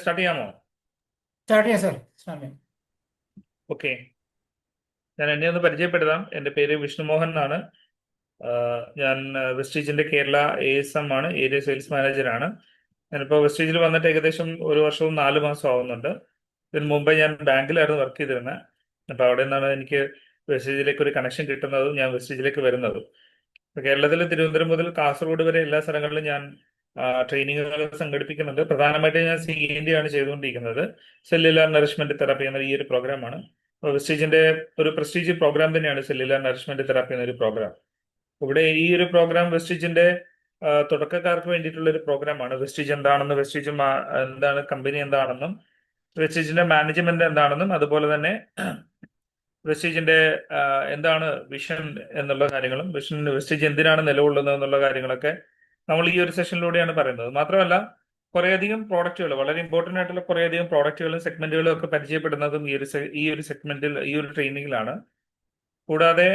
Start ചെയ്യാമോ? Start ചെയ്യാം sir. Start ചെയ്യാം. ഓക്കെ. ഞാൻ എന്നെ ഒന്ന് പരിചയപ്പെടുത്താം. എൻ്റെ പേര് വിഷ്ണുമോഹൻ എന്നാണ്. ഞാൻ വെസ്റ്റീജിന്റെ കേരള ASM ആണ്, ഏരിയ സെയിൽസ് മാനേജറാണ്. ഞാനിപ്പോൾ വെസ്റ്റീജിൽ വന്നിട്ട് ഏകദേശം ഒരു വർഷവും 4 മാസം ആവുന്നുണ്ട്. ഇതിന് മുമ്പേ ഞാൻ ബാങ്കിലായിരുന്നു വർക്ക് ചെയ്തിരുന്നത്. അപ്പോൾ അവിടെ നിന്നാണ് എനിക്ക് വെസ്റ്റീജിലേക്ക് ഒരു കണക്ഷൻ കിട്ടുന്നതും ഞാൻ വെസ്റ്റീജിലേക്ക് വരുന്നതും. ഇപ്പൊ കേരളത്തിൽ തിരുവനന്തപുരം മുതൽ കാസർഗോഡ് വരെ എല്ലാ സ്ഥലങ്ങളിലും ഞാൻ ട്രെയിനിങ്ങുകൾ സംഘടിപ്പിക്കുന്നുണ്ട്. പ്രധാനമായിട്ട് ഞാൻ CND ആണ് ചെയ്തുകൊണ്ടിരിക്കുന്നത്. സെല്ലുലാർ നറിഷ്മെന്റ് തെറാപ്പി എന്ന ഈ ഒരു പ്രോഗ്രാമാണ്. വെസ്റ്റീജിന്റെ ഒരു പ്രസ്റ്റീജ് പ്രോഗ്രാം തന്നെയാണ് സെല്ലുലാർ നറിഷ്മെന്റ് തെറാപ്പി എന്നൊരു പ്രോഗ്രാം. ഇവിടെ ഈ ഒരു പ്രോഗ്രാം വെസ്റ്റീജിന്റെ തുടക്കക്കാർക്ക് വേണ്ടിയിട്ടുള്ള ഒരു പ്രോഗ്രാമാണ്. വെസ്റ്റീജ് എന്താണെന്ന്, വെസ്റ്റീജ് എന്താണ്, കമ്പനി എന്താണെന്നും, വെസ്റ്റീജിന്റെ മാനേജ്മെന്റ് എന്താണെന്നും, അതുപോലെ തന്നെ വെസ്റ്റീജിന്റെ എന്താണ് വിഷൻ എന്നുള്ള കാര്യങ്ങളും, വെസ്റ്റീജ് എന്തിനാണ് നിലകൊള്ളുന്നത് എന്നുള്ള കാര്യങ്ങളൊക്കെ നമ്മൾ ഈ ഒരു സെഷനിലൂടെയാണ് പറയുന്നത്. മാത്രമല്ല, കുറേയധികം പ്രോഡക്റ്റുകൾ, വളരെ ഇമ്പോർട്ടന്റ് ആയിട്ടുള്ള കുറേയധികം പ്രോഡക്റ്റുകളും സെഗ്മെന്റുകളും ഒക്കെ പരിചയപ്പെടുന്നതും ഈ ഒരു സെഗ്മെന്റിൽ, ഈ ഒരു ട്രെയിനിങ്ങിലാണ്. കൂടാതെ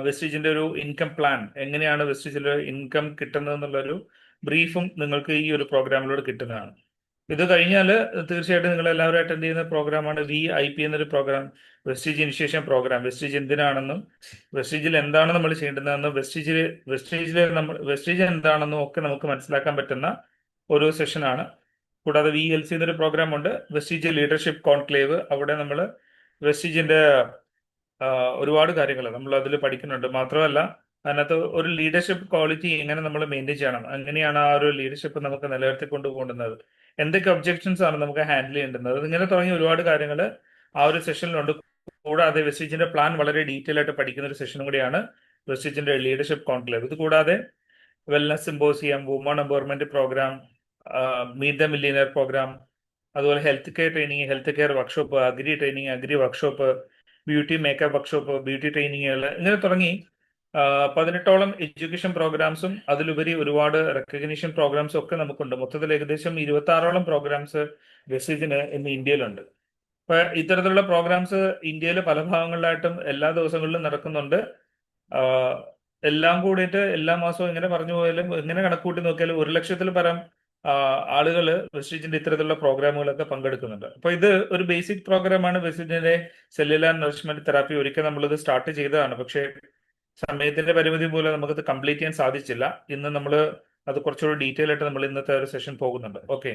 വെസ്റ്റീജിന്റെ ഒരു ഇൻകം പ്ലാൻ, എങ്ങനെയാണ് വെസ്റ്റീജിൽ ഇൻകം കിട്ടുന്നത് എന്നുള്ളൊരു ബ്രീഫും നിങ്ങൾക്ക് ഈ ഒരു പ്രോഗ്രാമിലൂടെ കിട്ടുന്നതാണ്. ഇത് കഴിഞ്ഞാൽ തീർച്ചയായിട്ടും നിങ്ങൾ എല്ലാവരും അറ്റൻഡ് ചെയ്യുന്ന പ്രോഗ്രാമാണ് VIP എന്നൊരു programme, Vestige initiation programme. Vestige എന്തിനാണെന്നും, വെസ്റ്റീജിൽ എന്താണ് നമ്മൾ ചെയ്യേണ്ടതെന്നും, വെസ്റ്റീജ് എന്താണെന്നും ഒക്കെ നമുക്ക് മനസ്സിലാക്കാൻ പറ്റുന്ന ഒരു സെഷനാണ്. കൂടാതെ VLC എന്നൊരു പ്രോഗ്രാം ഉണ്ട്, വെസ്റ്റീജ് ലീഡർഷിപ്പ് കോൺക്ലേവ്. അവിടെ നമ്മൾ വെസ്റ്റീജിന്റെ ഒരുപാട് കാര്യങ്ങൾ നമ്മൾ അതിൽ പഠിക്കുന്നുണ്ട്. മാത്രമല്ല, അതിനകത്ത് ഒരു ലീഡർഷിപ്പ് ക്വാളിറ്റി എങ്ങനെ നമ്മൾ മെയിൻറ്റെയിൻ ചെയ്യണം, എങ്ങനെയാണ് ആ ഒരു ലീഡർഷിപ്പ് നമുക്ക് നിലനിർത്തി കൊണ്ടുപോകുന്നത്, എന്തൊക്കെ ഒബ്ജെക്ഷൻസ് ആണ് നമുക്ക് ഹാൻഡിൽ ചെയ്യേണ്ടുന്നത്, ഇങ്ങനെ തുടങ്ങിയ ഒരുപാട് കാര്യങ്ങൾ ആ ഒരു സെഷനിലുണ്ട്. കൂടാതെ വെസ്റ്റീജിന്റെ പ്ലാൻ വളരെ ഡീറ്റെയിൽ ആയിട്ട് പഠിക്കുന്ന ഒരു സെഷനും കൂടിയാണ് വെസ്റ്റീജിന്റെ ലീഡർഷിപ്പ് കോൺക്ലേവ്. ഇത് കൂടാതെ wellness symposium, woman empowerment programme, meet the millionaire programme, അതുപോലെ health care training, health care workshop, agri training, agri workshop, beauty makeup workshop, beauty ട്രെയിനിങ്ങുകൾ, ഇങ്ങനെ തുടങ്ങി 18ഓളം എഡ്യൂക്കേഷൻ പ്രോഗ്രാംസും അതിലുപരി ഒരുപാട് റെക്കഗ്നീഷൻ പ്രോഗ്രാംസും ഒക്കെ നമുക്കുണ്ട്. മൊത്തത്തിൽ ഏകദേശം 26ഓളം പ്രോഗ്രാംസ് വെസ്റ്റീജിന് ഇന്ന് ഇന്ത്യയിലുണ്ട്. അപ്പൊ ഇത്തരത്തിലുള്ള പ്രോഗ്രാംസ് ഇന്ത്യയിൽ പല ഭാഗങ്ങളിലായിട്ടും എല്ലാ ദിവസങ്ങളിലും നടക്കുന്നുണ്ട്. എല്ലാം കൂടിയിട്ട് എല്ലാ മാസവും എങ്ങനെ പറഞ്ഞു പോയാലും, എങ്ങനെ കണക്കൂട്ടി നോക്കിയാലും 1 ലക്ഷത്തിൽ പരം ആളുകൾ വെസ്റ്റീജിന്റെ ഇത്തരത്തിലുള്ള പ്രോഗ്രാമുകളൊക്കെ പങ്കെടുക്കുന്നുണ്ട്. അപ്പൊ ഇത് ഒരു ബേസിക് പ്രോഗ്രാമാണ് വെസ്റ്റീജിന്റെ സെല്ലുലാർ നറിഷ്മെന്റ് തെറാപ്പി. ഒരിക്കൽ നമ്മളിത് സ്റ്റാർട്ട് ചെയ്തതാണ്, പക്ഷേ സമയത്തിന്റെ പരിമിതി മൂലം നമുക്കത് കംപ്ലീറ്റ് ചെയ്യാൻ സാധിച്ചില്ല. ഇന്ന് നമ്മൾ അത് കുറച്ചുകൂടി ഡീറ്റെയിൽ ആയിട്ട് നമ്മൾ ഇന്നത്തെ ഒരു സെഷൻ പോകുന്നുണ്ട്. ഓക്കെ.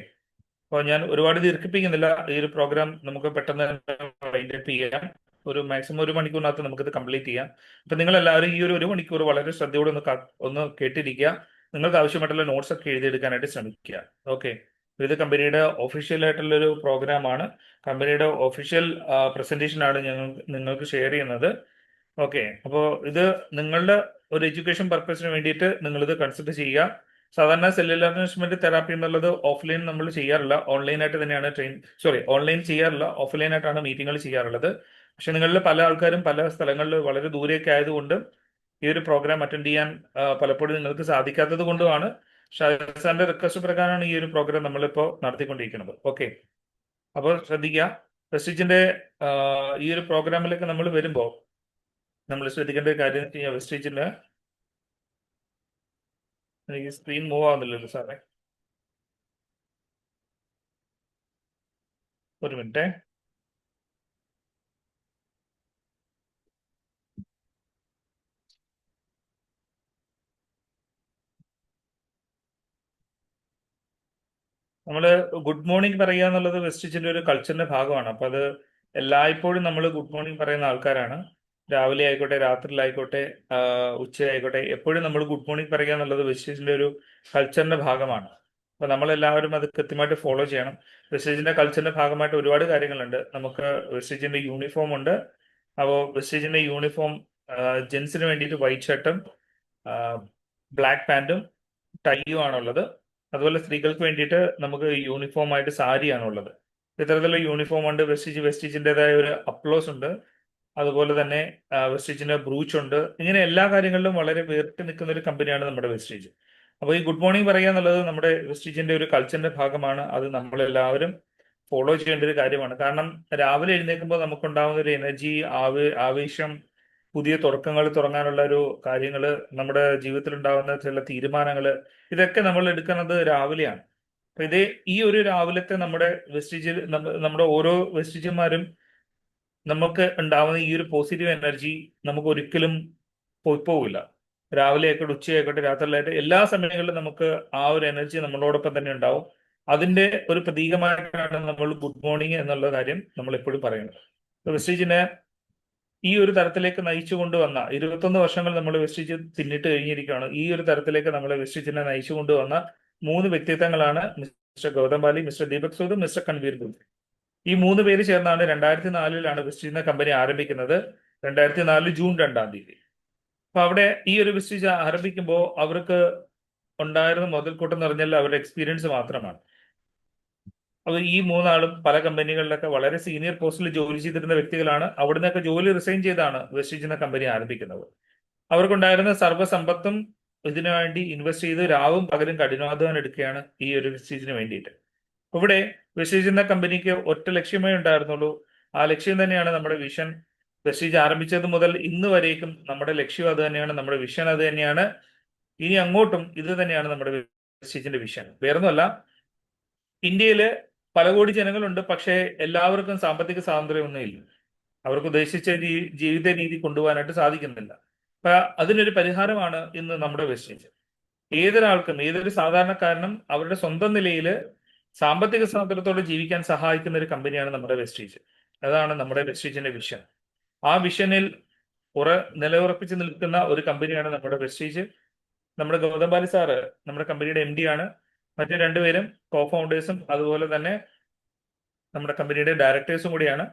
അപ്പോൾ ഞാൻ ഒരുപാട് ദീർഘിപ്പിക്കുന്നില്ല. ഈ ഒരു പ്രോഗ്രാം നമുക്ക് പെട്ടെന്ന് വൈൻഡ് അപ്പ് ചെയ്യാം. ഒരു മാക്സിമം 1 മണിക്കൂറിനകത്ത് നമുക്കിത് കംപ്ലീറ്റ് ചെയ്യാം. അപ്പൊ നിങ്ങൾ എല്ലാവരും ഈ ഒരു 1 മണിക്കൂർ വളരെ ശ്രദ്ധയോടെ ഒന്ന് കേട്ടിരിക്കുക. നിങ്ങൾക്ക് ആവശ്യമായിട്ടുള്ള നോട്ട്സ് ഒക്കെ എഴുതിയെടുക്കാനായിട്ട് ശ്രമിക്കുക. ഓക്കെ. ഇത് കമ്പനിയുടെ ഒഫീഷ്യൽ ആയിട്ടുള്ള ഒരു പ്രോഗ്രാമാണ്. കമ്പനിയുടെ ഒഫീഷ്യൽ പ്രസന്റേഷൻ ആണ് നിങ്ങൾക്ക് ഷെയർ ചെയ്യുന്നത്. ഓക്കെ. അപ്പോൾ ഇത് നിങ്ങളുടെ ഒരു എഡ്യൂക്കേഷൻ പർപ്പസിന് വേണ്ടിയിട്ട് നിങ്ങൾ ഇത് കൺസിഡർ ചെയ്യുക. സാധാരണ സെല്ലുലാർ നറിഷ്മെന്റ് തെറാപ്പി എന്നുള്ളത് ഓഫ്ലൈൻ നമ്മൾ ചെയ്യാറില്ല, ഓൺലൈനായിട്ട് തന്നെയാണ് ഓൺലൈൻ ചെയ്യാറില്ല, ഓഫ്ലൈൻ ആയിട്ടാണ് മീറ്റിങ്ങുകൾ ചെയ്യാറുള്ളത്. പക്ഷെ നിങ്ങളിൽ പല ആൾക്കാരും പല സ്ഥലങ്ങളിൽ വളരെ ദൂരെയൊക്കെ ആയതുകൊണ്ട് ഈ ഒരു പ്രോഗ്രാം അറ്റൻഡ് ചെയ്യാൻ പലപ്പോഴും നിങ്ങൾക്ക് സാധിക്കാത്തത് കൊണ്ടുമാണ്. ഷാജാന്റെ റിക്വസ്റ്റ് പ്രകാരമാണ് ഈ ഒരു പ്രോഗ്രാം നമ്മളിപ്പോൾ നടത്തിക്കൊണ്ടിരിക്കുന്നത്. ഓക്കെ. അപ്പോൾ ശ്രദ്ധിക്കുക. വെസ്റ്റീജിന്റെ ഈ ഒരു പ്രോഗ്രാമിലേക്ക് നമ്മൾ വരുമ്പോൾ നമ്മൾ ശ്രദ്ധിക്കേണ്ട ഒരു കാര്യം എന്ന് വെച്ച് കഴിഞ്ഞാൽ, വെസ്റ്റീജില് എനിക്ക് സ്ക്രീൻ മൂവ് ആവുന്നില്ലല്ലോ സാറേ, ഒരു മിനിറ്റ്. നമ്മള് ഗുഡ് മോർണിംഗ് പറയുക എന്നുള്ളത് വെസ്റ്റീജിന്റെ ഒരു കൾച്ചറിന്റെ ഭാഗമാണ്. അപ്പൊ അത് എല്ലായ്പ്പോഴും നമ്മൾ ഗുഡ് മോർണിംഗ് പറയുന്ന ആൾക്കാരാണ്. രാവിലെ ആയിക്കോട്ടെ, രാത്രിയിലായിക്കോട്ടെ, ഉച്ചയായിക്കോട്ടെ, എപ്പോഴും നമ്മൾ ഗുഡ് മോർണിംഗ് പറയുക എന്നുള്ളത് വെസ്റ്റീജിന്റെ ഒരു കൾച്ചറിന്റെ ഭാഗമാണ്. അപ്പൊ നമ്മളെല്ലാവരും അത് കൃത്യമായിട്ട് ഫോളോ ചെയ്യണം. വെസ്റ്റീജിന്റെ കൾച്ചറിന്റെ ഭാഗമായിട്ട് ഒരുപാട് കാര്യങ്ങളുണ്ട്. നമുക്ക് വെസ്റ്റീജിന്റെ യൂണിഫോം ഉണ്ട്. അപ്പോൾ വെസ്റ്റീജിന്റെ യൂണിഫോം ജെൻസിന് വേണ്ടിയിട്ട് വൈറ്റ് ഷർട്ടും ബ്ലാക്ക് പാൻറ്റും ടൈയും ആണുള്ളത്. അതുപോലെ സ്ത്രീകൾക്ക് വേണ്ടിയിട്ട് നമുക്ക് യൂണിഫോം ആയിട്ട് സാരിയാണുള്ളത്. ഇത്തരത്തിലുള്ള യൂണിഫോം ഉണ്ട്. വെസ്റ്റീജിൻ്റെതായ ഒരു അപ്ലോസ് ഉണ്ട്. അതുപോലെ തന്നെ വെസ്റ്റീജിന്റെ ബ്രൂച്ച് ഉണ്ട്. ഇങ്ങനെ എല്ലാ കാര്യങ്ങളിലും വളരെ വേറിട്ട് നിൽക്കുന്ന ഒരു കമ്പനിയാണ് നമ്മുടെ വെസ്റ്റീജ്. അപ്പോൾ ഈ ഗുഡ് മോർണിംഗ് പറയുക എന്നുള്ളത് നമ്മുടെ വെസ്റ്റീജിന്റെ ഒരു കൾച്ചറിന്റെ ഭാഗമാണ്. അത് നമ്മളെല്ലാവരും ഫോളോ ചെയ്യേണ്ട ഒരു കാര്യമാണ്. കാരണം രാവിലെ എഴുന്നേൽക്കുമ്പോൾ നമുക്കുണ്ടാകുന്ന ഒരു എനർജി, ആവേശം, പുതിയ തുടക്കങ്ങൾ തുടങ്ങാനുള്ള ഒരു കാര്യങ്ങള്, നമ്മുടെ ജീവിതത്തിൽ ഉണ്ടാകുന്ന ചില തീരുമാനങ്ങൾ, ഇതൊക്കെ നമ്മൾ എടുക്കുന്നത് രാവിലെയാണ്. അപ്പൊ ഇത് ഈ ഒരു രാവിലത്തെ നമ്മുടെ വെസ്റ്റീജിൽ നമ്മുടെ ഓരോ വെസ്റ്റീജന്മാരും നമുക്ക് ഉണ്ടാവുന്ന ഈ ഒരു പോസിറ്റീവ് എനർജി നമുക്ക് ഒരിക്കലും പോയിപ്പോവില്ല. രാവിലെ ആയിക്കോട്ടെ, ഉച്ചയായിക്കോട്ടെ, രാത്രിയിലായിട്ട് എല്ലാ സമയങ്ങളിലും നമുക്ക് ആ ഒരു എനർജി നമ്മളോടൊപ്പം തന്നെ ഉണ്ടാവും. അതിന്റെ ഒരു പ്രതീകമായിട്ടാണ് നമ്മൾ ഗുഡ് മോർണിംഗ് എന്നുള്ള കാര്യം നമ്മൾ എപ്പോഴും പറയുന്നത്. വെസ്റ്റീജിനെ ഈ ഒരു തരത്തിലേക്ക് നയിച്ചു കൊണ്ടുവന്ന 21 വർഷങ്ങൾ നമ്മൾ വെസ്റ്റീജ് പിന്നിട്ട് കഴിഞ്ഞിരിക്കുകയാണ്. ഈ ഒരു തരത്തിലേക്ക് നമ്മളെ വെസ്റ്റീജിനെ നയിച്ചു കൊണ്ടുവന്ന 3 വ്യക്തിത്വങ്ങളാണ് mister Gautam Bali, mister Deepak Sood, mister Kanvir Gupta. ഈ 3 പേര് ചേർന്നാണ് 2004 വെസ്റ്റീജ് എന്ന കമ്പനി ആരംഭിക്കുന്നത്. 2004 ജൂൺ 2 അപ്പൊ അവിടെ ഈ ഒരു വെസ്റ്റീജ് ആരംഭിക്കുമ്പോൾ അവർക്ക് ഉണ്ടായിരുന്ന മുതൽക്കൂട്ടം എന്ന് പറഞ്ഞാൽ അവരുടെ എക്സ്പീരിയൻസ് മാത്രമാണ്. അവർ ഈ 3 ആളും പല കമ്പനികളിലൊക്കെ വളരെ സീനിയർ പോസ്റ്റിൽ ജോലി ചെയ്തിരുന്ന വ്യക്തികളാണ്. അവിടെ നിന്നൊക്കെ ജോലി റിസൈൻ ചെയ്താണ് വെസ്റ്റീജ് എന്ന കമ്പനി ആരംഭിക്കുന്നത്. അവർക്കുണ്ടായിരുന്ന സർവ്വസമ്പത്തും ഇതിനു വേണ്ടി ഇൻവെസ്റ്റ് ചെയ്ത് രാവും പകലും കഠിനാധ്വാനം എടുക്കുകയാണ് ഈ ഒരു വെസ്റ്റീജിന് വേണ്ടിയിട്ട്. ഇവിടെ വെസ്റ്റീജ് എന്ന കമ്പനിക്ക് ഒറ്റ ലക്ഷ്യമേ ഉണ്ടായിരുന്നുള്ളൂ. ആ ലക്ഷ്യം തന്നെയാണ് നമ്മുടെ വിഷൻ. വെസ്റ്റീജ് ആരംഭിച്ചത് മുതൽ ഇന്ന് വരേക്കും നമ്മുടെ ലക്ഷ്യം അത് തന്നെയാണ്, നമ്മുടെ വിഷൻ അത് തന്നെയാണ്. ഇനി അങ്ങോട്ടും ഇത് തന്നെയാണ് നമ്മുടെ വെസ്റ്റീജിന്റെ വിഷൻ. വേറൊന്നുമല്ല, ഇന്ത്യയില് പല കോടി ജനങ്ങളുണ്ട്, പക്ഷേ എല്ലാവർക്കും സാമ്പത്തിക സ്വാതന്ത്ര്യമൊന്നും ഇല്ല. അവർക്ക് ഉദ്ദേശിച്ച ജീവിത രീതി കൊണ്ടുപോകാനായിട്ട് സാധിക്കുന്നില്ല. അപ്പൊ അതിനൊരു പരിഹാരമാണ് ഇന്ന് നമ്മുടെ വെസ്റ്റീജ്. ഏതൊരാൾക്കും, ഏതൊരു സാധാരണക്കാരനും അവരുടെ സ്വന്തം നിലയിൽ സാമ്പത്തിക സ്വാതന്ത്ര്യത്തോടെ ജീവിക്കാൻ സഹായിക്കുന്ന ഒരു കമ്പനിയാണ് നമ്മുടെ വെസ്റ്റീജ്. അതാണ് നമ്മുടെ വെസ്റ്റീജിന്റെ വിഷൻ. ആ വിഷനിൽ നിലയുറപ്പിച്ച് നിൽക്കുന്ന ഒരു കമ്പനിയാണ് നമ്മുടെ വെസ്റ്റീജ്. നമ്മുടെ ഗൗതം ബാലി സാറ് നമ്മുടെ കമ്പനിയുടെ MD ആണ്. മറ്റു 2 പേരും കോ ഫൗണ്ടേഴ്സും അതുപോലെ തന്നെ നമ്മുടെ കമ്പനിയുടെ ഡയറക്ടേഴ്സും കൂടിയാണ്.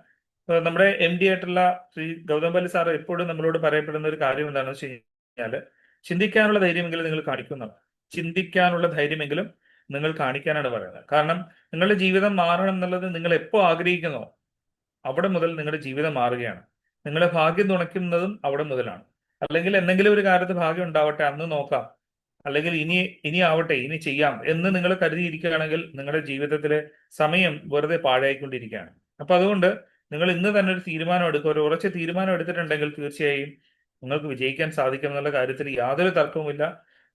നമ്മുടെ MD ആയിട്ടുള്ള ശ്രീ ഗൗതം ബാലി സാർ എപ്പോഴും നമ്മളോട് പറയപ്പെടുന്ന ഒരു കാര്യം എന്താണെന്ന് വെച്ച് കഴിഞ്ഞാൽ, ചിന്തിക്കാനുള്ള ധൈര്യമെങ്കിലും നിങ്ങൾ കാണിക്കുന്നതാണ്. ചിന്തിക്കാനുള്ള ധൈര്യമെങ്കിലും നിങ്ങൾ കാണിക്കാനാണ് പറയുന്നത്. കാരണം നിങ്ങളുടെ ജീവിതം മാറണം എന്നുള്ളത് നിങ്ങൾ എപ്പോ ആഗ്രഹിക്കുന്നോ അവിടെ മുതൽ നിങ്ങളുടെ ജീവിതം മാറുകയാണ്. നിങ്ങളെ ഭാഗ്യം തുണയ്ക്കുന്നതും അവിടെ മുതലാണ്. അല്ലെങ്കിൽ എന്തെങ്കിലും ഒരു കാര്യത്ത് ഭാഗ്യം ഉണ്ടാവട്ടെ, അന്ന് നോക്കാം, അല്ലെങ്കിൽ ഇനി ആവട്ടെ, ഇനി ചെയ്യാം എന്ന് നിങ്ങൾ കരുതിയിരിക്കുകയാണെങ്കിൽ നിങ്ങളുടെ ജീവിതത്തിലെ സമയം വെറുതെ പാഴായിക്കൊണ്ടിരിക്കുകയാണ്. അപ്പൊ അതുകൊണ്ട് നിങ്ങൾ ഇന്ന് തന്നെ ഒരു തീരുമാനം എടുക്കുക. ഒരു ഉറച്ച തീരുമാനം എടുത്തിട്ടുണ്ടെങ്കിൽ തീർച്ചയായും നിങ്ങൾക്ക് വിജയിക്കാൻ സാധിക്കും എന്നുള്ള കാര്യത്തിൽ യാതൊരു തർക്കവുമില്ല.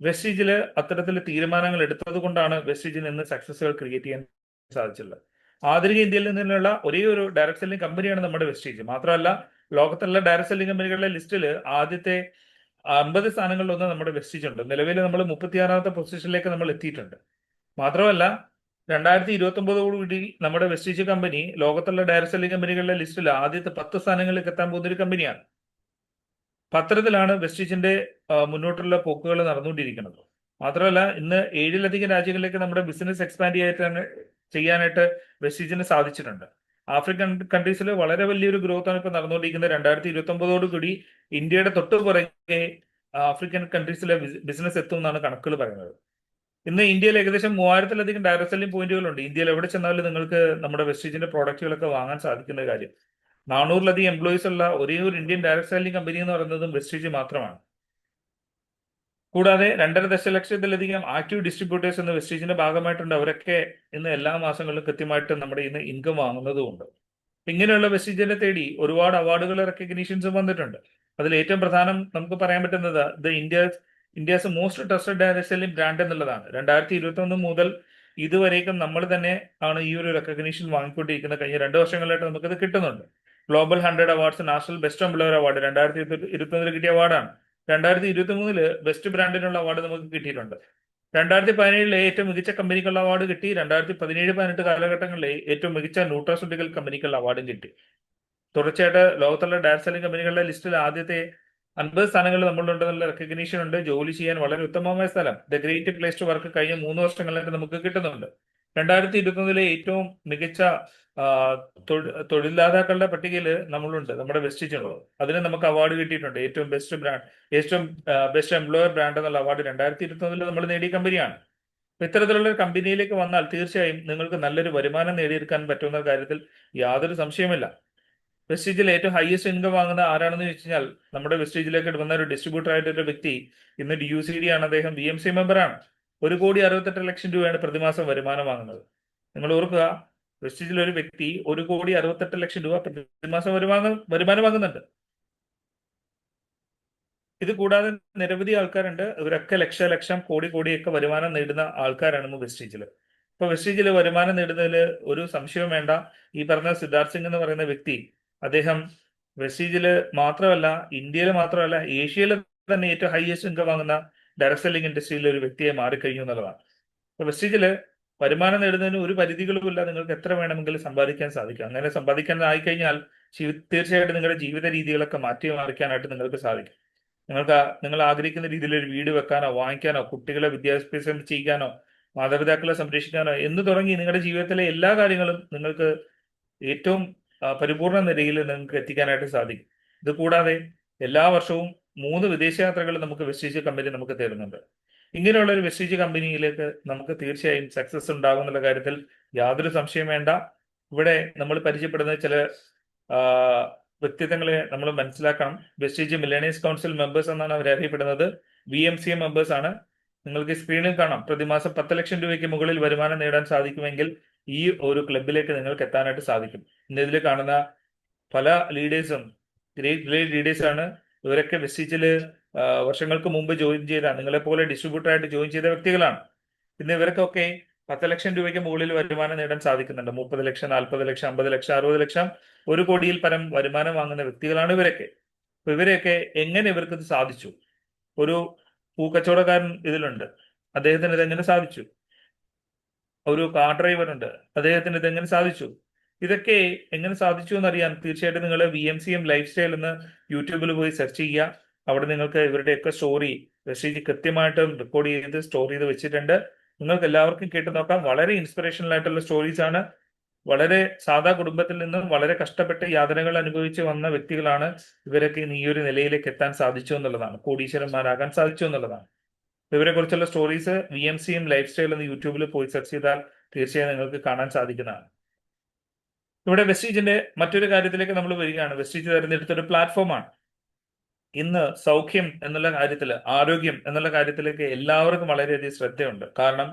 വെസ്റ്റീജില് അത്തരത്തിൽ തീരുമാനങ്ങൾ എടുത്തത് കൊണ്ടാണ് വെസ്റ്റീജിന് ഇന്ന് സക്സസുകൾ ക്രിയേറ്റ് ചെയ്യാൻ സാധിച്ചുള്ളത്. ആധുനിക ഇന്ത്യയിൽ നിന്നുള്ള ഒരേ ഒരു ഡയറക്ട് സെല്ലിംഗ് കമ്പനിയാണ് നമ്മുടെ വെസ്റ്റീജ്. മാത്രമല്ല, ലോകത്തുള്ള ഡയറക്ട് സെല്ലിംഗ് കമ്പനികളുടെ ലിസ്റ്റിൽ ആദ്യത്തെ 50 സ്ഥാനങ്ങളിലൊന്നും നമ്മുടെ വെസ്റ്റീജ് ഉണ്ട്. നിലവിൽ നമ്മൾ 36ാമത്തെ പൊസിഷനിലേക്ക് നമ്മൾ എത്തിയിട്ടുണ്ട്. മാത്രമല്ല, 2029 നമ്മുടെ വെസ്റ്റീജ് കമ്പനി ലോകത്തുള്ള ഡയറക്ട് സെല്ലിംഗ് കമ്പനികളുടെ ലിസ്റ്റിൽ ആദ്യത്തെ 10 സ്ഥാനങ്ങളിലേക്ക് എത്താൻ പോകുന്ന ഒരു കമ്പനിയാണ്. പത്രത്തിലാണ് വെസ്റ്റീജിന്റെ മുന്നോട്ടുള്ള പോക്കുകൾ നടന്നുകൊണ്ടിരിക്കുന്നത്. മാത്രമല്ല, ഇന്ന് 7ലധികം രാജ്യങ്ങളിലേക്ക് നമ്മുടെ ബിസിനസ് എക്സ്പാൻഡ് ചെയ്യാനായിട്ട് വെസ്റ്റീജിന് സാധിച്ചിട്ടുണ്ട്. ആഫ്രിക്കൻ കൺട്രീസിൽ വളരെ വലിയൊരു ഗ്രോത്ത് ആണ് ഇപ്പൊ നടന്നുകൊണ്ടിരിക്കുന്നത്. 2029 ഇന്ത്യയുടെ തൊട്ടു പുറകെ ആഫ്രിക്കൻ കൺട്രീസിലെ ബിസിനസ് എത്തും എന്നാണ് കണക്കുകൾ പറയുന്നത്. ഇന്ന് ഇന്ത്യയിൽ ഏകദേശം 3000-ലധികം ഡയറക്ട് സെല്ലിംഗ് പോയിന്റുകളുണ്ട്. ഇന്ത്യയിൽ എവിടെ ചെന്നാലും നിങ്ങൾക്ക് നമ്മുടെ വെസ്റ്റീജിന്റെ പ്രോഡക്റ്റുകളൊക്കെ വാങ്ങാൻ സാധിക്കുന്ന കാര്യം. 400-ലധികം എംപ്ലോയീസ് ഉള്ള ഒരേ ഒരു ഇന്ത്യൻ ഡയറക്ട് സെല്ലിംഗ് കമ്പനി എന്ന് പറയുന്നതും വെസ്റ്റീജ് മാത്രമാണ്. കൂടാതെ 2.5 ദശലക്ഷത്തിലധികം ആക്റ്റീവ് ഡിസ്ട്രിബ്യൂട്ടേഴ്സ് എന്ന വെസ്റ്റീജിന്റെ ഭാഗമായിട്ടുണ്ട്. അവരൊക്കെ ഇന്ന് എല്ലാ മാസങ്ങളിലും കൃത്യമായിട്ട് നമ്മുടെ ഇന്ന് ഇൻകം വാങ്ങുന്നതുമുണ്ട്. ഇങ്ങനെയുള്ള വെസ്റ്റീജിനെ തേടി ഒരുപാട് അവാർഡുകൾ, റെക്കഗ്നീഷൻസും വന്നിട്ടുണ്ട്. അതിൽ ഏറ്റവും പ്രധാനം നമുക്ക് പറയാൻ പറ്റുന്നത് India's most trusted direct selling brand എന്നുള്ളതാണ്. 2021 മുതൽ ഇതുവരേക്കും നമ്മൾ തന്നെ ആണ് ഈ ഒരു റെക്കഗ്നീഷൻ വാങ്ങിക്കൊണ്ടിരിക്കുന്നത്. കഴിഞ്ഞ 2 വർഷങ്ങളായിട്ട് നമുക്കത് കിട്ടുന്നുണ്ട്. Global 100 awards, national best employer award 2021 കിട്ടിയ അവാർഡാണ്. 2023 ബെസ്റ്റ് ബ്രാൻഡിനുള്ള അവാർഡ് നമുക്ക് കിട്ടിയിട്ടുണ്ട്. 2017 ഏറ്റവും മികച്ച കമ്പനിക്കുള്ള അവാർഡ് കിട്ടി. 2017-18 കാലഘട്ടങ്ങളിലെ ഏറ്റവും മികച്ച ന്യൂട്രാസ്യൂട്ടിക്കൽ കമ്പനിക്കുള്ള അവാർഡും കിട്ടി. തുടർച്ചയായിട്ട് ലോകത്തുള്ള ഡയറക്ട് സെല്ലിംഗ് കമ്പനികളുടെ ലിസ്റ്റിൽ ആദ്യത്തെ 50 സ്ഥാനങ്ങളിൽ നമ്മളുണ്ടെന്നുള്ള റെക്കഗ്നീഷൻ ഉണ്ട്. ജോലി ചെയ്യാൻ വളരെ ഉത്തമമായ സ്ഥലം, the great place to work കഴിഞ്ഞ 3 വർഷങ്ങളായിട്ട് നമുക്ക് കിട്ടുന്നുണ്ട്. 2021 ഏറ്റവും മികച്ച തൊഴിൽദാതാക്കളുടെ പട്ടികയിൽ നമ്മളുണ്ട്, നമ്മുടെ വെസ്റ്റീജ് ഉണ്ട്. അതിന് നമുക്ക് അവാർഡ് കിട്ടിയിട്ടുണ്ട്. ഏറ്റവും ബെസ്റ്റ് എംപ്ലോയർ ബ്രാൻഡ് എന്നുള്ള അവാർഡ് 2021 നമ്മൾ നേടിയ കമ്പനിയാണ്. ഇത്തരത്തിലുള്ള കമ്പനിയിലേക്ക് വന്നാൽ തീർച്ചയായും നിങ്ങൾക്ക് നല്ലൊരു വരുമാനം നേടിയെടുക്കാൻ പറ്റുന്ന കാര്യത്തിൽ യാതൊരു സംശയമില്ല. വെസ്റ്റീജിൽ ഏറ്റവും ഹയസ്റ്റ് ഇൻകം വാങ്ങുന്ന ആരാണെന്ന് ചോദിച്ചു കഴിഞ്ഞാൽ നമ്മുടെ വെസ്റ്റീജിലേക്ക് വന്ന ഒരു ഡിസ്ട്രിബ്യൂട്ടർ ആയിട്ടൊരു വ്യക്തി ഇന്ന് DUCD ആണ്. അദ്ദേഹം BMC മെമ്പറാണ്. 1,68,00,000 രൂപയാണ് പ്രതിമാസം വരുമാനം വാങ്ങുന്നത്. നിങ്ങൾ ഓർക്കുക, വെസ്റ്റീജിൽ ഒരു വ്യക്തി 1,68,00,000 രൂപ പ്രതിമാസം വരുമാനം വാങ്ങുന്നുണ്ട്. ഇത് കൂടാതെ നിരവധി ആൾക്കാരുണ്ട്. ഇവരൊക്കെ ലക്ഷം കോടിയൊക്കെ വരുമാനം നേടുന്ന ആൾക്കാരാണ് വെസ്റ്റീജിൽ. ഇപ്പൊ വെസ്റ്റീജിൽ വരുമാനം നേടുന്നതിൽ ഒരു സംശയവും വേണ്ട. ഈ പറഞ്ഞ സിദ്ധാർത്ഥ് സിംഗ് എന്ന് പറയുന്ന വ്യക്തി, അദ്ദേഹം വെസ്റ്റീജില് മാത്രമല്ല, ഇന്ത്യയിൽ മാത്രമല്ല, ഏഷ്യയിൽ തന്നെ ഏറ്റവും ഹൈയസ്റ്റ് ഇൻകം വാങ്ങുന്ന ഡയറക്ട് സെല്ലിംഗ് ഇൻഡസ്ട്രിയിലെ ഒരു വ്യക്തിയെ മാറിക്കഴിഞ്ഞു എന്നുള്ളതാണ്. അപ്പൊ വെസ്റ്റീജില് വരുമാനം നേടുന്നതിന് ഒരു പരിധികളുമില്ല. നിങ്ങൾക്ക് എത്ര വേണമെങ്കിലും സമ്പാദിക്കാൻ സാധിക്കും. അങ്ങനെ സമ്പാദിക്കാൻ ആയിക്കഴിഞ്ഞാൽ തീർച്ചയായിട്ടും നിങ്ങളുടെ ജീവിത രീതികളൊക്കെ മാറ്റി മറിക്കാനായിട്ട് നിങ്ങൾക്ക് സാധിക്കും. നിങ്ങൾ ആഗ്രഹിക്കുന്ന രീതിയിൽ ഒരു വീട് വെക്കാനോ വാങ്ങിക്കാനോ കുട്ടികളെ വിദ്യാഭ്യാസം ചെയ്യാനോ മാതാപിതാക്കളെ സംരക്ഷിക്കാനോ എന്ന് തുടങ്ങി നിങ്ങളുടെ ജീവിതത്തിലെ എല്ലാ കാര്യങ്ങളും നിങ്ങൾക്ക് ഏറ്റവും പരിപൂർണ നിലയിൽ നിങ്ങൾക്ക് എത്തിക്കാനായിട്ട് സാധിക്കും. ഇത് കൂടാതെ എല്ലാ വർഷവും 3 വിദേശയാത്രകൾ നമുക്ക് വെസ്റ്റീജ് കമ്പനി നമുക്ക് തരുന്നുണ്ട്. ഇങ്ങനെയുള്ള ഒരു വെസ്റ്റീജ് കമ്പനിയിലേക്ക് നമുക്ക് തീർച്ചയായും സക്സസ് ഉണ്ടാകും എന്നുള്ള കാര്യത്തിൽ യാതൊരു സംശയം വേണ്ട. ഇവിടെ നമ്മൾ പരിചയപ്പെടുന്ന ചില വ്യക്തിത്വങ്ങളെ നമ്മൾ മനസ്സിലാക്കണം. വെസ്റ്റീജ് മില്ലേണിയേഴ്സ് കൗൺസിൽ മെമ്പേഴ്സ് എന്നാണ് അവർ അറിയപ്പെടുന്നത്. VMCA മെമ്പേഴ്സ് ആണ്. നിങ്ങൾക്ക് സ്ക്രീനിൽ കാണാം, പ്രതിമാസം 10 ലക്ഷം രൂപയ്ക്ക് മുകളിൽ വരുമാനം നേടാൻ സാധിക്കുമെങ്കിൽ ഈ ഒരു ക്ലബിലേക്ക് നിങ്ങൾക്ക് എത്താനായിട്ട് സാധിക്കും. ഇന്ന് ഇതിൽ കാണുന്ന പല ലീഡേഴ്സും ഗ്രേറ്റ് ലീഡേഴ്സ് ആണ്. ഇവരൊക്കെ വെസ്റ്റീജില് വർഷങ്ങൾക്ക് മുമ്പ് ജോയിൻ ചെയ്ത, നിങ്ങളെ പോലെ ഡിസ്ട്രിബ്യൂട്ടറായിട്ട് ജോയിൻ ചെയ്ത വ്യക്തികളാണ്. ഇന്ന് ഇവർക്കൊക്കെ 10 ലക്ഷം രൂപയ്ക്ക് മുകളിൽ വരുമാനം നേടാൻ സാധിക്കുന്നുണ്ട്. 30 ലക്ഷം, 40 ലക്ഷം, 50 ലക്ഷം, 60 ലക്ഷം, 1 കോടിയിൽ പരം വരുമാനം വാങ്ങുന്ന വ്യക്തികളാണ് ഇവരൊക്കെ. അപ്പൊ ഇവരെയൊക്കെ എങ്ങനെ ഇവർക്ക് ഇത് സാധിച്ചു? ഒരു പൂക്കച്ചവടക്കാരൻ ഇതിലുണ്ട്, അദ്ദേഹത്തിന് ഇതെങ്ങനെ സാധിച്ചു? ഒരു കാർ ഡ്രൈവർ ഉണ്ട്, അദ്ദേഹത്തിന് ഇതെങ്ങനെ സാധിച്ചു? ഇതൊക്കെ എങ്ങനെ സാധിച്ചു എന്നറിയാൻ തീർച്ചയായിട്ടും നിങ്ങൾ VMCM ലൈഫ് സ്റ്റൈൽ എന്ന് യൂട്യൂബിൽ പോയി സെർച്ച് ചെയ്യുക. അവിടെ നിങ്ങൾക്ക് ഇവരുടെയൊക്കെ സ്റ്റോറി വെസ്റ്റീജ് കൃത്യമായിട്ടും റെക്കോർഡ് ചെയ്ത് സ്റ്റോർ ചെയ്ത് വെച്ചിട്ടുണ്ട്. നിങ്ങൾക്ക് എല്ലാവർക്കും കേട്ട് നോക്കാം. വളരെ ഇൻസ്പിറേഷണൽ ആയിട്ടുള്ള സ്റ്റോറീസ് ആണ്. വളരെ സാധാ കുടുംബത്തിൽ നിന്നും വളരെ കഷ്ടപ്പെട്ട് യാതനകൾ അനുഭവിച്ച് വന്ന വ്യക്തികളാണ് ഇവരൊക്കെ ഈ ഒരു നിലയിലേക്ക് എത്താൻ സാധിച്ചു എന്നുള്ളതാണ്, കോടീശ്വരന്മാരാകാൻ സാധിച്ചു എന്നുള്ളതാണ്. ഇവരെ കുറിച്ചുള്ള സ്റ്റോറീസ് VMCM ലൈഫ് സ്റ്റൈൽ എന്ന് യൂട്യൂബിൽ പോയി സെർച്ച് ചെയ്താൽ തീർച്ചയായും നിങ്ങൾക്ക് കാണാൻ സാധിക്കുന്നതാണ്. ഇവിടെ വെസ്റ്റീജിന്റെ മറ്റൊരു കാര്യത്തിലേക്ക് നമ്മൾ വരികയാണ്. വെസ്റ്റീജ് തിരഞ്ഞെടുത്തൊരു പ്ലാറ്റ്ഫോമാണ്. ഇന്ന് സൗഖ്യം എന്നുള്ള കാര്യത്തിൽ, ആരോഗ്യം എന്നുള്ള കാര്യത്തിലേക്ക് എല്ലാവർക്കും വളരെയധികം ശ്രദ്ധയുണ്ട്. കാരണം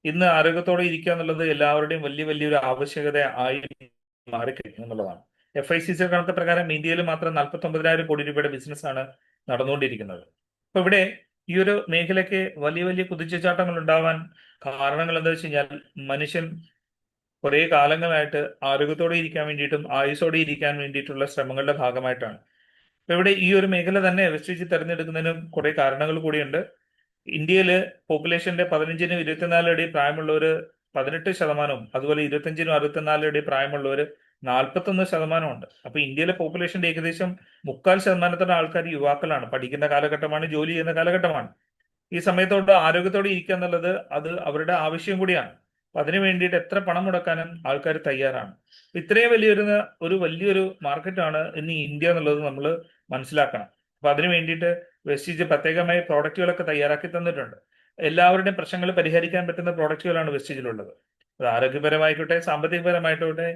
ഇന്ന് ആരോഗ്യത്തോടെ ഇരിക്കുക എന്നുള്ളത് എല്ലാവരുടെയും വലിയൊരു ആവശ്യകത ആയി മാറിക്കഴിഞ്ഞു എന്നുള്ളതാണ്. FICC കണക്ക് പ്രകാരം ഇന്ത്യയിൽ മാത്രം 49,000 കോടി രൂപയുടെ ബിസിനസ് ആണ് നടന്നുകൊണ്ടിരിക്കുന്നത്. അപ്പൊ ഇവിടെ ഈ ഒരു മേഖലയ്ക്ക് വലിയ കുതിച്ചുചാട്ടങ്ങൾ ഉണ്ടാവാൻ കാരണങ്ങൾ എന്താ വെച്ച് കഴിഞ്ഞാൽ, മനുഷ്യൻ കുറെ കാലങ്ങളായിട്ട് ആരോഗ്യത്തോടെ ഇരിക്കാൻ വേണ്ടിയിട്ടും ആയുസോടെ ഇരിക്കാൻ വേണ്ടിയിട്ടുള്ള ശ്രമങ്ങളുടെ ഭാഗമായിട്ടാണ്. അപ്പൊ ഇവിടെ ഈ ഒരു മേഖല തന്നെ വെസ്റ്റീജ് തെരഞ്ഞെടുക്കുന്നതിനും കുറെ കാരണങ്ങൾ കൂടിയുണ്ട്. ഇന്ത്യയില് പോപ്പുലേഷന്റെ 15-നും 24 ഇടയിൽ പ്രായമുള്ളവര് 18%, അതുപോലെ 25-നും 64 ഇടയിൽ പ്രായമുള്ളവര് 41% ഉണ്ട്. അപ്പൊ ഇന്ത്യയിലെ പോപ്പുലേഷന്റെ ഏകദേശം 3/4% ആൾക്കാർ യുവാക്കളാണ്. പഠിക്കുന്ന കാലഘട്ടമാണ്, ജോലി ചെയ്യുന്ന കാലഘട്ടമാണ്. ഈ സമയത്തോട് ആരോഗ്യത്തോടെ ഇരിക്കുക എന്നുള്ളത് അത് അവരുടെ ആവശ്യം കൂടിയാണ്. അപ്പൊ അതിനു വേണ്ടിയിട്ട് എത്ര പണം മുടക്കാനും ആൾക്കാർ തയ്യാറാണ്. ഇത്രയും വലിയൊരു മാർക്കറ്റാണ് ഇന്ന് ഇന്ത്യ എന്നുള്ളത് നമ്മൾ മനസ്സിലാക്കണം. അപ്പൊ അതിനു വേണ്ടിയിട്ട് വെസ്റ്റീജ് പ്രത്യേകമായി പ്രോഡക്റ്റുകളൊക്കെ തയ്യാറാക്കി തന്നിട്ടുണ്ട്. എല്ലാവരുടെയും പ്രശ്നങ്ങൾ പരിഹരിക്കാൻ പറ്റുന്ന പ്രോഡക്റ്റുകളാണ് വെസ്റ്റീജിലുള്ളത്. അത് ആരോഗ്യപരമായിക്കോട്ടെ, സാമ്പത്തികപരമായിക്കോട്ടെ,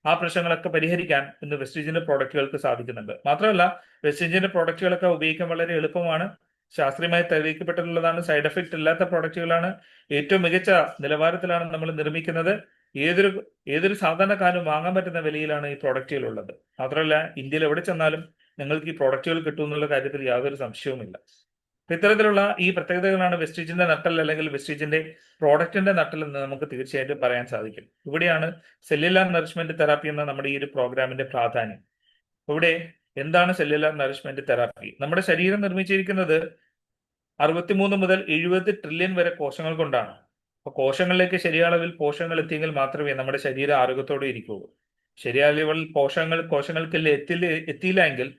ആ പ്രശ്നങ്ങളൊക്കെ പരിഹരിക്കാൻ ഇന്ന് വെസ്റ്റീജിന്റെ പ്രോഡക്റ്റുകൾക്ക് സാധിക്കുന്നുണ്ട്. മാത്രമല്ല വെസ്റ്റീജിന്റെ പ്രോഡക്റ്റുകളൊക്കെ ഉപയോഗിക്കാൻ വളരെ എളുപ്പമാണ്, ശാസ്ത്രീയമായി തെളിയിക്കപ്പെട്ടിട്ടുള്ളതാണ്, സൈഡ് എഫക്ട് ഇല്ലാത്ത പ്രോഡക്റ്റുകളാണ്, ഏറ്റവും മികച്ച നിലവാരത്തിലാണ് നമ്മൾ നിർമ്മിക്കുന്നത്. ഏതൊരു സാധാരണക്കാരനും വാങ്ങാൻ പറ്റുന്ന വിലയിലാണ് ഈ പ്രോഡക്റ്റുകൾ ഉള്ളത്. മാത്രമല്ല ഇന്ത്യയിൽ എവിടെ ചെന്നാലും നിങ്ങൾക്ക് ഈ പ്രോഡക്റ്റുകൾ കിട്ടും എന്നുള്ള കാര്യത്തിൽ യാതൊരു സംശയവുമില്ല. ഇത്തരത്തിലുള്ള ഈ പ്രത്യേകതകളാണ് വെസ്റ്റീജിന്റെ നട്ടൽ, അല്ലെങ്കിൽ വെസ്റ്റീജിന്റെ പ്രോഡക്റ്റിന്റെ നട്ടൽ എന്ന് നമുക്ക് തീർച്ചയായിട്ടും പറയാൻ സാധിക്കും. ഇവിടെയാണ് സെല്ലുലാർ നറിഷ്മെന്റ് തെറാപ്പി എന്ന നമ്മുടെ ഈ ഒരു പ്രോഗ്രാമിന്റെ പ്രാധാന്യം. ഇവിടെ എന്താണ് സെല്ലുലാർ നറിഷ്മെന്റ് തെറാപ്പി? നമ്മുടെ ശരീരം നിർമ്മിച്ചിരിക്കുന്നത് 63 മുതൽ 70 ട്രില്യൺ വരെ കോശങ്ങൾ കൊണ്ടാണ്. അപ്പൊ കോശങ്ങളിലേക്ക് ശരിയായ അളവിൽ പോഷകങ്ങൾ എത്തിയെങ്കിൽ മാത്രമേ നമ്മുടെ ശരീരം ആരോഗ്യത്തോടെ ഇരിക്കുകയുള്ളൂ. ശരിയായ അളവിൽ കോശങ്ങൾക്ക് എത്തിയില്ല എങ്കിൽ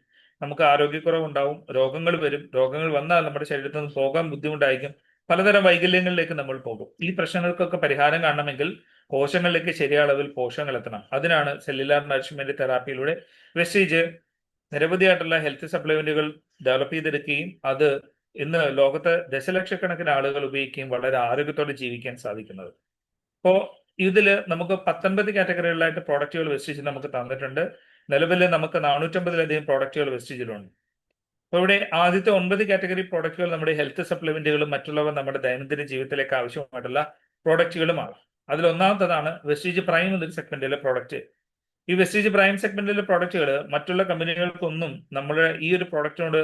നമുക്ക് ആരോഗ്യക്കുറവുണ്ടാവും, രോഗങ്ങൾ വരും. രോഗങ്ങൾ വന്നാൽ നമ്മുടെ ശരീരത്തിൽ നിന്ന് പോകാൻ ബുദ്ധിമുട്ടായിരിക്കും, പലതരം വൈകല്യങ്ങളിലേക്ക് നമ്മൾ പോകും. ഈ പ്രശ്നങ്ങൾക്കൊക്കെ പരിഹാരം കാണണമെങ്കിൽ കോശങ്ങളിലേക്ക് ശരിയായ അളവിൽ പോഷകങ്ങൾ എത്തണം. അതിനാണ് സെല്ലുലാർ നറിഷ്മെന്റ് തെറാപ്പിയിലൂടെ വെസ്റ്റീജ് നിരവധിയായിട്ടുള്ള ഹെൽത്ത് സപ്ലിമെന്റുകൾ ഡെവലപ്പ് ചെയ്തെടുക്കുകയും അത് ഇന്ന് ലോകത്ത് ദശലക്ഷക്കണക്കിന് ആളുകൾ ഉപയോഗിക്കുകയും വളരെ ആരോഗ്യത്തോടെ ജീവിക്കാൻ സാധിക്കുന്നത്. അപ്പോ ഇതില് നമുക്ക് 19 കാറ്റഗറികളിലായിട്ട് പ്രോഡക്റ്റുകൾ വെസ്റ്റീജ് നമുക്ക് തന്നിട്ടുണ്ട്. നിലവിൽ നമുക്ക് 450-ലധികം പ്രോഡക്റ്റുകൾ വെസ്റ്റീജിലുണ്ട്. അപ്പൊ ഇവിടെ ആദ്യത്തെ 9 കാറ്റഗറി പ്രോഡക്റ്റുകൾ നമ്മുടെ ഹെൽത്ത് സപ്ലിമെന്റുകളും മറ്റുള്ളവ നമ്മുടെ ദൈനംദിന ജീവിതത്തിലേക്ക് ആവശ്യമായിട്ടുള്ള പ്രോഡക്റ്റുകളുമാണ്. അതിൽ ഒന്നാമത്തതാണ് വെസ്റ്റീജ് പ്രൈം എന്നൊരു സെഗ്മെന്റിലെ പ്രോഡക്റ്റ്. ഈ വെസ്റ്റീജ് പ്രൈം സെഗ്മെന്റിലെ പ്രോഡക്റ്റുകൾ മറ്റുള്ള കമ്പനികൾക്കൊന്നും നമ്മുടെ ഈ ഒരു പ്രോഡക്റ്റിനോട്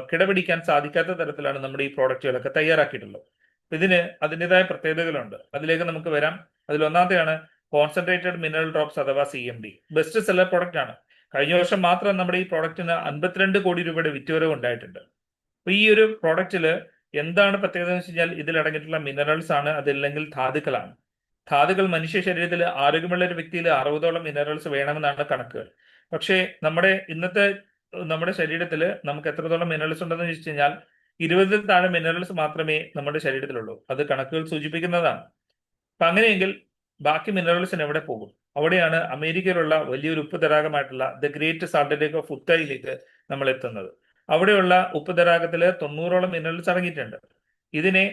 കിടപിടിക്കാൻ സാധിക്കാത്ത തരത്തിലാണ് നമ്മുടെ ഈ പ്രോഡക്റ്റുകളൊക്കെ തയ്യാറാക്കിയിട്ടുള്ളത്. ഇതിന് അതിൻ്റെതായ പ്രത്യേകതകളുണ്ട്. അതിലേക്ക് നമുക്ക് വരാം. അതിൽ ഒന്നാമത്തെയാണ് കോൺസെൻട്രേറ്റഡ് മിനറൽ ഡ്രോപ്സ് അഥവാ CMD. ബെസ്റ്റ് സെല്ലർ പ്രോഡക്റ്റ് ആണ്. കഴിഞ്ഞ വർഷം മാത്രം നമ്മുടെ ഈ പ്രോഡക്റ്റിന് 52 കോടി രൂപയുടെ വിറ്റുവരവ് ഉണ്ടായിട്ടുണ്ട്. അപ്പൊ ഈ ഒരു പ്രോഡക്റ്റില് എന്താണ് പ്രത്യേകത എന്ന് വെച്ച് കഴിഞ്ഞാൽ ഇതിൽ അടങ്ങിയിട്ടുള്ള മിനറൽസ് ആണ്, അതല്ലെങ്കിൽ ധാതുക്കളാണ്. ധാതുക്കൾ മനുഷ്യ ശരീരത്തിൽ ആരോഗ്യമുള്ള ഒരു വ്യക്തിയിൽ 60ഓളം മിനറൽസ് വേണമെന്നാണ് കണക്കുകൾ. പക്ഷേ നമ്മുടെ ശരീരത്തിൽ നമുക്ക് എത്രത്തോളം മിനറൽസ് ഉണ്ടെന്ന് വെച്ച് കഴിഞ്ഞാൽ 20ൽ താഴെ മിനറൽസ് മാത്രമേ നമ്മുടെ ശരീരത്തിലുള്ളൂ. അത് കണക്കുകൾ സൂചിപ്പിക്കുന്നതാണ്. അപ്പൊ അങ്ങനെയെങ്കിൽ ബാക്കി മിനറൽസിന് എവിടെ പോകും? അവിടെയാണ് അമേരിക്കയിലുള്ള വലിയൊരു ഉപ്പ് തടാകമായിട്ടുള്ള the Great Salt Lake of ഉത്തയിലേക്ക് നമ്മൾ എത്തുന്നത്. അവിടെയുള്ള ഉപ്പ് തടാകത്തില് 90ഓളം മിനറൽസ് അടങ്ങിയിട്ടുണ്ട്. ഇതിനെ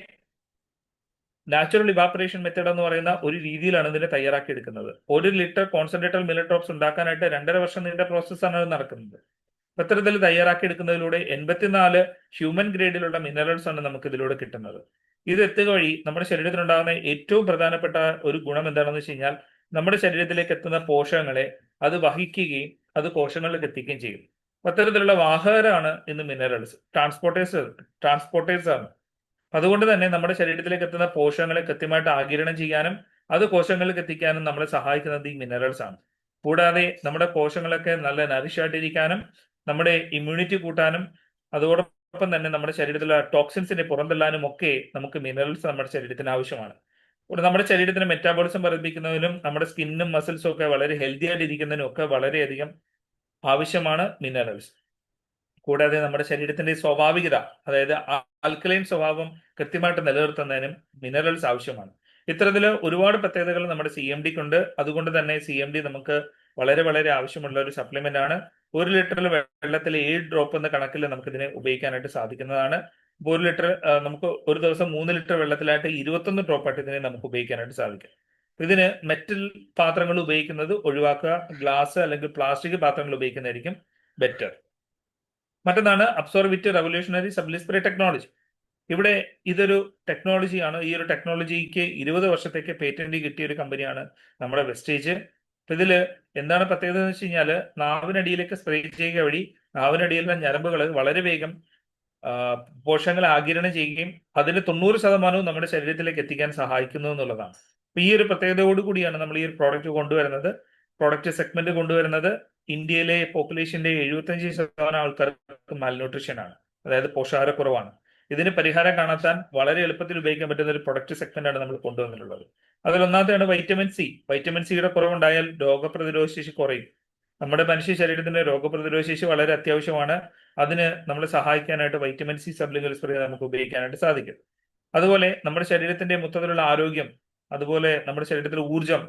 നാച്ചുറൽ ഇവാപറേഷൻ മെത്തേഡ് എന്ന് പറയുന്ന ഒരു രീതിയിലാണ് ഇതിനെ തയ്യാറാക്കി എടുക്കുന്നത്. 1 ലിറ്റർ കോൺസെൻട്രേറ്റഡ് മിനറൽ ഡ്രോപ്സ് ഉണ്ടാക്കാനായിട്ട് 2.5 വർഷം നീണ്ട പ്രോസസ്സാണ് അത് നടക്കുന്നത്. ഇത്തരത്തിൽ തയ്യാറാക്കി എടുക്കുന്നതിലൂടെ 84 ഹ്യൂമൻ ഗ്രേഡിലുള്ള മിനറൽസ് ആണ് നമുക്ക് ഇതിലൂടെ കിട്ടുന്നത്. ഇത് എത്തുക വഴി നമ്മുടെ ശരീരത്തിലുണ്ടാകുന്ന ഏറ്റവും പ്രധാനപ്പെട്ട ഒരു ഗുണം എന്താണെന്ന് വെച്ച് കഴിഞ്ഞാൽ നമ്മുടെ ശരീരത്തിലേക്ക് എത്തുന്ന പോഷകങ്ങളെ അത് വഹിക്കുകയും അത് കോശങ്ങളിലേക്ക് എത്തിക്കുകയും ചെയ്യും. അത്തരത്തിലുള്ള വാഹകരാണ് ഇന്ന് മിനറൽസ്. ട്രാൻസ്പോർട്ടേഴ്സ് ആണ്. അതുകൊണ്ട് തന്നെ നമ്മുടെ ശരീരത്തിലേക്ക് എത്തുന്ന പോഷകങ്ങളെ കൃത്യമായിട്ട് ആഗിരണം ചെയ്യാനും അത് കോശങ്ങളിലേക്ക് എത്തിക്കാനും നമ്മളെ സഹായിക്കുന്നത് ഈ മിനറൽസ് ആണ്. കൂടാതെ നമ്മുടെ കോശങ്ങളൊക്കെ നല്ല നറിഷായിട്ടിരിക്കാനും നമ്മുടെ ഇമ്മ്യൂണിറ്റി കൂട്ടാനും അതോടൊപ്പം തന്നെ നമ്മുടെ ശരീരത്തിലുള്ള ടോക്സിൻസിനെ പുറന്തള്ളാനും ഒക്കെ നമുക്ക് മിനറൽസ് നമ്മുടെ ശരീരത്തിന് ആവശ്യമാണ്. നമ്മുടെ ശരീരത്തിന് മെറ്റാബോളിസം വർദ്ധിപ്പിക്കുന്നതിനും നമ്മുടെ സ്കിന്നും മസിൽസും ഒക്കെ വളരെ ഹെൽത്തി ആയിട്ട് ഇരിക്കുന്നതിനും ഒക്കെ വളരെയധികം ആവശ്യമാണ് മിനറൽസ്. കൂടാതെ നമ്മുടെ ശരീരത്തിന്റെ സ്വാഭാവികത, അതായത് ആൽക്കലൈൻ സ്വഭാവം കൃത്യമായിട്ട് നിലനിർത്തുന്നതിനും മിനറൽസ് ആവശ്യമാണ്. ഇത്തരത്തില് ഒരുപാട് പ്രത്യേകതകൾ നമ്മുടെ CMDക്ക് ഉണ്ട്. അതുകൊണ്ട് തന്നെ CMD നമുക്ക് വളരെ വളരെ ആവശ്യമുള്ള ഒരു സപ്ലിമെന്റ് ആണ്. 1 ലിറ്റർ വെള്ളത്തിൽ 7 ഡ്രോപ്പ് എന്ന കണക്കിൽ നമുക്ക് ഇതിനെ ഉപയോഗിക്കാനായിട്ട് സാധിക്കുന്നതാണ്. 1 ലിറ്റർ നമുക്ക് ഒരു ദിവസം 3 ലിറ്റർ വെള്ളത്തിലായിട്ട് 21 ഡ്രോപ്പ് ആയിട്ട് ഇതിനെ നമുക്ക് ഉപയോഗിക്കാനായിട്ട് സാധിക്കും. ഇതിന് മെറ്റൽ പാത്രങ്ങൾ ഉപയോഗിക്കുന്നത് ഒഴിവാക്കുക. ഗ്ലാസ് അല്ലെങ്കിൽ പ്ലാസ്റ്റിക് പാത്രങ്ങൾ ഉപയോഗിക്കുന്നതായിരിക്കും ബെറ്റർ. മറ്റൊന്നാണ് അബ്സോർബിറ്റ് റെവല്യൂഷണറി സബ്ലിസ്പ്രേ ടെക്നോളജി. ഇവിടെ ഇതൊരു ടെക്നോളജിയാണ്. ഈ ഒരു ടെക്നോളജിക്ക് 20 വർഷത്തേക്ക് പേറ്റന്റ് കിട്ടിയ ഒരു കമ്പനിയാണ് നമ്മുടെ വെസ്റ്റേജ്. ഇതില് എന്താണ് പ്രത്യേകത എന്ന് വെച്ച് കഴിഞ്ഞാൽ നാവിനടിയിലേക്ക് സ്പ്രേ ചെയ്യുക വഴി നാവിനടിയിലുള്ള ഞരമ്പുകൾ വളരെ വേഗം പോഷകങ്ങൾ ആഗിരണം ചെയ്യുകയും അതിന് 90% നമ്മുടെ ശരീരത്തിലേക്ക് എത്തിക്കാൻ സഹായിക്കുന്നു എന്നുള്ളതാണ്. അപ്പൊ ഈ ഒരു പ്രത്യേകതയോടുകൂടിയാണ് നമ്മൾ ഈ ഒരു പ്രോഡക്റ്റ് സെഗ്മെന്റ് കൊണ്ടുവരുന്നത്. ഇന്ത്യയിലെ പോപ്പുലേഷന്റെ 75% ആൾക്കാർക്ക് മാൽന്യൂട്രീഷൻ ആണ്, അതായത് പോഷകാഹാരക്കുറവാണ്. ഇതിന് പരിഹാരം കാണാൻ വളരെ എളുപ്പത്തിൽ ഉപയോഗിക്കാൻ പറ്റുന്ന ഒരു പ്രൊഡക്റ്റ് സെഗ്മെന്റ് ആണ് നമ്മൾ കൊണ്ടുവന്നിട്ടുള്ളത്. അതിലൊന്നാമത്തെയാണ് വൈറ്റമിൻ സി. വൈറ്റമിൻ സിയുടെ കുറവുണ്ടായാൽ രോഗപ്രതിരോധ ശേഷി കുറയും. നമ്മുടെ മനുഷ്യ ശരീരത്തിന്റെ രോഗപ്രതിരോധ ശേഷി വളരെ അത്യാവശ്യമാണ്. അതിന് നമ്മളെ സഹായിക്കാനായിട്ട് വൈറ്റമിൻ സി സബ്ലിംഗൽ സ്പ്രേ നമുക്ക് ഉപയോഗിക്കാനായിട്ട് സാധിക്കും. അതുപോലെ നമ്മുടെ ശരീരത്തിന്റെ മൊത്തത്തിലുള്ള ആരോഗ്യം, അതുപോലെ നമ്മുടെ ശരീരത്തിലെ ഊർജം,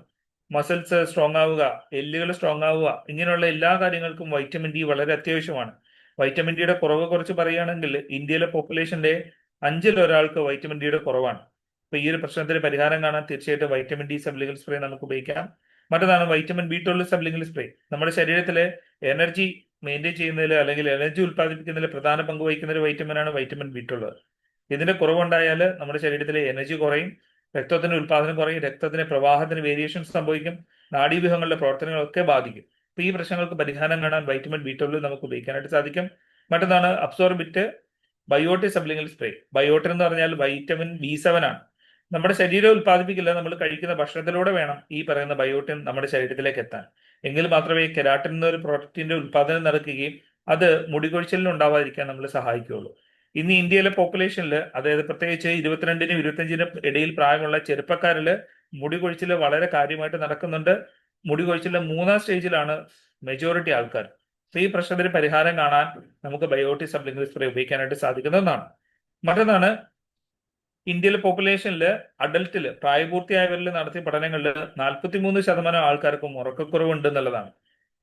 മസിൽസ് സ്ട്രോങ് ആവുക, എല്ലുകൾ സ്ട്രോങ് ആവുക, ഇങ്ങനെയുള്ള എല്ലാ കാര്യങ്ങൾക്കും വൈറ്റമിൻ ഡി വളരെ അത്യാവശ്യമാണ്. വൈറ്റമിൻ ഡിയുടെ കുറവ് കുറിച്ച് പറയുകയാണെങ്കിൽ ഇന്ത്യയിലെ പോപ്പുലേഷന്റെ 5ൽ ഒരാൾക്ക് വൈറ്റമിൻ ഡിയുടെ കുറവാണ്. അപ്പൊ ഈ ഒരു പ്രശ്നത്തിന് പരിഹാരം കാണാൻ തീർച്ചയായിട്ടും വൈറ്റമിൻ ഡി സബ്ലിംഗൽ സ്പ്രേ നമുക്ക് ഉപയോഗിക്കാം. മറ്റൊന്നാണ് വൈറ്റമിൻ B12 സബ്ലിംഗൽ സ്പ്രേ. നമ്മുടെ ശരീരത്തിലെ എനർജി മെയിൻറ്റെയിൻ ചെയ്യുന്നതിൽ അല്ലെങ്കിൽ എനർജി ഉത്പാദിപ്പിക്കുന്നതിൽ പ്രധാന പങ്ക് വഹിക്കുന്ന ഒരു വൈറ്റമിനാണ് വൈറ്റമിൻ B12. ഇതിന്റെ കുറവുണ്ടായാൽ നമ്മുടെ ശരീരത്തിലെ എനർജി കുറയും, രക്തത്തിന്റെ ഉത്പാദനം കുറയും, രക്തത്തിന്റെ പ്രവാഹത്തിന് വേരിയേഷൻസ് സംഭവിക്കും, നാഡീവ്യൂഹങ്ങളുടെ പ്രവർത്തനങ്ങളൊക്കെ ബാധിക്കും. അപ്പൊ ഈ പ്രശ്നങ്ങൾക്ക് പരിഹാരം കാണാൻ വൈറ്റമിൻ B12 നമുക്ക് ഉപയോഗിക്കാനായിട്ട് സാധിക്കും. മറ്റൊന്നാണ് അബ്സോർബിറ്റ് ബയോട്ടിൻ സബ്ലിംഗൽ സ്പ്രേ. ബയോട്ടിൻ എന്ന് പറഞ്ഞാൽ വൈറ്റമിൻ B7 ആണ്. നമ്മുടെ ശരീരം ഉത്പാദിപ്പിക്കില്ല, നമ്മൾ കഴിക്കുന്ന ഭക്ഷണത്തിലൂടെ വേണം ഈ പറയുന്ന ബയോട്ടിൻ നമ്മുടെ ശരീരത്തിലേക്ക് എത്താൻ. എങ്കിൽ മാത്രമേ കെരാട്ടിൻ എന്നൊരു പ്രോഡക്റ്റിന്റെ ഉത്പാദനം നടക്കുകയും അത് മുടികൊഴിച്ചിലിന് ഉണ്ടാവാതിരിക്കാൻ നമ്മളെ സഹായിക്കുകയുള്ളൂ. ഇന്ന് ഇന്ത്യയിലെ പോപ്പുലേഷനിൽ, അതായത് പ്രത്യേകിച്ച് 22നും 25നും ഇടയിൽ പ്രായമുള്ള ചെറുപ്പക്കാരിൽ മുടി കൊഴിച്ചിൽ വളരെ കാര്യമായിട്ട് നടക്കുന്നുണ്ട്. മുടി കൊഴിച്ചിലെ 3ാം സ്റ്റേജിലാണ് മെജോറിറ്റി ആൾക്കാർ. അപ്പൊ ഈ പ്രശ്നത്തിന് പരിഹാരം കാണാൻ നമുക്ക് ബയോട്ടിക് സബ്ലിംഗൽ സ്പ്രേ ഉപയോഗിക്കാനായിട്ട് സാധിക്കുന്നതാണ്. മറ്റൊന്നാണ് ഇന്ത്യയിലെ പോപ്പുലേഷനിൽ അഡൽട്ടിൽ പ്രായപൂർത്തിയായവരിൽ നടത്തിയ പഠനങ്ങളിൽ 43% ആൾക്കാർക്കും ഉറക്കക്കുറവുണ്ട് എന്നുള്ളതാണ്.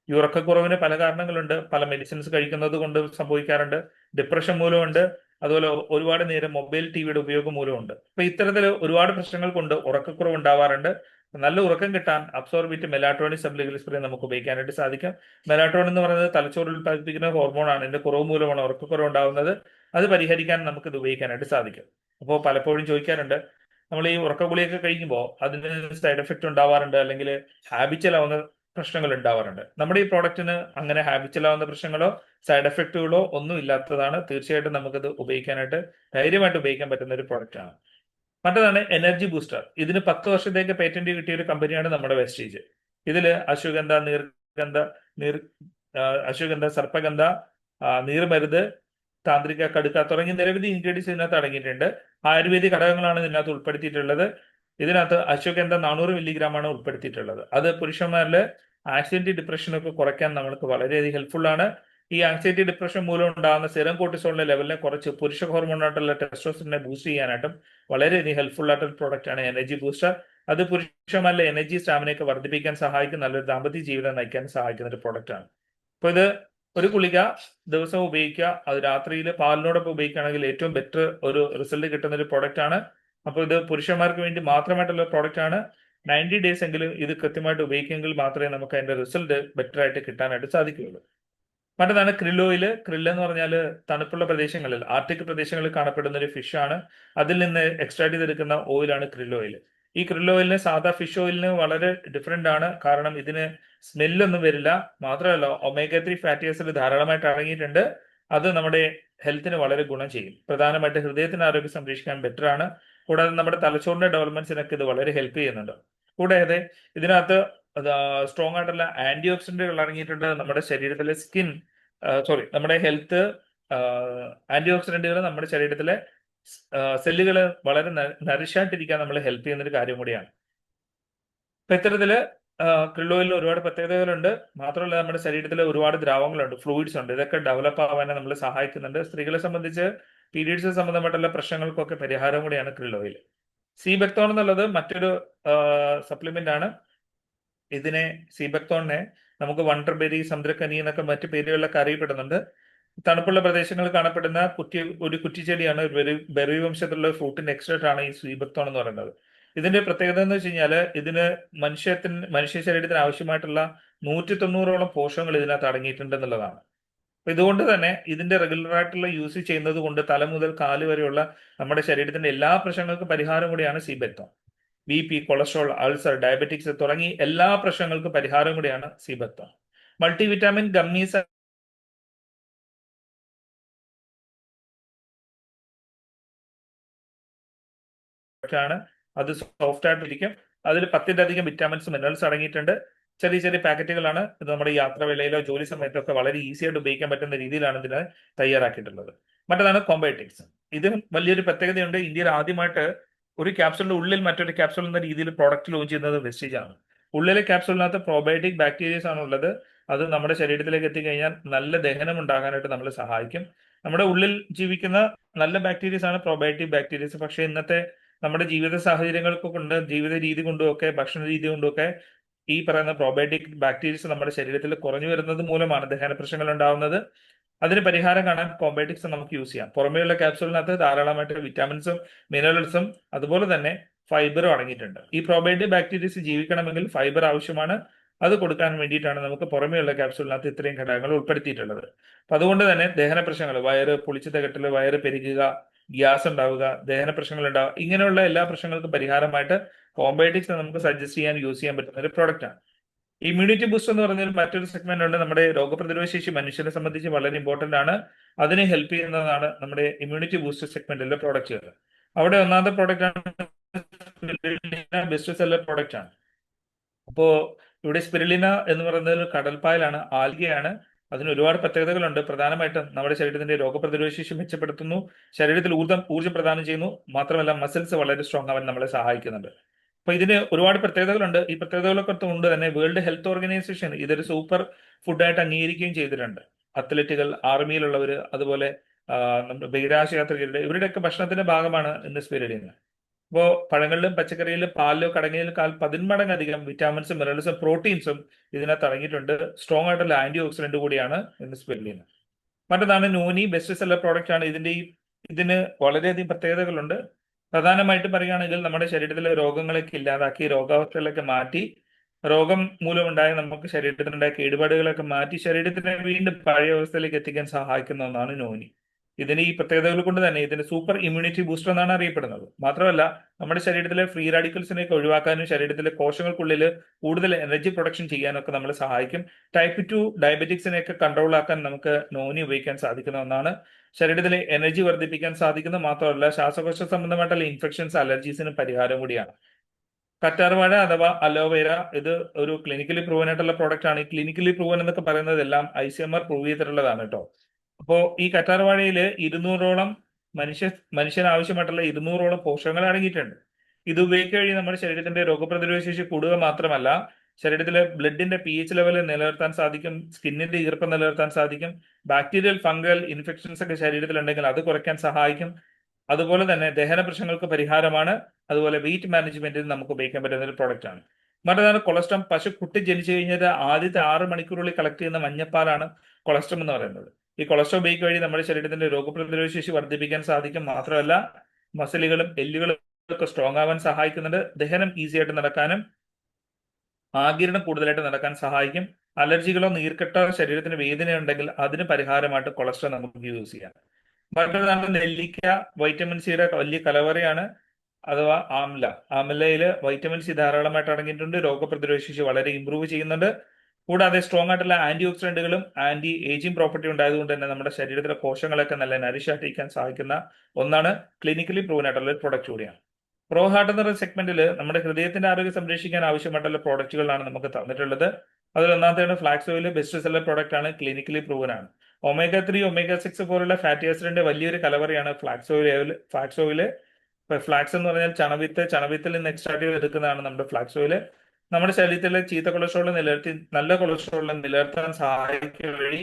ഈ ഉറക്കക്കുറവിന് പല കാരണങ്ങളുണ്ട്. പല മെഡിസിൻസ് കഴിക്കുന്നത് കൊണ്ട് സംഭവിക്കാറുണ്ട്, ഡിപ്രഷൻ മൂലമുണ്ട്, അതുപോലെ ഒരുപാട് നേരം മൊബൈൽ ടിവിയുടെ ഉപയോഗം മൂലമുണ്ട്. അപ്പൊ ഇത്തരത്തിൽ ഒരുപാട് പ്രശ്നങ്ങൾ കൊണ്ട് ഉറക്കക്കുറവ് ഉണ്ടാവാറുണ്ട്. നല്ല ഉറക്കം കിട്ടാൻ അബ്സോർബിറ്റ് മെലാറ്റോണിൻ സബ്ലിംഗൽ സ്പ്രേ നമുക്ക് ഉപയോഗിക്കാനായിട്ട് സാധിക്കും. മെലാറ്റോണിൻ എന്ന് പറയുന്നത് തലച്ചോറിൽ ഉത്പാദിപ്പിക്കുന്ന ഹോർമോണാണ്. ഇതിന്റെ കുറവ് മൂലമാണ് ഉറക്കക്കുറവ് ഉണ്ടാവുന്നത്. അത് പരിഹരിക്കാൻ നമുക്ക് ഇത് ഉപയോഗിക്കാനായിട്ട് സാധിക്കും. അപ്പോൾ പലപ്പോഴും ചോദിക്കാറുണ്ട്, നമ്മൾ ഈ ഉറക്ക ഗുളിയൊക്കെ കഴിക്കുമ്പോൾ അതിന് സൈഡ് എഫക്റ്റ് ഉണ്ടാവാറുണ്ട്, അല്ലെങ്കിൽ ഹാബിച്ചലാവുന്ന പ്രശ്നങ്ങൾ ഉണ്ടാവാറുണ്ട്. നമ്മുടെ ഈ പ്രോഡക്റ്റിന് അങ്ങനെ ഹാബിച്ചലാവുന്ന പ്രശ്നങ്ങളോ സൈഡ് എഫക്റ്റുകളോ ഒന്നും ഇല്ലാത്തതാണ്. തീർച്ചയായിട്ടും നമുക്കത് ഉപയോഗിക്കാനായിട്ട് ധൈര്യമായിട്ട് ഉപയോഗിക്കാൻ പറ്റുന്ന ഒരു പ്രോഡക്റ്റ് ആണ്. മറ്റേതാണ് എനർജി ബൂസ്റ്റർ. ഇതിന് 10 വർഷത്തേക്ക് പേറ്റന്റ് കിട്ടിയ ഒരു കമ്പനിയാണ് നമ്മുടെ വെസ്റ്റീജ്. ഇതില് അശ്വഗന്ധ, നീർഗന്ധ, നീർ അശ്വഗന്ധ, സർപ്പഗന്ധ, നീർമരുത്, താന്ത്രിക, കടുക്ക തുടങ്ങിയ നിരവധി ഇൻഗ്രീഡിയൻസ് ഇതിനകത്ത് അടങ്ങിയിട്ടുണ്ട്. ആയുർവേദിക് ഘടകങ്ങളാണ് ഇതിനകത്ത് ഉൾപ്പെടുത്തിയിട്ടുള്ളത്. ഇതിനകത്ത് അശ്വഗന്ധ 400 മില്ലിഗ്രാം ആണ് ഉൾപ്പെടുത്തിയിട്ടുള്ളത്. അത് പുരുഷന്മാരില് ആൻസൈറ്റി, ഡിപ്രഷൻ ഒക്കെ കുറയ്ക്കാൻ നമ്മൾക്ക് വളരെയധികം ഹെൽപ്ഫുൾ ആണ്. ഈ ആൻസൈറ്റി, ഡിപ്രഷൻ മൂലം ഉണ്ടാകുന്ന സെറം കോർട്ടിസോളിന്റെ ലെവലിനെ കുറച്ച് പുരുഷ ഹോർമോണായിട്ടുള്ള ടെസ്റ്റോസ്റ്ററിനെ ബൂസ്റ്റ് ചെയ്യാനായിട്ടും വളരെയധികം ഹെൽപ്ഫുൾ ആയിട്ടുള്ള പ്രോഡക്റ്റ് ആണ് എനർജി ബൂസ്റ്റർ. അത് പുരുഷന്മാരിലെ എനർജി, സ്റ്റാമിനയൊക്കെ വർദ്ധിപ്പിക്കാൻ സഹായിക്കും, നല്ലൊരു ദാമ്പത്യ ജീവിതം നയിക്കാൻ സഹായിക്കുന്ന ഒരു പ്രോഡക്റ്റ് ആണ്. അപ്പൊ ഇത് ഒരു ഗുളിക ദിവസവും ഉപയോഗിക്കുക. അത് രാത്രിയിൽ പാലിനോടൊപ്പം ഉപയോഗിക്കുകയാണെങ്കിൽ ഏറ്റവും ബെറ്റർ ഒരു റിസൾട്ട് കിട്ടുന്ന ഒരു പ്രോഡക്റ്റ് ആണ്. അപ്പോൾ ഇത് പുരുഷന്മാർക്ക് വേണ്ടി മാത്രമായിട്ടുള്ള പ്രോഡക്റ്റ് ആണ്. 90 ഡേയ്സ് എങ്കിലും ഇത് കൃത്യമായിട്ട് ഉപയോഗിക്കുമെങ്കിൽ മാത്രമേ നമുക്ക് അതിന്റെ റിസൾട്ട് ബെറ്റർ ആയിട്ട് കിട്ടാനായിട്ട് സാധിക്കുകയുള്ളൂ. മറ്റേതാണ് ക്രിൽ ഓയിൽ. ക്രിൽ എന്ന് പറഞ്ഞാൽ തണുപ്പുള്ള പ്രദേശങ്ങളിൽ, ആർട്ടിക് പ്രദേശങ്ങളിൽ കാണപ്പെടുന്ന ഒരു ഫിഷ് ആണ്. അതിൽ നിന്ന് എക്സ്ട്രാക്ട് ചെയ്തെടുക്കുന്ന ഓയിലാണ് ക്രിൽ ഓയിൽ. ഈ ക്രിൽ ഓയിലിന് സാധാ ഫിഷ് ഓയിലിന് വളരെ ഡിഫറെന്റ് ആണ്. കാരണം ഇതിന് സ്മെല്ലൊന്നും വരില്ല. മാത്രമല്ല ഒമേഗ 3 ഫാറ്റി ആസിഡ് ധാരാളമായിട്ട് അടങ്ങിയിട്ടുണ്ട്. അത് നമ്മുടെ ഹെൽത്തിന് വളരെ ഗുണം ചെയ്യും. പ്രധാനമായിട്ട് ഹൃദയത്തിന് ആരോഗ്യം സംരക്ഷിക്കാൻ ബെറ്റർ ആണ്. കൂടാതെ നമ്മുടെ തലച്ചോറിന്റെ ഡെവലപ്മെന്റ്സിനൊക്കെ ഇത് വളരെ ഹെൽപ്പ് ചെയ്യുന്നുണ്ട്. കൂടാതെ ഇതിനകത്ത് സ്ട്രോങ് ആയിട്ടുള്ള ആന്റി ഓക്സിഡന്റുകൾ അടങ്ങിയിട്ടുണ്ട്. നമ്മുടെ ശരീരത്തിലെ നമ്മുടെ ഹെൽത്ത് ആന്റി ഓക്സിഡന്റുകൾ നമ്മുടെ ശരീരത്തിലെ സെല്ലുകൾ വളരെ നരിശായിട്ടിരിക്കാൻ നമ്മളെ ഹെൽപ്പ് ചെയ്യുന്ന ഒരു കാര്യം കൂടിയാണ്. ഇപ്പൊ ഇത്തരത്തില് ക്രിൽ ഓയിലിൽ ഒരുപാട് പ്രത്യേകതകളുണ്ട്. മാത്രമല്ല നമ്മുടെ ശരീരത്തിലെ ഒരുപാട് ദ്രാവകങ്ങളുണ്ട്, ഫ്ലൂയിഡ്സ് ഉണ്ട്. ഇതൊക്കെ ഡെവലപ്പ് ആവാനെ നമ്മളെ സഹായിക്കുന്നുണ്ട്. സ്ത്രീകളെ സംബന്ധിച്ച് പീരീഡ്സ് സംബന്ധമായിട്ടുള്ള പ്രശ്നങ്ങൾക്കൊക്കെ പരിഹാരം കൂടിയാണ് ക്രിൽ ഓയിൽ. സീബെക്തോൺ എന്നുള്ളത് മറ്റൊരു സപ്ലിമെന്റ് ആണ്. ഇതിനെ സീബെക്തോണിനെ നമുക്ക് വണ്ടർ ബെറി, സമുദ്രക്കനി എന്നൊക്കെ മറ്റു പേരുകളിലൊക്കെ അറിയപ്പെടുന്നുണ്ട്. തണുപ്പുള്ള പ്രദേശങ്ങളിൽ കാണപ്പെടുന്ന ഒരു കുറ്റിച്ചെടിയാണ്. ബെറി വംശത്തിലുള്ള ഫ്രൂട്ടിന്റെ എക്സ്ട്രാക്ട് ആണ് ഈ സീബെക്തോൺ എന്ന് പറയുന്നത്. ഇതിന്റെ പ്രത്യേകത എന്ന് വെച്ച് കഴിഞ്ഞാൽ ഇതിന് മനുഷ്യ ശരീരത്തിന് ആവശ്യമായിട്ടുള്ള 190ഓളം പോഷകങ്ങൾ ഇതിനകത്ത് അടങ്ങിയിട്ടുണ്ട് എന്നുള്ളതാണ്. ഇതുകൊണ്ട് തന്നെ ഇതിന്റെ റെഗുലർ ആയിട്ടുള്ള യൂസ് ചെയ്യുന്നത് കൊണ്ട് തല മുതൽ കാല് വരെയുള്ള നമ്മുടെ ശരീരത്തിന്റെ എല്ലാ പ്രശ്നങ്ങൾക്കും പരിഹാരം കൂടിയാണ് സീബെക്തോൺ. BP, കൊളസ്ട്രോൾ, അൾസർ, ഡയബറ്റിക്സ് തുടങ്ങി എല്ലാ പ്രശ്നങ്ങൾക്കും പരിഹാരം കൂടിയാണ് സീബെക്തോൺ. മൾട്ടി വിറ്റാമിൻ ഗമ്മീസ് ആണ്. അത് സോഫ്റ്റ് ആയിട്ടിരിക്കും. അതിൽ 10-ലധികം വിറ്റാമിൻസ്, മിനറൽസ് അടങ്ങിയിട്ടുണ്ട്. ചെറിയ ചെറിയ പാക്കറ്റുകളാണ്. ഇത് നമ്മുടെ യാത്രാവേളയിലോ ജോലി സമയത്തൊക്കെ വളരെ ഈസി ആയിട്ട് ഉപയോഗിക്കാൻ പറ്റുന്ന രീതിയിലാണ് ഇതിനെ തയ്യാറാക്കിയിട്ടുള്ളത്. മറ്റേതാണ് കോംബയോട്ടിക്സ്. ഇതിന് വലിയൊരു പ്രത്യേകതയുണ്ട്. ഇന്ത്യയിൽ ആദ്യമായിട്ട് ഒരു ക്യാപ്സൂളിന്റെ ഉള്ളിൽ മറ്റൊരു ക്യാപ്സൂൾ എന്ന രീതിയിൽ പ്രോഡക്റ്റ് ലോഞ്ച് ചെയ്യുന്നത് വെസ്റ്റീജ് ആണ്. ഉള്ളിലെ ക്യാപ്സൂളിനകത്ത് പ്രോബയോട്ടിക് ബാക്ടീരിയസ് ആണ് ഉള്ളത്. അത് നമ്മുടെ ശരീരത്തിലേക്ക് എത്തിക്കഴിഞ്ഞാൽ നല്ല ദഹനം ഉണ്ടാകാനായിട്ട് നമ്മളെ സഹായിക്കും. നമ്മുടെ ഉള്ളിൽ ജീവിക്കുന്ന നല്ല ബാക്ടീരിയസ് ആണ് പ്രോബയോട്ടിക് ബാക്ടീരിയസ്. പക്ഷേ ഇന്നത്തെ നമ്മുടെ ജീവിത സാഹചര്യങ്ങൾക്ക് കൊണ്ട്, ജീവിത രീതി കൊണ്ടും ഒക്കെ, ഭക്ഷണ രീതി കൊണ്ടും ഒക്കെ ഈ പറയുന്ന പ്രോബയോട്ടിക് ബാക്ടീരിയസ് നമ്മുടെ ശരീരത്തിൽ കുറഞ്ഞു വരുന്നത് മൂലമാണ് ദഹന പ്രശ്നങ്ങൾ ഉണ്ടാവുന്നത്. അതിന് പരിഹാരം കാണാൻ കോംബയോട്ടിക്സ് നമുക്ക് യൂസ് ചെയ്യാം. പുറമേയുള്ള ക്യാപ്സൂളിനകത്ത് ധാരാളമായിട്ട് വിറ്റാമിൻസും മിനറൽസും അതുപോലെ തന്നെ ഫൈബറും അടങ്ങിയിട്ടുണ്ട്. ഈ പ്രോബയോട്ടിക് ബാക്ടീരിയസ് ജീവിക്കണമെങ്കിൽ ഫൈബർ ആവശ്യമാണ്. അത് കൊടുക്കാൻ വേണ്ടിയിട്ടാണ് നമുക്ക് പുറമേയുള്ള ക്യാപ്സൂളിനകത്ത് ഇത്രയും ഘടകങ്ങൾ ഉൾപ്പെടുത്തിയിട്ടുള്ളത്. അപ്പൊ അതുകൊണ്ട് തന്നെ ദഹന പ്രശ്നങ്ങൾ, വയറ് പൊളിച്ചു തകട്ടല്, വയറ് പെരുകുക, ഗ്യാസ് ഉണ്ടാവുക, ദഹന പ്രശ്നങ്ങൾ ഉണ്ടാവുക, ഇങ്ങനെയുള്ള എല്ലാ പ്രശ്നങ്ങൾക്കും പരിഹാരമായിട്ട് കോംബയോട്ടിക്സ് നമുക്ക് സജസ്റ്റ് ചെയ്യാൻ യൂസ് ചെയ്യാൻ പറ്റുന്ന ഒരു പ്രോഡക്റ്റ് ആണ്. ഇമ്മ്യൂണിറ്റി ബൂസ്റ്റ് എന്ന് പറഞ്ഞാൽ മറ്റൊരു സെഗ്മെന്റ് ഉണ്ട്. നമ്മുടെ രോഗപ്രതിരോധ ശേഷി മനുഷ്യനെ സംബന്ധിച്ച് വളരെ ഇമ്പോർട്ടന്റ് ആണ്. അതിനെ ഹെൽപ്പ് ചെയ്യുന്നതാണ് നമ്മുടെ ഇമ്മ്യൂണിറ്റി ബൂസ്റ്റ് സെഗ്മെന്റിലെ പ്രോഡക്റ്റുകൾ. അവിടെ ഒന്നാമത്തെ പ്രോഡക്റ്റ് ആണ് ബെസ്റ്റ് സെല്ലർ പ്രോഡക്റ്റ് ആണ്. അപ്പോ ഇവിടെ സ്പിരുലിന എന്ന് പറയുന്നത് ഒരു കടൽപ്പായലാണ്, ആൽഗയാണ്. അതിന് ഒരുപാട് പ്രത്യേകതകളുണ്ട്. പ്രധാനമായിട്ടും നമ്മുടെ ശരീരത്തിന്റെ രോഗപ്രതിരോധ ശേഷി മെച്ചപ്പെടുത്തുന്നു, ശരീരത്തിൽ ഊർജ്ജം പ്രദാനം ചെയ്യുന്നു. മാത്രമല്ല മസിൽസ് വളരെ സ്ട്രോങ് ആവാൻ നമ്മളെ സഹായിക്കുന്നുണ്ട്. അപ്പൊ ഇതിന് ഒരുപാട് പ്രത്യേകതകളുണ്ട്. ഈ പ്രത്യേകതകളൊക്കെ കൊണ്ട് തന്നെ വേൾഡ് ഹെൽത്ത് ഓർഗനൈസേഷൻ ഇതൊരു സൂപ്പർ ഫുഡായിട്ട് അംഗീകരിക്കുകയും ചെയ്തിട്ടുണ്ട്. അത്ലറ്റുകൾ, ആർമിയിലുള്ളവർ, അതുപോലെ നമ്മുടെ ബഹിരാകാശയാത്രികരുടെ, ഇവരുടെയൊക്കെ ഭക്ഷണത്തിന്റെ ഭാഗമാണ് ഇന്ന് സ്പിരുലിന. ഇപ്പോൾ പഴങ്ങളിലും പച്ചക്കറിയിലും പാലിലും അടങ്ങിയതിൽ 10 മടങ്ങധികം വിറ്റാമിൻസും മിനറൽസും പ്രോട്ടീൻസും ഇതിനകത്ത് അടങ്ങിയിട്ടുണ്ട്. സ്ട്രോങ് ആയിട്ടുള്ള ആന്റി ഓക്സിഡന്റ് കൂടിയാണ് ഇന്ന് സ്പിരുലിന. മറ്റേതാണ് നോനി, ബെസ്റ്റ് സെല്ലർ പ്രോഡക്റ്റ് ആണ്. ഇതിന് വളരെയധികം പ്രത്യേകതകളുണ്ട്. പ്രധാനമായിട്ട് പറയുകയാണെങ്കിൽ നമ്മുടെ ശരീരത്തിലെ രോഗങ്ങളൊക്കെ ഇല്ലാതാക്കി, രോഗാവസ്ഥകളൊക്കെ മാറ്റി, രോഗം മൂലമുണ്ടായ നമുക്ക് ശരീരത്തിനുണ്ടായ കേടുപാടുകളൊക്കെ മാറ്റി ശരീരത്തിനെ വീണ്ടും പഴയ അവസ്ഥയിലേക്ക് എത്തിക്കാൻ സഹായിക്കുന്ന ഒന്നാണ് നോനി. ഇതിന് ഈ പ്രത്യേകതകൾ കൊണ്ട് തന്നെ ഇതിന് സൂപ്പർ ഇമ്മ്യൂണിറ്റി ബൂസ്റ്റർ എന്നാണ് അറിയപ്പെടുന്നത്. മാത്രമല്ല നമ്മുടെ ശരീരത്തിലെ ഫ്രീ റാഡിക്കൽസിനെയൊക്കെ ഒഴിവാക്കാനും ശരീരത്തിലെ കോശങ്ങൾക്കുള്ളിൽ കൂടുതൽ എനർജി പ്രൊഡക്ഷൻ ചെയ്യാനൊക്കെ നമ്മളെ സഹായിക്കും. ടൈപ്പ് 2 ഡയബറ്റിക്സിനെയൊക്കെ കൺട്രോൾ ആക്കാൻ നമുക്ക് നോനി ഉപയോഗിക്കാൻ സാധിക്കുന്ന ഒന്നാണ്. ശരീരത്തിലെ എനർജി വർദ്ധിപ്പിക്കാൻ സാധിക്കുന്ന മാത്രമല്ല ശ്വാസകോശ സംബന്ധമായിട്ടുള്ള ഇൻഫെക്ഷൻസ് അലർജീസിന് പരിഹാരം കൂടിയാണ്. കറ്റാർവാഴ അഥവാ അലോവേര ഇത് ഒരു ക്ലിനിക്കലി പ്രൂവൻ ആയിട്ടുള്ള പ്രോഡക്റ്റ് ആണ്. ഈ ക്ലിനിക്കലി പ്രൂവൻ എന്നൊക്കെ പറയുന്നതെല്ലാം ICMR പ്രൂവ് ചെയ്തിട്ടുള്ളതാണ് കേട്ടോ. അപ്പോ ഈ കറ്റാർവാഴയില് 200ഓളം മനുഷ്യന് ആവശ്യമായിട്ടുള്ള 200ഓളം പോഷകങ്ങൾ അടങ്ങിയിട്ടുണ്ട്. ഇത് ഉപയോഗിക്കുക വഴി നമ്മുടെ ശരീരത്തിന്റെ രോഗപ്രതിരോധ ശേഷി കൂടുക മാത്രമല്ല ശരീരത്തിലെ ബ്ലഡിന്റെ pH ലെവൽ നിലനിർത്താൻ സാധിക്കും, സ്കിന്നിന്റെ ഈർപ്പം നിലനിർത്താൻ സാധിക്കും, ബാക്ടീരിയൽ ഫംഗൽ ഇൻഫെക്ഷൻസ് ഒക്കെ ശരീരത്തിലുണ്ടെങ്കിൽ അത് കുറയ്ക്കാൻ സഹായിക്കും. അതുപോലെ തന്നെ ദഹന പ്രശ്നങ്ങൾക്ക് പരിഹാരമാണ്. അതുപോലെ വെയിറ്റ് മാനേജ്മെന്റിന് നമുക്ക് ഉപയോഗിക്കാൻ പറ്റുന്ന ഒരു പ്രോഡക്റ്റ് ആണ്. മറ്റേതാണ് കൊളസ്ട്രം. പശു കുട്ടി ജനിച്ചു കഴിഞ്ഞാൽ ആദ്യത്തെ 6 മണിക്കൂറുള്ളിൽ കളക്ട് ചെയ്യുന്ന മഞ്ഞപ്പാലാണ് കൊളസ്ട്രം എന്ന് പറയുന്നത്. ഈ കൊളസ്ട്രോൾ ഉപയോഗിക്കുക വഴി നമ്മുടെ ശരീരത്തിന്റെ രോഗപ്രതിരോധ ശേഷി വർദ്ധിപ്പിക്കാൻ സാധിക്കും. മാത്രമല്ല മസിലുകളും എല്ലുകളും ഒക്കെ സ്ട്രോങ് ആവാൻ സഹായിക്കുന്നുണ്ട്. ദഹനം ഈസി ആയിട്ട് നടക്കാനും ആഗിരണം കൂടുതലായിട്ട് നടക്കാൻ സഹായിക്കും. അലർജികളോ നീർക്കെട്ടോ ശരീരത്തിന് വേദന ഉണ്ടെങ്കിൽ അതിന് പരിഹാരമായിട്ട് കൊളസ്ട്രോൾ നമുക്ക് യൂസ് ചെയ്യാം. മറ്റൊന്നാണ് നെല്ലിക്ക. വൈറ്റമിൻ സിയുടെ വലിയ കലവറയാണ്, അഥവാ ആംല. ആംലയിൽ വൈറ്റമിൻ സി ധാരാളമായിട്ട് അടങ്ങിയിട്ടുണ്ട്. രോഗപ്രതിരോധ ശേഷി വളരെ ഇംപ്രൂവ് ചെയ്യുന്നുണ്ട്. കൂടാതെ സ്ട്രോങ് ആയിട്ടുള്ള ആന്റി ഓക്സിഡന്റുകളും ആന്റി ഏജിങ് പ്രോപ്പർട്ടി ഉണ്ടായതുകൊണ്ട് തന്നെ നമ്മുടെ ശരീരത്തിലെ കോശങ്ങളൊക്കെ നല്ല നരിശായിട്ടിരിക്കാൻ സഹായിക്കുന്ന ഒന്നാണ്. ക്ലിനിക്കലി പ്രൂവൻ ആയിട്ടുള്ള ഒരു പ്രൊഡക്റ്റ് കൂടിയാണ്. പ്രോ ഹാർട്ട് എന്ന് പറയുന്ന സെഗ്മെന്റിൽ നമ്മുടെ ഹൃദയത്തിന്റെ ആരോഗ്യം സംരക്ഷിക്കാൻ ആവശ്യമായിട്ടുള്ള പ്രോഡക്റ്റുകളാണ് നമുക്ക് തന്നിട്ടുള്ളത്. അതിൽ ഒന്നാമത്തെയാണ് flax oil. Best seller product ആണ്, ക്ലിനിക്കലി പ്രൂവൻ ആണ്. omega-3 omega-6 പോലുള്ള ഫാറ്റി ആസിഡിന്റെ വലിയൊരു കലവറയാണ് ഫ്ലാക്സ് ഓയിൽ. ഫ്ലാക്സ് എന്ന് പറഞ്ഞാൽ ചണവിത്തിൽ നിന്ന് എക്സ്ട്രാക്ട് ചെയ്തെടുക്കുന്നതാണ് നമ്മുടെ ഫ്ലാക്സ് ഓയിൽ. നമ്മുടെ ശരീരത്തിലെ ചീത്ത കൊളസ്ട്രോൾ നിലനിർത്തി നല്ല കൊളസ്ട്രോളിനെ നിലനിർത്താൻ സഹായിക്കുക വഴി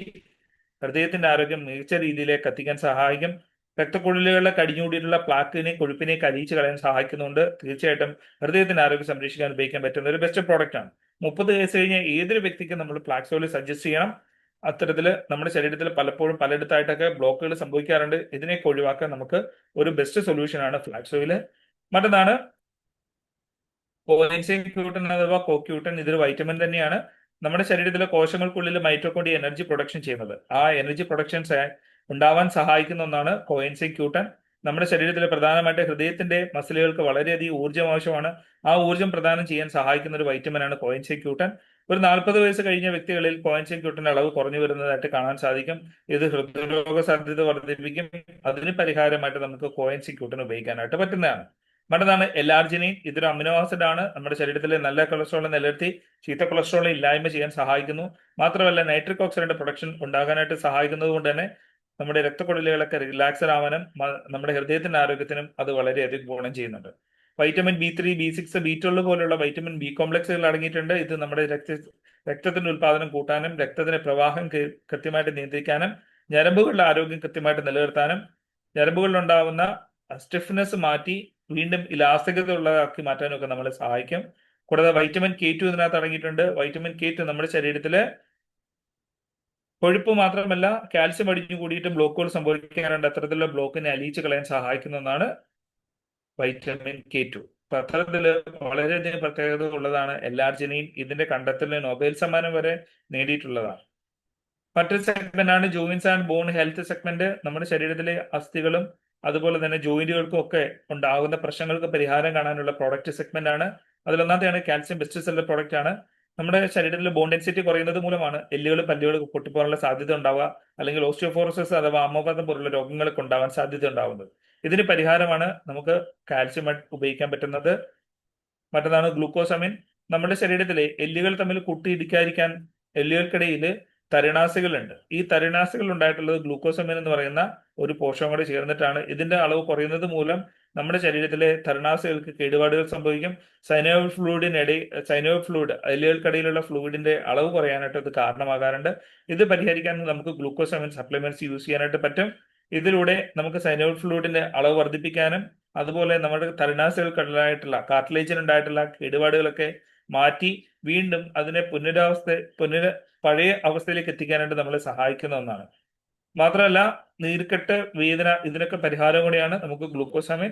ഹൃദയത്തിന്റെ ആരോഗ്യം മികച്ച രീതിയിലേക്ക് എത്തിക്കാൻ സഹായിക്കും. രക്തക്കുഴലുകളിലെ കടിഞ്ഞുകൂടിയിട്ടുള്ള പ്ലാക്കിനെ കൊഴുപ്പിനെ കരിയിച്ച് കളയാൻ സഹായിക്കുന്നുണ്ട്. തീർച്ചയായിട്ടും ഹൃദയത്തിന്റെ ആരോഗ്യം സംരക്ഷിക്കാൻ ഉപയോഗിക്കാൻ പറ്റുന്ന ഒരു ബെസ്റ്റ് പ്രോഡക്റ്റ് ആണ്. 30 വയസ്സ് കഴിഞ്ഞ ഏതൊരു വ്യക്തിക്കും നമ്മൾ ഫ്ലാക്സ് ഓയിൽ സജസ്റ്റ് ചെയ്യണം. അത്തരത്തില് നമ്മുടെ ശരീരത്തിൽ പലപ്പോഴും പലയിടത്തായിട്ടൊക്കെ ബ്ലോക്കുകൾ സംഭവിക്കാറുണ്ട്. ഇതിനെയൊക്കെ ഒഴിവാക്കാൻ നമുക്ക് ഒരു ബെസ്റ്റ് സൊല്യൂഷൻ ആണ് ഫ്ലാക്സ് ഓയിൽ. മറ്റൊന്നാണ് കോഎൻസൈം ക്യൂട്ടൻ അഥവാ കോക്യൂട്ടൻ. ഇതൊരു വൈറ്റമിൻ തന്നെയാണ്. നമ്മുടെ ശരീരത്തിലെ കോശങ്ങൾക്കുള്ളിൽ മൈറ്റോകോൺഡ്രിയ എനർജി പ്രൊഡക്ഷൻ ചെയ്യുന്നത്. ആ എനർജി പ്രൊഡക്ഷൻസ് ഉണ്ടാവാൻ സഹായിക്കുന്ന ഒന്നാണ് കോഎൻസൈം ക്യൂട്ടൻ. നമ്മുടെ ശരീരത്തിലെ പ്രധാനമായിട്ട് ഹൃദയത്തിന്റെ മസിലുകൾക്ക് വളരെയധികം ഊർജ്ജം ആവശ്യമാണ്. ആ ഊർജ്ജം പ്രദാനം ചെയ്യാൻ സഹായിക്കുന്ന ഒരു വൈറ്റമിൻ ആണ് കോഎൻസൈം ക്യൂട്ടൻ. ഒരു 40 വയസ്സ് കഴിഞ്ഞ വ്യക്തികളിൽ കോഎൻസൈം ക്യൂട്ടന്റെ അളവ് കുറഞ്ഞു വരുന്നതായിട്ട് കാണാൻ സാധിക്കും. ഇത് ഹൃദ്രോഗ സാധ്യത വർദ്ധിപ്പിക്കും. അതിന് പരിഹാരമായിട്ട് നമുക്ക് കോഎൻസൈം ക്യൂട്ടൻ ഉപയോഗിക്കാനായിട്ട് പറ്റുന്നതാണ്. മറ്റൊന്നാണ് എലാർജിനിൻ. ഇതൊരു അമിനോ ആസിഡ് ആണ്. നമ്മുടെ ശരീരത്തിലെ നല്ല കൊളസ്ട്രോൾ നിലനിർത്തി ചീത്ത കൊളസ്ട്രോൾ ഇല്ലായ്മ ചെയ്യാൻ സഹായിക്കുന്നു. മാത്രമല്ല നൈട്രിക് ഓക്സൈഡിന്റെ പ്രൊഡക്ഷൻ ഉണ്ടാകാനായിട്ട് സഹായിക്കുന്നത് കൊണ്ട് തന്നെ നമ്മുടെ രക്തക്കുഴലുകളൊക്കെ റിലാക്സഡ് ആവാനും നമ്മുടെ ഹൃദയത്തിന്റെ ആരോഗ്യത്തിനും അത് വളരെയധികം ഗുണം ചെയ്യുന്നുണ്ട്. വൈറ്റമിൻ B3, B6, B12 പോലുള്ള വൈറ്റമിൻ ബി കോംപ്ലക്സുകൾ അടങ്ങിയിട്ടുണ്ട്. ഇത് നമ്മുടെ രക്തത്തിന്റെ ഉൽപാദനം കൂട്ടാനും രക്തത്തിന്റെ പ്രവാഹം കൃത്യമായിട്ട് നിയന്ത്രിക്കാനും ഞരമ്പുകളുടെ ആരോഗ്യം കൃത്യമായിട്ട് നിലനിർത്താനും ഞരമ്പുകളിലുണ്ടാവുന്ന സ്റ്റിഫ്നെസ് മാറ്റി വീണ്ടും ഇലാസ്തികത ഉള്ളതാക്കി മാറ്റാനും ഒക്കെ നമ്മളെ സഹായിക്കും. കൂടാതെ വൈറ്റമിൻ K2 ഇതിനകത്ത് അടങ്ങിയിട്ടുണ്ട്. വൈറ്റമിൻ K2 നമ്മുടെ ശരീരത്തിലെ കൊഴുപ്പ് മാത്രമല്ല കാൽസ്യം അടിഞ്ഞു കൂടിയിട്ട് ബ്ലോക്കുകൾ സംഭവിക്കാറുണ്ട്. അത്തരത്തിലുള്ള ബ്ലോക്കിനെ അലിയിച്ച് കളയാൻ സഹായിക്കുന്ന ഒന്നാണ് വൈറ്റമിൻ K2. അപ്പൊ അത്തരത്തില് വളരെയധികം പ്രത്യേകത ഉള്ളതാണ് എലാർജിനിൻ. ഇതിന്റെ കണ്ടെത്തലിന് നൊബേൽ സമ്മാനം വരെ നേടിയിട്ടുള്ളതാണ്. മറ്റൊരു സെഗ്മെന്റ് ആണ് joints and bone health segment. നമ്മുടെ ശരീരത്തിലെ അസ്ഥികളും അതുപോലെ തന്നെ ജോയിന്റുകൾക്കും ഒക്കെ ഉണ്ടാകുന്ന പ്രശ്നങ്ങൾക്ക് പരിഹാരം കാണാനുള്ള പ്രോഡക്റ്റ് സെഗ്മെന്റ് ആണ്. അതിലൊന്നാമത്തെയാണ് കാൽസ്യം. ബെസ്റ്റ് സെല്ലർ പ്രോഡക്റ്റ് ആണ്. നമ്മുടെ ശരീരത്തിലെ ബോൺ ഡെൻസിറ്റി കുറയുന്നത് മൂലമാണ് എല്ലുകളും പല്ലുകളും പൊട്ടിപ്പോകാനുള്ള സാധ്യത ഉണ്ടാവുക, അല്ലെങ്കിൽ ഓസ്റ്റിയോഫോറോസിസ് അഥവാ അമ്മവാദം പോലുള്ള രോഗങ്ങളൊക്കെ ഉണ്ടാവാൻ സാധ്യത ഉണ്ടാവുന്നത്. ഇതിന് പരിഹാരമാണ് നമുക്ക് കാൽസ്യം ഉപയോഗിക്കാൻ പറ്റുന്നത്. മറ്റൊന്നാണ് ഗ്ലൂക്കോസമിൻ. നമ്മുടെ ശരീരത്തിലെ എല്ലുകൾ തമ്മിൽ കൂട്ടിയിടിക്കാതിരിക്കാൻ എല്ലുകൾക്കിടയിൽ തരുണാസികളുണ്ട്. ഈ തരുണാസികൾ ഉണ്ടായിട്ടുള്ളത് ഗ്ലൂക്കോസമിൻ എന്ന് പറയുന്ന ഒരു പോഷകം കൂടെ ചേർന്നിട്ടാണ്. ഇതിന്റെ അളവ് കുറയുന്നത് മൂലം നമ്മുടെ ശരീരത്തിലെ തരുണാസികൾക്ക് കേടുപാടുകൾ സംഭവിക്കും. സൈനോവിയൽ ഫ്ലൂയിഡ് എല്ലുകൾക്കിടയിലുള്ള ഫ്ലൂയിഡിന്റെ അളവ് കുറയാനായിട്ട് ഇത് കാരണമാകാറുണ്ട്. ഇത് പരിഹരിക്കാൻ നമുക്ക് ഗ്ലൂക്കോസമിൻ സപ്ലിമെന്റ്സ് യൂസ് ചെയ്യാനായിട്ട് പറ്റും. ഇതിലൂടെ നമുക്ക് സൈനോവിയൽ ഫ്ലൂയിഡിന്റെ അളവ് വർദ്ധിപ്പിക്കാനും അതുപോലെ നമ്മുടെ തരുണാസികൾക്കുണ്ടായിട്ടുള്ള കാർട്ടിലേജിനുണ്ടായിട്ടുള്ള കേടുപാടുകളൊക്കെ മാറ്റി വീണ്ടും അതിനെ പഴയ അവസ്ഥയിലേക്ക് എത്തിക്കാനായിട്ട് നമ്മളെ സഹായിക്കുന്ന ഒന്നാണ്. മാത്രമല്ല നീർക്കെട്ട്, വേദന ഇതിനൊക്കെ പരിഹാരം കൂടിയാണ് നമുക്ക് ഗ്ലൂക്കോസമിൻ.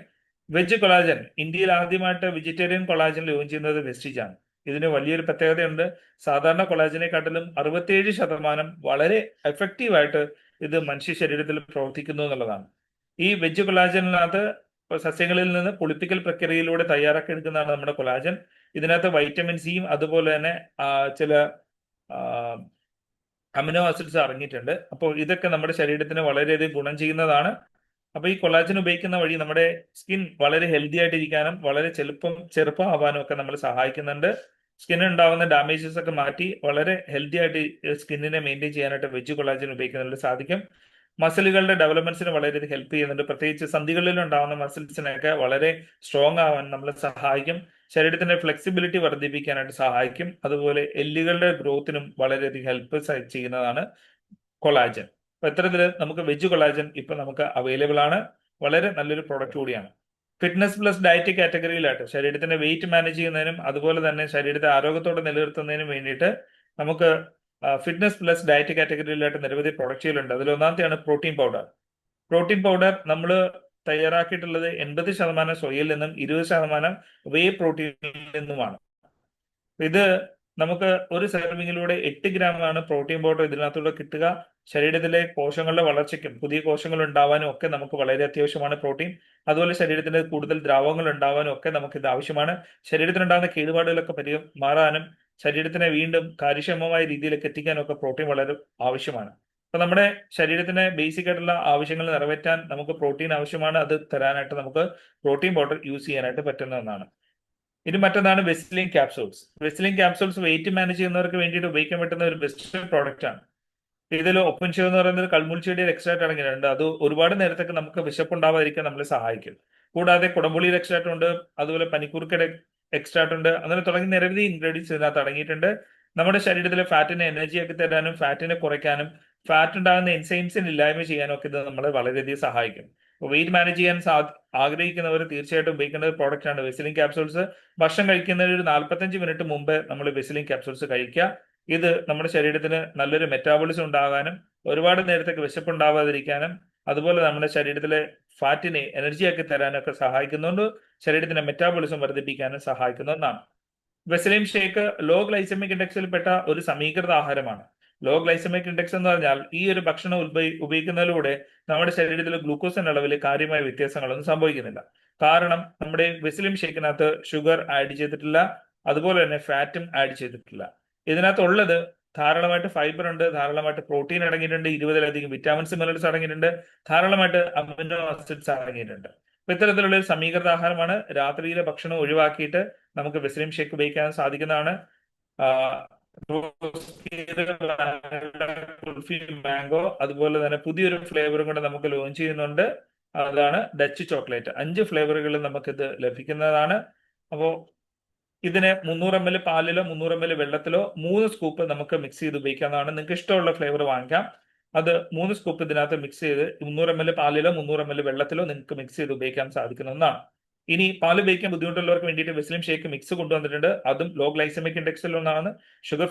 Veg collagen. ഇന്ത്യയിൽ ആദ്യമായിട്ട് വെജിറ്റേറിയൻ കൊളാജൻ ലോഞ്ച് ചെയ്യുന്നത് വെസ്റ്റിജ് ആണ്. ഇതിന് വലിയൊരു പ്രത്യേകതയുണ്ട്. സാധാരണ കൊളാജനെക്കാട്ടിലും 67% വളരെ എഫക്റ്റീവായിട്ട് ഇത് മനുഷ്യ ശരീരത്തിൽ പ്രവർത്തിക്കുന്നു എന്നുള്ളതാണ്. ഈ വെജ് കൊളാജനിനകത്ത് സസ്യങ്ങളിൽ നിന്ന് പൊളിപ്പിക്കൽ പ്രക്രിയയിലൂടെ തയ്യാറാക്കി എടുക്കുന്നതാണ് നമ്മുടെ കൊളാജൻ. ഇതിനകത്ത് വൈറ്റമിൻ സിയും അതുപോലെ തന്നെ ചില അമിനോ ആസിഡ്സ് അടങ്ങിയിട്ടുണ്ട്. അപ്പോൾ ഇതൊക്കെ നമ്മുടെ ശരീരത്തിന് വളരെയധികം ഗുണം ചെയ്യുന്നതാണ്. അപ്പൊ ഈ കൊളാജൻ ഉപയോഗിക്കുന്ന വഴി നമ്മുടെ സ്കിൻ വളരെ ഹെൽത്തി ആയിട്ടിരിക്കാനും വളരെ ചെറുപ്പമാവാനും ഒക്കെ നമ്മൾ സഹായിക്കുന്നുണ്ട്. സ്കിന്നിന് ഉണ്ടാകുന്ന ഡാമേജസ് ഒക്കെ മാറ്റി വളരെ ഹെൽത്തി ആയിട്ട് സ്കിന്നിനെ മെയിൻറ്റെയിൻ ചെയ്യാനായിട്ട് വെജ് കൊളാജൻ ഉപയോഗിക്കുന്നതിൽ സാധിക്കും. മസിലുകളുടെ ഡെവലപ്മെന്റ്സിന് വളരെയധികം ഹെൽപ്പ് ചെയ്യുന്നുണ്ട്. പ്രത്യേകിച്ച് സന്ധികളിൽ ഉണ്ടാകുന്ന മസിൽസിനൊക്കെ വളരെ സ്ട്രോങ് ആവാൻ നമ്മളെ സഹായിക്കും. ശരീരത്തിന്റെ ഫ്ലെക്സിബിലിറ്റി വർദ്ധിപ്പിക്കാനായിട്ട് സഹായിക്കും. അതുപോലെ എല്ലുകളുടെ ഗ്രോത്തിനും വളരെയധികം ഹെൽപ്പ് ചെയ്യുന്നതാണ് കൊളാജൻ. അപ്പൊ ഇത്തരത്തില് നമുക്ക് വെജ് കൊളാജൻ ഇപ്പൊ നമുക്ക് അവൈലബിൾ ആണ്. വളരെ നല്ലൊരു പ്രോഡക്റ്റ് കൂടിയാണ്. ഫിറ്റ്നസ് പ്ലസ് ഡയറ്റ് കാറ്റഗറിയിലായിട്ട് ശരീരത്തിന്റെ വെയിറ്റ് മാനേജ് ചെയ്യുന്നതിനും അതുപോലെ തന്നെ ശരീരത്തെ ആരോഗ്യത്തോടെ നിലനിർത്തുന്നതിനും വേണ്ടിയിട്ട് നമുക്ക് ഫിറ്റ്നസ് പ്ലസ് ഡയറ്റ് കാറ്റഗറിയിലായിട്ട് നിരവധി പ്രൊഡക്റ്റുകളുണ്ട്. അതിൽ ഒന്നാമത്തെയാണ് പ്രോട്ടീൻ പൗഡർ. പ്രോട്ടീൻ പൗഡർ നമ്മൾ തയ്യാറാക്കിയിട്ടുള്ളത് 80% സോയയിൽ നിന്നും 20% വേ പ്രോട്ടീനിൽ നിന്നുമാണ്. ഇത് നമുക്ക് ഒരു സെർവിങ്ങിലൂടെ 8 ഗ്രാമാണ് പ്രോട്ടീൻ പൗഡർ ഇതിനകത്തൂടെ കിട്ടുക. ശരീരത്തിലെ കോശങ്ങളുടെ വളർച്ചയ്ക്കും പുതിയ കോശങ്ങൾ ഉണ്ടാവാനും ഒക്കെ നമുക്ക് വളരെ അത്യാവശ്യമാണ് പ്രോട്ടീൻ. അതുപോലെ ശരീരത്തിന്റെ കൂടുതൽ ദ്രാവകങ്ങൾ ഉണ്ടാവാനും ഒക്കെ നമുക്ക് ഇത് ആവശ്യമാണ്. ശരീരത്തിനുണ്ടാകുന്ന കേടുപാടുകളൊക്കെ മാറാനും ശരീരത്തിനെ വീണ്ടും കാര്യക്ഷമമായ രീതിയിലേക്ക് എത്തിക്കാനും ഒക്കെ പ്രോട്ടീൻ വളരെ ആവശ്യമാണ്. അപ്പൊ നമ്മുടെ ശരീരത്തിന് ബേസിക് ആയിട്ടുള്ള ആവശ്യങ്ങൾ നിറവേറ്റാൻ നമുക്ക് പ്രോട്ടീൻ ആവശ്യമാണ്. അത് തരാനായിട്ട് നമുക്ക് പ്രോട്ടീൻ പൗഡർ യൂസ് ചെയ്യാനായിട്ട് പറ്റുന്ന ഒന്നാണ്. ഇനി മറ്റൊന്നാണ് വെസ്ലിൻ ക്യാപ്സൂൾസ്. വെസ്ലിൻ ക്യാപ്സൂൾസ് വെയിറ്റ് മാനേജ് ചെയ്യുന്നവർക്ക് വേണ്ടിയിട്ട് ഉപയോഗിക്കാൻ പറ്റുന്ന ഒരു ബെസ്റ്റ് പ്രോഡക്റ്റ് ആണ്. ഇതിൽ ഒപ്പൻഷ്യോ എന്ന് പറയുന്നത് കൾമുൾച്ചെടിയുടെ എക്സ്ട്രാക്ട് അടങ്ങിയിട്ടുണ്ട്. അത് ഒരുപാട് നേരത്തേക്ക് നമുക്ക് വിശപ്പുണ്ടാവാതിരിക്കാൻ നമ്മളെ സഹായിക്കും. കൂടാതെ കുടംപുളിയുടെ എക്സ്ട്രാക്ട് ഉണ്ട്, അതുപോലെ പനിക്കൂർക്കയുടെ എക്സ്ട്രാക്ട് ഉണ്ട്. അങ്ങനെ തുടങ്ങി നിരവധി ഇൻഗ്രീഡിയൻസ് ഇതിനകത്ത് അടങ്ങിയിട്ടുണ്ട്. നമ്മുടെ ശരീരത്തിലെ ഫാറ്റിനെ എനർജി ആക്കി തരാനും ഫാറ്റിനെ കുറയ്ക്കാനും ഫാറ്റ് ഉണ്ടാകുന്ന എൻസൈംസിന് ഇല്ലായ്മ ചെയ്യാനും ഒക്കെ ഇത് നമ്മളെ വളരെയധികം സഹായിക്കും. വെയിറ്റ് മാനേജ് ചെയ്യാൻ ആഗ്രഹിക്കുന്നവർ തീർച്ചയായിട്ടും ഉപയോഗിക്കേണ്ട ഒരു പ്രോഡക്റ്റ് ആണ് വെസ്ലിൻ ക്യാപ്സൂൾസ്. ഭക്ഷണം കഴിക്കുന്നതിന് ഒരു 45 മിനിറ്റ് മുമ്പ് നമ്മൾ വെസ്ലിൻ ക്യാപ്സൂൾസ് കഴിക്കുക. ഇത് നമ്മുടെ ശരീരത്തിന് നല്ലൊരു മെറ്റാബോളിസം ഉണ്ടാകാനും ഒരുപാട് നേരത്തേക്ക് വിശപ്പുണ്ടാവാതിരിക്കാനും അതുപോലെ നമ്മുടെ ശരീരത്തിലെ ഫാറ്റിനെ എനർജിയാക്കി തരാനൊക്കെ സഹായിക്കുന്നുണ്ട്. ശരീരത്തിന്റെ മെറ്റാബോളിസം വർദ്ധിപ്പിക്കാനും സഹായിക്കുന്ന ഒന്നാണ്. വെസ്ലിൻ ഷേക്ക് ലോ ഗ്ലൈസമിക് ഇൻഡെക്സിൽ പെട്ട ഒരു സമീകൃത ആഹാരമാണ്. ലോ ഗ്ലൈസമിക് ഇൻഡെക്സ് എന്ന് പറഞ്ഞാൽ ഈ ഒരു ഭക്ഷണം ഉപയോഗിക്കുന്നതിലൂടെ നമ്മുടെ ശരീരത്തിലെ ഗ്ലൂക്കോസിന്റെ അളവിൽ കാര്യമായ വ്യത്യാസങ്ങളൊന്നും സംഭവിക്കുന്നില്ല. കാരണം നമ്മുടെ വെസ്ലിൻ ഷേക്കിനകത്ത് ഷുഗർ ആഡ് ചെയ്തിട്ടില്ല, അതുപോലെ തന്നെ ഫാറ്റും ആഡ് ചെയ്തിട്ടില്ല. ഇതിനകത്തുള്ളത് ധാരാളമായിട്ട് ഫൈബർ ഉണ്ട്, ധാരാളമായിട്ട് പ്രോട്ടീൻ അടങ്ങിയിട്ടുണ്ട്, 20-ലധികം വിറ്റാമിൻസ് മിനറൽസ് അടങ്ങിയിട്ടുണ്ട്, ധാരാളമായിട്ട് അമിനോ ആസിഡ്സ് അടങ്ങിയിട്ടുണ്ട്. അപ്പൊ ഇത്തരത്തിലുള്ള ഒരു സമീകൃത ആഹാരമാണ്. രാത്രിയിലെ ഭക്ഷണം ഒഴിവാക്കിയിട്ട് നമുക്ക് വെസ്ലിൻ ഷേക്ക് ഉപയോഗിക്കാൻ സാധിക്കുന്നതാണ്. മാംഗോ അതുപോലെ തന്നെ പുതിയൊരു ഫ്ലേവറും കൂടെ നമുക്ക് ലോഞ്ച് ചെയ്യുന്നുണ്ട്. അതാണ് ഡച്ച് ചോക്ലേറ്റ്. 5 ഫ്ലേവറുകളിൽ നമുക്കിത് ലഭിക്കുന്നതാണ്. അപ്പോൾ ഇതിന് 300 ml പാലിലോ 300 ml വെള്ളത്തിലോ 3 സ്കൂപ്പ് നമുക്ക് മിക്സ് ചെയ്ത് ഉപയോഗിക്കാവുന്നതാണ്. നിങ്ങൾക്ക് ഇഷ്ടമുള്ള ഫ്ലേവർ വാങ്ങിക്കാം. അത് 3 സ്കൂപ്പ് ഇതിനകത്ത് മിക്സ് ചെയ്ത് 300 ml പാലിലോ 300 ml വെള്ളത്തിലോ നിങ്ങൾക്ക് മിക്സ് ചെയ്ത് ഉപയോഗിക്കാൻ സാധിക്കുന്ന ഒന്നാണ്. ഇനി പാല് ഉപയോഗിക്കാൻ ബുദ്ധിമുട്ടുള്ളവർക്ക് വേണ്ടിയിട്ട് വെസ്ലിൻ ഷേക്ക് മിക്സ് കൊണ്ടുവന്നിട്ടുണ്ട്. അതും ലോ ഗ്ലൈസമിക് ഇൻഡെക്സിൽ ഒന്നാണ്. ഷുഗർ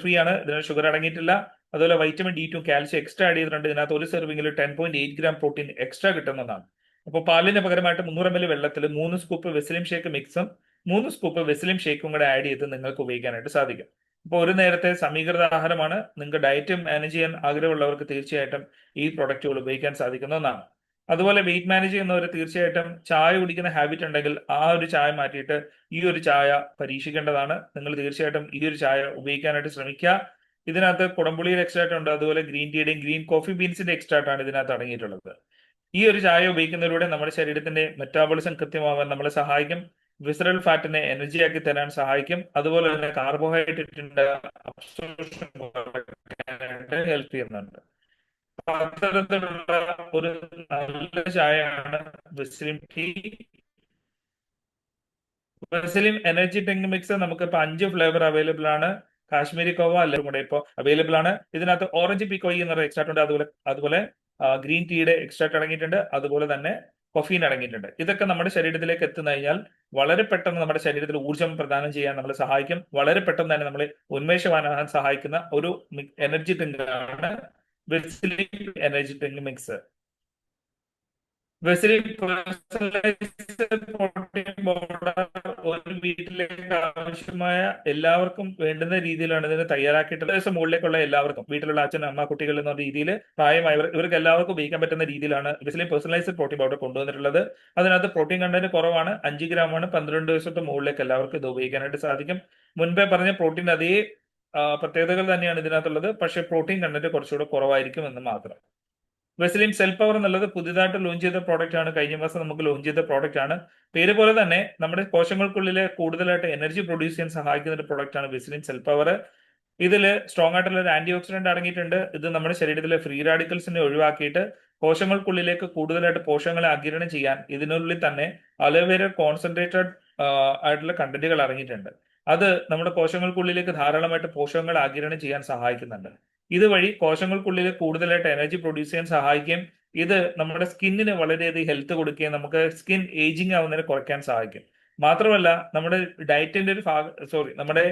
ഫ്രീ ആണ്. ഇതിന് ഷുഗർ അടങ്ങിയിട്ടില്ല. അതുപോലെ vitamin D2 calcium extra add ചെയ്തിട്ടുണ്ട്. ഇതിനകത്ത് ഒരു സെർവിംഗിൽ 10.8 ഗ്രാം പ്രോട്ടീൻ എക്സ്ട്രാ കിട്ടുന്നതാണ്. അപ്പോൾ പാലിന് പകരമായിട്ട് 300 ml വെള്ളത്തിൽ 3 സ്കൂപ്പ് വെസ്ലിൻ ഷേക്ക് മിക്സും 3 സ്കൂപ്പ് വെസ്ലിൻ ഷേക്കും കൂടെ ആഡ് ചെയ്ത് നിങ്ങൾക്ക് ഉപയോഗിക്കാനായിട്ട് സാധിക്കും. അപ്പോൾ ഒരു നേരത്തെ സമീകൃത ആഹാരമാണ്. നിങ്ങൾക്ക് ഡയറ്റ് മാനേജ് ചെയ്യാൻ ആഗ്രഹമുള്ളവർക്ക് തീർച്ചയായിട്ടും ഈ പ്രൊഡക്റ്റുകൾ ഉപയോഗിക്കാൻ സാധിക്കുന്ന ഒന്നാണ്. അതുപോലെ വെയിറ്റ് മാനേജ് ചെയ്യുന്നവർ തീർച്ചയായിട്ടും ചായ കുടിക്കുന്ന ഹാബിറ്റ് ഉണ്ടെങ്കിൽ ആ ഒരു ചായ മാറ്റിയിട്ട് ഈ ഒരു ചായ പരീക്ഷിക്കേണ്ടതാണ്. നിങ്ങൾ തീർച്ചയായിട്ടും ഈ ഒരു ചായ ഉപയോഗിക്കാനായിട്ട് ശ്രമിക്കുക. ഇതിനകത്ത് കുടംപുളിയുടെ എക്സ്ട്രാക്ട് ഉണ്ട്, അതുപോലെ ഗ്രീൻ ടീയുടെയും ഗ്രീൻ കോഫി ബീൻസിന്റെ എക്സ്ട്രാക്ട് ആണ് ഇതിനകത്ത് അടങ്ങിയിട്ടുള്ളത്. ഈ ഒരു ചായ ഉപയോഗിക്കുന്നതിലൂടെ നമ്മുടെ ശരീരത്തിന്റെ മെറ്റാബോളിസം കൃത്യമാവാൻ നമ്മളെ സഹായിക്കും. വിസറൽ ഫാറ്റിനെ എനർജിയാക്കി തരാൻ സഹായിക്കും. അതുപോലെ തന്നെ കാർബോഹൈഡ്രേറ്റിന്റെ അബ്സോർപ്ഷൻ ഹെൽപ്പ് ചെയ്യുന്നുണ്ട്. അത്തരത്തിലുള്ള ഒരു നല്ല ചായയാണ് വെസ്ലിൻ ടീ. വെസ്ലിൻ എനർജി ഡ്രിങ്ക് മിക്സ് നമുക്ക് ഇപ്പൊ 5 ഫ്ലേവർ അവൈലബിൾ ആണ്. കാശ്മീരി കോവ എല്ലാവരും കൂടെ ഇപ്പോൾ അവൈലബിൾ ആണ്. ഇതിനകത്ത് ഓറഞ്ച് പിക്കോയി എന്നൊരു എക്സ്ട്രാക്ട് ഉണ്ട്, അതുപോലെ ഗ്രീൻ ടീയുടെ എക്സ്ട്രാക്ട് അടങ്ങിയിട്ടുണ്ട്, അതുപോലെ തന്നെ കൊഫീൻ അടങ്ങിയിട്ടുണ്ട്. ഇതൊക്കെ നമ്മുടെ ശരീരത്തിലേക്ക് എത്തുന്ന കഴിഞ്ഞാൽ വളരെ പെട്ടെന്ന് നമ്മുടെ ശരീരത്തിൽ ഊർജ്ജം പ്രദാനം ചെയ്യാൻ നമ്മളെ സഹായിക്കും. വളരെ പെട്ടെന്ന് തന്നെ നമ്മളെ ഉന്മേഷവാനാകാൻ സഹായിക്കുന്ന ഒരു എനർജി ഡ്രിങ്ക് ആണ് വെസ്ലിൻ energy drink mix. Basically personalised protein powder ഒരു വീട്ടിലേക്ക് ആവശ്യമായ എല്ലാവർക്കും വേണ്ടുന്ന രീതിയിലാണ് ഇതിന് തയ്യാറാക്കിയിട്ടുള്ളത്. ദിവസം മുകളിലേക്കുള്ള എല്ലാവർക്കും, വീട്ടിലുള്ള അച്ഛൻ, അമ്മ, കുട്ടികൾ എന്ന രീതിയിൽ പ്രായമായവർ, ഇവർക്ക് എല്ലാവർക്കും ഉപയോഗിക്കാൻ പറ്റുന്ന രീതിയിലാണ് ബേസിക്കലി പേഴ്സണലൈസ്ഡ് പ്രോട്ടീൻ പൗഡർ കൊണ്ടുവന്നിട്ടുള്ളത്. അതിനകത്ത് പ്രോട്ടീൻ കണ്ടന്റ് കുറവാണ്, 5 ഗ്രാമാണ്. 12 ദിവസത്തെ മുകളിലേക്ക് എല്ലാവർക്കും ഇത് ഉപയോഗിക്കാനായിട്ട് സാധിക്കും. മുൻപേ പറഞ്ഞ പ്രോട്ടീൻ അതേ പ്രത്യേകതകൾ തന്നെയാണ് ഇതിനകത്തുള്ളത്, പക്ഷേ പ്രോട്ടീൻ കണ്ടന്റ് കുറച്ചുകൂടെ കുറവായിരിക്കും എന്ന് മാത്രം. വെസ്ലിൻ സെൽ പവർ എന്നുള്ളത് പുതിയതായിട്ട് ലോഞ്ച് ചെയ്ത പ്രോഡക്റ്റ് ആണ്. കഴിഞ്ഞ മാസം നമുക്ക് ലോഞ്ച് ചെയ്ത പ്രോഡക്റ്റ് ആണ്. പേര് പോലെ തന്നെ നമ്മുടെ കോശങ്ങൾക്കുള്ളിലെ കൂടുതലായിട്ട് എനർജി പ്രൊഡ്യൂസ് ചെയ്യാൻ സഹായിക്കുന്ന ഒരു പ്രോഡക്റ്റ് ആണ് വെസ്ലിൻ സെൽ പവർ. ഇതിൽ സ്ട്രോങ് ആയിട്ടുള്ള ഒരു ആന്റി ഓക്സിഡന്റ് അടങ്ങിയിട്ടുണ്ട്. ഇത് നമ്മുടെ ശരീരത്തിലെ ഫ്രീ റാഡിക്കൽസിനെ ഒഴിവാക്കിയിട്ട് കോശങ്ങൾക്കുള്ളിലേക്ക് കൂടുതലായിട്ട് പോഷകങ്ങളെ ആഗിരണം ചെയ്യാൻ ഇതിനുള്ളിൽ തന്നെ അലോവേര കോൺസെൻട്രേറ്റഡ് ആയിട്ടുള്ള കണ്ടന്റുകൾ അടങ്ങിയിട്ടുണ്ട്. അത് നമ്മുടെ കോശങ്ങൾക്കുള്ളിലേക്ക് ധാരാളമായിട്ട് പോഷകങ്ങൾ ആഗിരണം ചെയ്യാൻ സഹായിക്കുന്നുണ്ട്. ഇതുവഴി കോശങ്ങൾക്കുള്ളിൽ കൂടുതലായിട്ട് എനർജി പ്രൊഡ്യൂസ് ചെയ്യാൻ സഹായിക്കും. ഇത് നമ്മുടെ സ്കിന്നിന് വളരെയധികം ഹെൽത്ത് കൊടുക്കുകയും നമുക്ക് സ്കിൻ ഏജിങ് ആവുന്നതിനെ കുറയ്ക്കാൻ സഹായിക്കും. മാത്രമല്ല നമ്മുടെ ഡയറ്റിന്റെ ഒരു നമ്മുടെ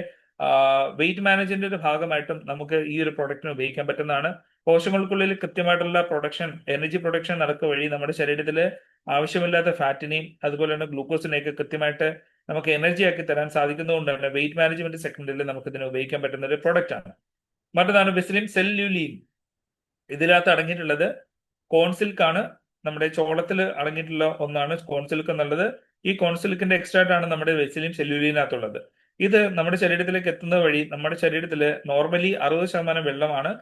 വെയിറ്റ് മാനേജ്മെന്റിന്റെ ഒരു ഭാഗമായിട്ടും നമുക്ക് ഈ ഒരു പ്രൊഡക്റ്റിന് ഉപയോഗിക്കാൻ പറ്റുന്നതാണ്. കോശങ്ങൾക്കുള്ളിൽ കൃത്യമായിട്ടുള്ള പ്രൊഡക്ഷൻ, എനർജി പ്രൊഡക്ഷൻ നടക്കുക വഴി നമ്മുടെ ശരീരത്തിൽ ആവശ്യമില്ലാത്ത ഫാറ്റിനെയും അതുപോലെ തന്നെ ഗ്ലൂക്കോസിനെയൊക്കെ കൃത്യമായിട്ട് നമുക്ക് എനർജി ആക്കി തരാൻ സാധിക്കുന്നതുകൊണ്ട് തന്നെ വെയിറ്റ് മാനേജ്മെന്റ് സെഗ്മെന്റിൽ നമുക്ക് ഇതിനെ ഉപയോഗിക്കാൻ പറ്റുന്ന ഒരു പ്രൊഡക്റ്റ് ആണ്. മറ്റൊന്നാണ് ബെസിലിൻ സെല്ലുലീൻ. ഇതിനകത്ത് അടങ്ങിയിട്ടുള്ളത് കോൺസിൽക്ക് ആണ്. നമ്മുടെ ചോളത്തിൽ അടങ്ങിയിട്ടുള്ള ഒന്നാണ് കോൺസിൽക്ക് എന്നുള്ളത്. ഈ കോൺസിൽക്കിന്റെ എക്സ്ട്രാക്ട് ആണ് നമ്മുടെ ബെസിലിൻ സെല്ലുലീനകത്തുള്ളത്. ഇത് നമ്മുടെ ശരീരത്തിലേക്ക് എത്തുന്നത് വഴി നമ്മുടെ ശരീരത്തിൽ നോർമലി 60% വെള്ളമാണ്.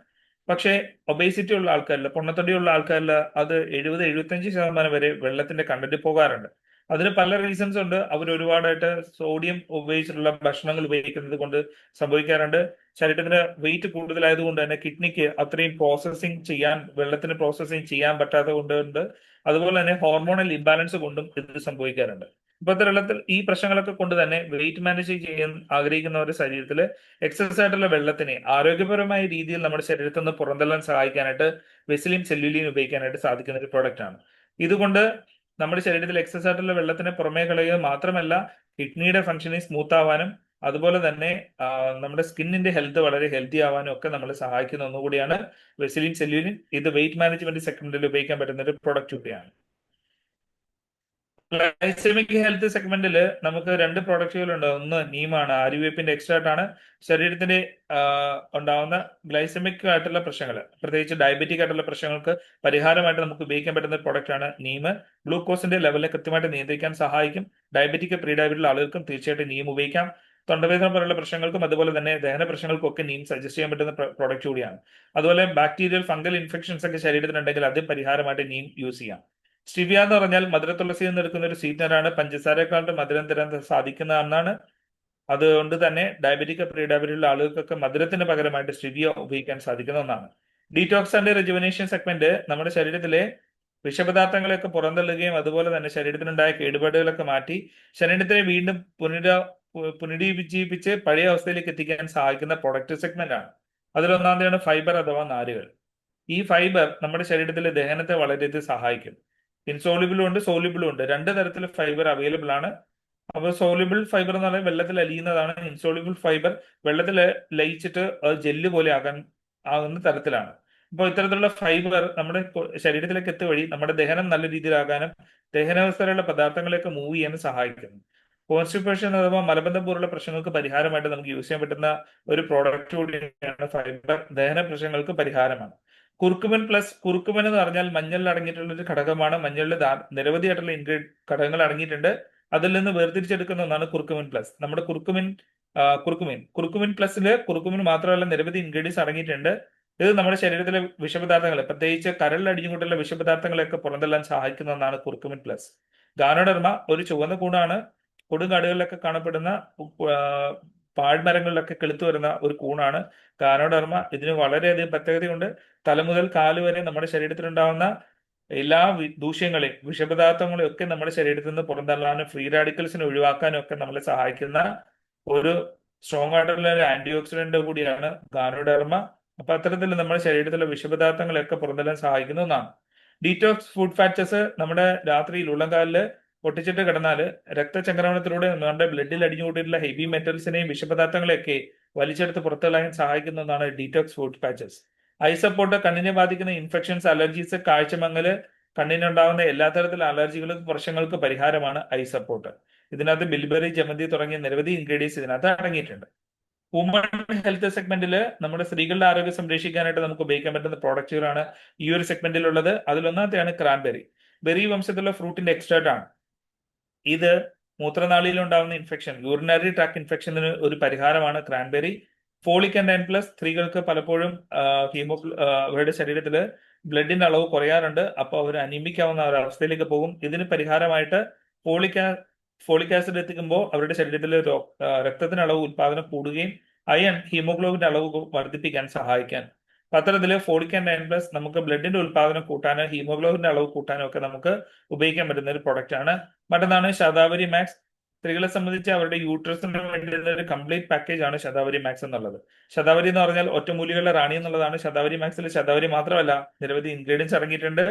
പക്ഷേ ഒബേസിറ്റി ഉള്ള ആൾക്കാരിൽ, പൊണ്ണത്തടിയുള്ള ആൾക്കാരിൽ അത് 70-75% വരെ വെള്ളത്തിന്റെ കണ്ടന്റ് പോകാറുണ്ട്. അതിന് പല റീസൺസ് ഉണ്ട്. അവർ ഒരുപാടായിട്ട് സോഡിയം ഉപയോഗിച്ചിട്ടുള്ള ഭക്ഷണങ്ങൾ ഉപയോഗിക്കുന്നത് കൊണ്ട് സംഭവിക്കാറുണ്ട്. ശരീരത്തിന് വെയിറ്റ് കൂടുതലായതുകൊണ്ട് തന്നെ കിഡ്നിക്ക് അത്രയും വെള്ളത്തിന് പ്രോസസ്സിങ് ചെയ്യാൻ പറ്റാത്തത് കൊണ്ട്, അതുപോലെ തന്നെ ഹോർമോണൽ ഇംബാലൻസ് കൊണ്ടും ഇത് സംഭവിക്കാറുണ്ട്. ഇപ്പോഴത്തെ വെള്ളത്തിൽ ഈ പ്രശ്നങ്ങളൊക്കെ കൊണ്ട് തന്നെ വെയിറ്റ് മാനേജ് ചെയ്യാൻ ആഗ്രഹിക്കുന്നവരുടെ ശരീരത്തിൽ എക്സസ് ആയിട്ടുള്ള വെള്ളത്തിനെ ആരോഗ്യപരമായ രീതിയിൽ നമ്മുടെ ശരീരത്തിൽ നിന്ന് പുറന്തള്ളാൻ സഹായിക്കാനായിട്ട് വെസിലിൻ സെല്ലുലിൻ ഉപയോഗിക്കാനായിട്ട് സാധിക്കുന്ന ഒരു പ്രോഡക്റ്റ് ആണ്. ഇതുകൊണ്ട് നമ്മുടെ ശരീരത്തിൽ എക്സസ് ആയിട്ടുള്ള വെള്ളത്തിനെ പുറമേ കളയുക മാത്രമല്ല, കിഡ്നിയുടെ ഫംഗ്ഷനിങ് സ്മൂത്ത് ആവാനും അതുപോലെ തന്നെ നമ്മുടെ സ്കിന്നിന്റെ ഹെൽത്ത് വളരെ ഹെൽത്തി ആവാനും ഒക്കെ നമ്മളെ സഹായിക്കുന്ന ഒന്നുകൂടിയാണ് വെസിലിൻ സെല്ലുലിൻ. ഇത് വെയിറ്റ് മാനേജ്മെന്റ് സെഗ്മെന്റിൽ ഉപയോഗിക്കാൻ പറ്റുന്ന ഒരു പ്രൊഡക്റ്റ് കൂടിയാണ്. ഗ്ലൈസമിക് ഹെൽത്ത് സെഗ്മെന്റിൽ നമുക്ക് 2 പ്രോഡക്റ്റുകളുണ്ട്. ഒന്ന് നീമാണ്, ആര്യവേപ്പിന്റെ എക്സ്ട്രാക്ട് ആണ്. ശരീരത്തിന്റെ ഉണ്ടാവുന്ന ഗ്ലൈസമിക് ആയിട്ടുള്ള പ്രശ്നങ്ങൾ, പ്രത്യേകിച്ച് ഡയബറ്റിക് ആയിട്ടുള്ള പ്രശ്നങ്ങൾക്ക് പരിഹാരമായിട്ട് നമുക്ക് ഉപയോഗിക്കാൻ പറ്റുന്ന ഒരു പ്രോഡക്റ്റ് ആണ് നീം. ഗ്ലൂക്കോസിന്റെ ലെവലിനെ കൃത്യമായിട്ട് നിയന്ത്രിക്കാൻ സഹായിക്കും. ഡയബറ്റിക്, പ്രീ ഡയബറ്റിലുള്ള ആളുകൾക്കും തീർച്ചയായിട്ടും നീം ഉപയോഗിക്കാം. തൊണ്ടവേദന പോലുള്ള പ്രശ്നങ്ങൾക്കും അതുപോലെ തന്നെ ദഹന പ്രശ്നങ്ങൾക്കും ഒക്കെ നീം സജസ്റ്റ് ചെയ്യാൻ പറ്റുന്ന പ്രോഡക്റ്റ് കൂടിയാണ്. അതുപോലെ ബാക്ടീരിയൽ ഫംഗൽ ഇൻഫെക്ഷൻസ് ഒക്കെ ശരീരത്തിനുണ്ടെങ്കിൽ അത് പരിഹാരമായിട്ട് നീം യൂസ് ചെയ്യാം. സ്റ്റിവിയ എന്ന് പറഞ്ഞാൽ മധുരത്തുളസിയിൽ നിന്ന് എടുക്കുന്ന ഒരു സ്വീറ്റ്നറാണ്. പഞ്ചസാരക്കാളുടെ മധുരം തരാൻ സാധിക്കുന്ന ഒന്നാണ്. അതുകൊണ്ട് തന്നെ ഡയബറ്റിക്, പ്രീ ഡയബറ്റിലുള്ള ആളുകൾക്കൊക്കെ മധുരത്തിന് പകരമായിട്ട് സ്റ്റിവിയ ഉപയോഗിക്കാൻ സാധിക്കുന്ന ഒന്നാണ്. ഡീറ്റോക്സ് ആൻഡ് റെജുവനേഷൻ സെഗ്മെന്റ് നമ്മുടെ ശരീരത്തിലെ വിഷപദാർത്ഥങ്ങളെയൊക്കെ പുറന്തള്ളുകയും അതുപോലെ തന്നെ ശരീരത്തിനുണ്ടായ കേടുപാടുകളൊക്കെ മാറ്റി ശരീരത്തിനെ വീണ്ടും പുനരുജ്ജീവിപ്പിച്ച് പഴയ അവസ്ഥയിലേക്ക് എത്തിക്കാൻ സഹായിക്കുന്ന പ്രൊഡക്റ്റ് സെഗ്മെന്റ് ആണ്. അതിലൊന്നാമതാണ് ഫൈബർ അഥവാ നാരുകൾ. ഈ ഫൈബർ നമ്മുടെ ശരീരത്തിലെ ദഹനത്തെ വളരെയധികം സഹായിക്കും. ഇൻസോളിബിളും ഉണ്ട്, സോളിബിളും ഉണ്ട്. 2 തരത്തിൽ ഫൈബർ അവൈലബിൾ ആണ്. അപ്പോൾ സോളിബിൾ ഫൈബർ എന്ന് പറഞ്ഞാൽ വെള്ളത്തിൽ അലിയുന്നതാണ്. ഇൻസോളിബിൾ ഫൈബർ വെള്ളത്തിൽ ലയിച്ചിട്ട് ജെല്ല് പോലെ ആകുന്ന തരത്തിലാണ്. അപ്പോൾ ഇത്തരത്തിലുള്ള ഫൈബർ നമ്മുടെ ശരീരത്തിലേക്ക് എത്തുക വഴി നമ്മുടെ ദഹനം നല്ല രീതിയിലാകാനും ദഹനാവസ്ഥയിലുള്ള പദാർത്ഥങ്ങളെയൊക്കെ മൂവ് ചെയ്യാനും സഹായിക്കുന്നു. കോൺസ്റ്റിപ്പേഷൻ അഥവാ മലബന്ധം പോലുള്ള പ്രശ്നങ്ങൾക്ക് പരിഹാരമായിട്ട് നമുക്ക് യൂസ് ചെയ്യാൻ പറ്റുന്ന ഒരു പ്രോഡക്റ്റ് കൂടിയാണ് ഫൈബർ. ദഹന പ്രശ്നങ്ങൾക്ക് പരിഹാരമാണ്. Curcumin plus. കുർക്കുമിൻ എന്ന് പറഞ്ഞാൽ മഞ്ഞളിൽ അടങ്ങിയിട്ടുള്ള ഒരു ഘടകമാണ്. മഞ്ഞളിൽ നിരവധിയായിട്ടുള്ള ഘടകങ്ങൾ അടങ്ങിയിട്ടുണ്ട്. അതിൽ നിന്ന് വേർതിരിച്ചെടുക്കുന്ന ഒന്നാണ് കുർക്കുമിൻ പ്ലസ്. നമ്മുടെ കുർക്കുമിൻ പ്ലസില് കുർക്കുമിൻ മാത്രമല്ല നിരവധി ഇൻഗ്രീഡിയൻസ് അടങ്ങിയിട്ടുണ്ട്. ഇത് നമ്മുടെ ശരീരത്തിലെ വിഷപദാർത്ഥങ്ങളെ, പ്രത്യേകിച്ച് കരളിൽ അടിഞ്ഞുകൂട്ടുള്ള വിഷപദാർത്ഥങ്ങളെയൊക്കെ പുറന്തള്ളാൻ സഹായിക്കുന്ന ഒന്നാണ് കുർക്കുമിൻ പ്ലസ്. ഗാനോഡെർമ ഒരു ചുവന്ന കൂണാണ്. കൊടുങ്കാടുകളിലൊക്കെ കാണപ്പെടുന്ന പാഴ്മരങ്ങളിലൊക്കെ കിളുത്തു വരുന്ന ഒരു കൂണാണ് ഗാനോഡെർമ. ഇതിന് വളരെയധികം പ്രത്യേകതയുണ്ട്. തല മുതൽ കാല് വരെ നമ്മുടെ ശരീരത്തിലുണ്ടാവുന്ന എല്ലാ ദൂഷ്യങ്ങളെയും വിഷപദാർത്ഥങ്ങളെയും ഒക്കെ നമ്മുടെ ശരീരത്തിൽ നിന്ന് പുറന്തള്ളാനും ഫ്രീ റാഡിക്കൽസിനെ ഒഴിവാക്കാനും ഒക്കെ നമ്മളെ സഹായിക്കുന്ന ഒരു സ്ട്രോങ് ആയിട്ടുള്ള ഒരു ആന്റി ഓക്സിഡന്റ് കൂടിയാണ് ഗാനോഡെർമ. അപ്പൊ അത്തരത്തിൽ നമ്മുടെ ശരീരത്തിലെ വിഷപദാർത്ഥങ്ങളെയൊക്കെ പുറന്തള്ളാൻ സഹായിക്കുന്ന ഒന്നാണ്. ഡീറ്റോക്സ് ഫുഡ് ഫാറ്റസ് നമ്മുടെ രാത്രിയിൽ ഉള്ളംകാലില് പൊട്ടിച്ചിട്ട് കിടന്നാല് രക്തചംക്രമണത്തിലൂടെ നമ്മുടെ ബ്ലഡിൽ അടിഞ്ഞുകൂട്ടിയിട്ടുള്ള ഹെവി മെറ്റൽസിനെയും വിഷപദാർത്ഥങ്ങളെയൊക്കെ വലിച്ചെടുത്ത് പുറത്തള്ളാൻ സഹായിക്കുന്ന ഒന്നാണ് detox food patches. I support കണ്ണിനെ ബാധിക്കുന്ന ഇൻഫെക്ഷൻസ്, അലർജീസ്, കാഴ്ചമങ്ങല്, കണ്ണിനുണ്ടാകുന്ന എല്ലാ തരത്തിലുള്ള അലർജികൾക്കും പ്രശ്നങ്ങൾക്ക് പരിഹാരമാണ് ഐ സപ്പോർട്ട്. ഇതിനകത്ത് ബിൽബെറി, ജമന്തി തുടങ്ങിയ നിരവധി ഇൻഗ്രീഡിയൻസ് ഇതിനകത്ത് അടങ്ങിയിട്ടുണ്ട്. വുമൺ ഹെൽത്ത് സെഗ്മെന്റിൽ നമ്മുടെ സ്ത്രീകളുടെ ആരോഗ്യം സംരക്ഷിക്കാനായിട്ട് നമുക്ക് ഉപയോഗിക്കാൻ പറ്റുന്ന പ്രോഡക്റ്റുകളാണ് ഈ ഒരു സെഗ്മെന്റിലുള്ളത്. അതിലൊന്നാമത്തെയാണ് ക്രാൻബെറി. ബെറി വംശത്തിലുള്ള ഫ്രൂട്ടിന്റെ എക്സ്ട്രാക്ട് ആണ് ഇത്. മൂത്രനാളിയിൽ ഉണ്ടാകുന്ന ഇൻഫെക്ഷൻ, യൂറിനറി ട്രാക്ട് ഇൻഫെക്ഷന് ഒരു പരിഹാരമാണ് cranberry. Folic and iron plus സ്ത്രീകൾക്ക് പലപ്പോഴും അവരുടെ ശരീരത്തിൽ ബ്ലഡിന്റെ അളവ് കുറയാറുണ്ട്. അപ്പോൾ അവർ അനീമിക് ആവുന്ന ഒരു അവസ്ഥയിലേക്ക് പോകും. ഇതിന് പരിഹാരമായിട്ട് ഫോളിക് ആസിഡ് എത്തിക്കുമ്പോൾ അവരുടെ ശരീരത്തിൽ രക്തത്തിന്റെ അളവ് ഉത്പാദനം കൂടുകയും അയൺ ഹീമോഗ്ലോബിന്റെ അളവ് വർദ്ധിപ്പിക്കാൻ സഹായിക്കാൻ. പത്രത്തില് ഫോളിക് ആൻഡ് അയൺ പ്ലസ് നമുക്ക് ബ്ലഡിന്റെ ഉത്പാദനം കൂട്ടാനും ഹീമോഗ്ലോബിന്റെ അളവ് കൂട്ടാനും ഒക്കെ നമുക്ക് ഉപയോഗിക്കാൻ പറ്റുന്ന ഒരു പ്രൊഡക്റ്റ് ആണ്. മറ്റൊന്നാണ് ശതാവരി മാക്സ്. സ്ത്രീകളെ സംബന്ധിച്ച് അവരുടെ യൂട്രസിന് വേണ്ടി ഒരു കംപ്ലീറ്റ് പാക്കേജ് ആണ് ശതാവരി മാക്സ് എന്നുള്ളത്. ശതാവരി എന്ന് പറഞ്ഞാൽ ഒറ്റമൂലികളുടെ റാണി എന്നുള്ളതാണ്. ശതാവരി മാക്സിൽ ശതാവരി മാത്രമല്ല, നിരവധി ഇൻഗ്രീഡിയൻസ് അടങ്ങിയിട്ടുണ്ട്.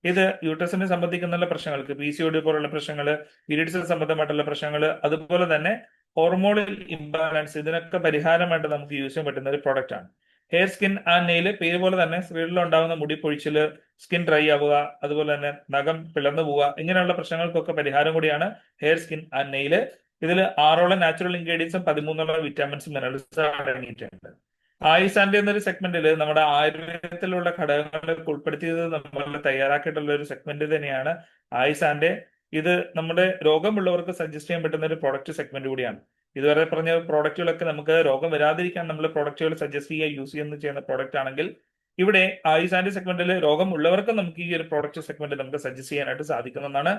ഇത് യൂട്രസിനെ സംബന്ധിക്കുന്ന പ്രശ്നങ്ങൾക്ക്, PCOD പോലുള്ള പ്രശ്നങ്ങൾ, പീരീഡ്സ് സംബന്ധമായിട്ടുള്ള പ്രശ്നങ്ങൾ, അതുപോലെ തന്നെ ഹോർമോണൽ ഇംബാലൻസ്, ഇതിനൊക്കെ പരിഹാരമായിട്ട് നമുക്ക് യൂസ് ചെയ്യാൻ പറ്റുന്ന ഒരു പ്രോഡക്റ്റ് ആണ്. ഹെയർ, സ്കിൻ ആൻഡ് നെയിൽ, പേര് പോലെ തന്നെ സ്ത്രീകളിൽ ഉണ്ടാകുന്ന മുടി പൊഴിച്ചില്, സ്കിൻ ഡ്രൈ ആവുക, അതുപോലെ തന്നെ നഖം പിളർന്നു പോവുക, ഇങ്ങനെയുള്ള പ്രശ്നങ്ങൾക്കൊക്കെ പരിഹാരം കൂടിയാണ് ഹെയർ, സ്കിൻ ആൻഡ് നെയിൽ. ഇതിൽ 6 നാച്ചുറൽ ഇൻഗ്രീഡിയൻസും 13 വിറ്റാമിൻസും മിനറൽസും അടങ്ങിയിട്ടുണ്ട്. ആയുസാന്റെ എന്നൊരു സെഗ്മെന്റിൽ നമ്മുടെ ആയുർവേദത്തിലുള്ള ഘടകങ്ങളൊക്കെ ഉൾപ്പെടുത്തിയത് നമ്മൾ തയ്യാറാക്കിയിട്ടുള്ള ഒരു സെഗ്മെന്റ് തന്നെയാണ് ആയുസാന്റെ. ഇത് നമ്മുടെ രോഗമുള്ളവർക്ക് സജസ്റ്റ് ചെയ്യാൻ പറ്റുന്ന ഒരു പ്രോഡക്റ്റ് സെഗ്മെന്റ് കൂടിയാണ്. ഇതുവരെ പറഞ്ഞ പ്രോഡക്റ്റുകളൊക്കെ നമുക്ക് രോഗം വരാതിരിക്കാൻ നമ്മൾ പ്രോഡക്റ്റുകൾ സജസ്റ്റ് ചെയ്യുക, യൂസ് ചെയ്യുന്ന പ്രോഡക്റ്റ് ആണെങ്കിൽ, ഇവിടെ ആയുസാന്റെ സെഗ്മെന്റിൽ രോഗമുള്ളവർക്ക് നമുക്ക് ഈ ഒരു പ്രോഡക്റ്റ് സെഗ്മെന്റ് നമുക്ക് സജസ്റ്റ് ചെയ്യാനായിട്ട് സാധിക്കുന്നതാണ്.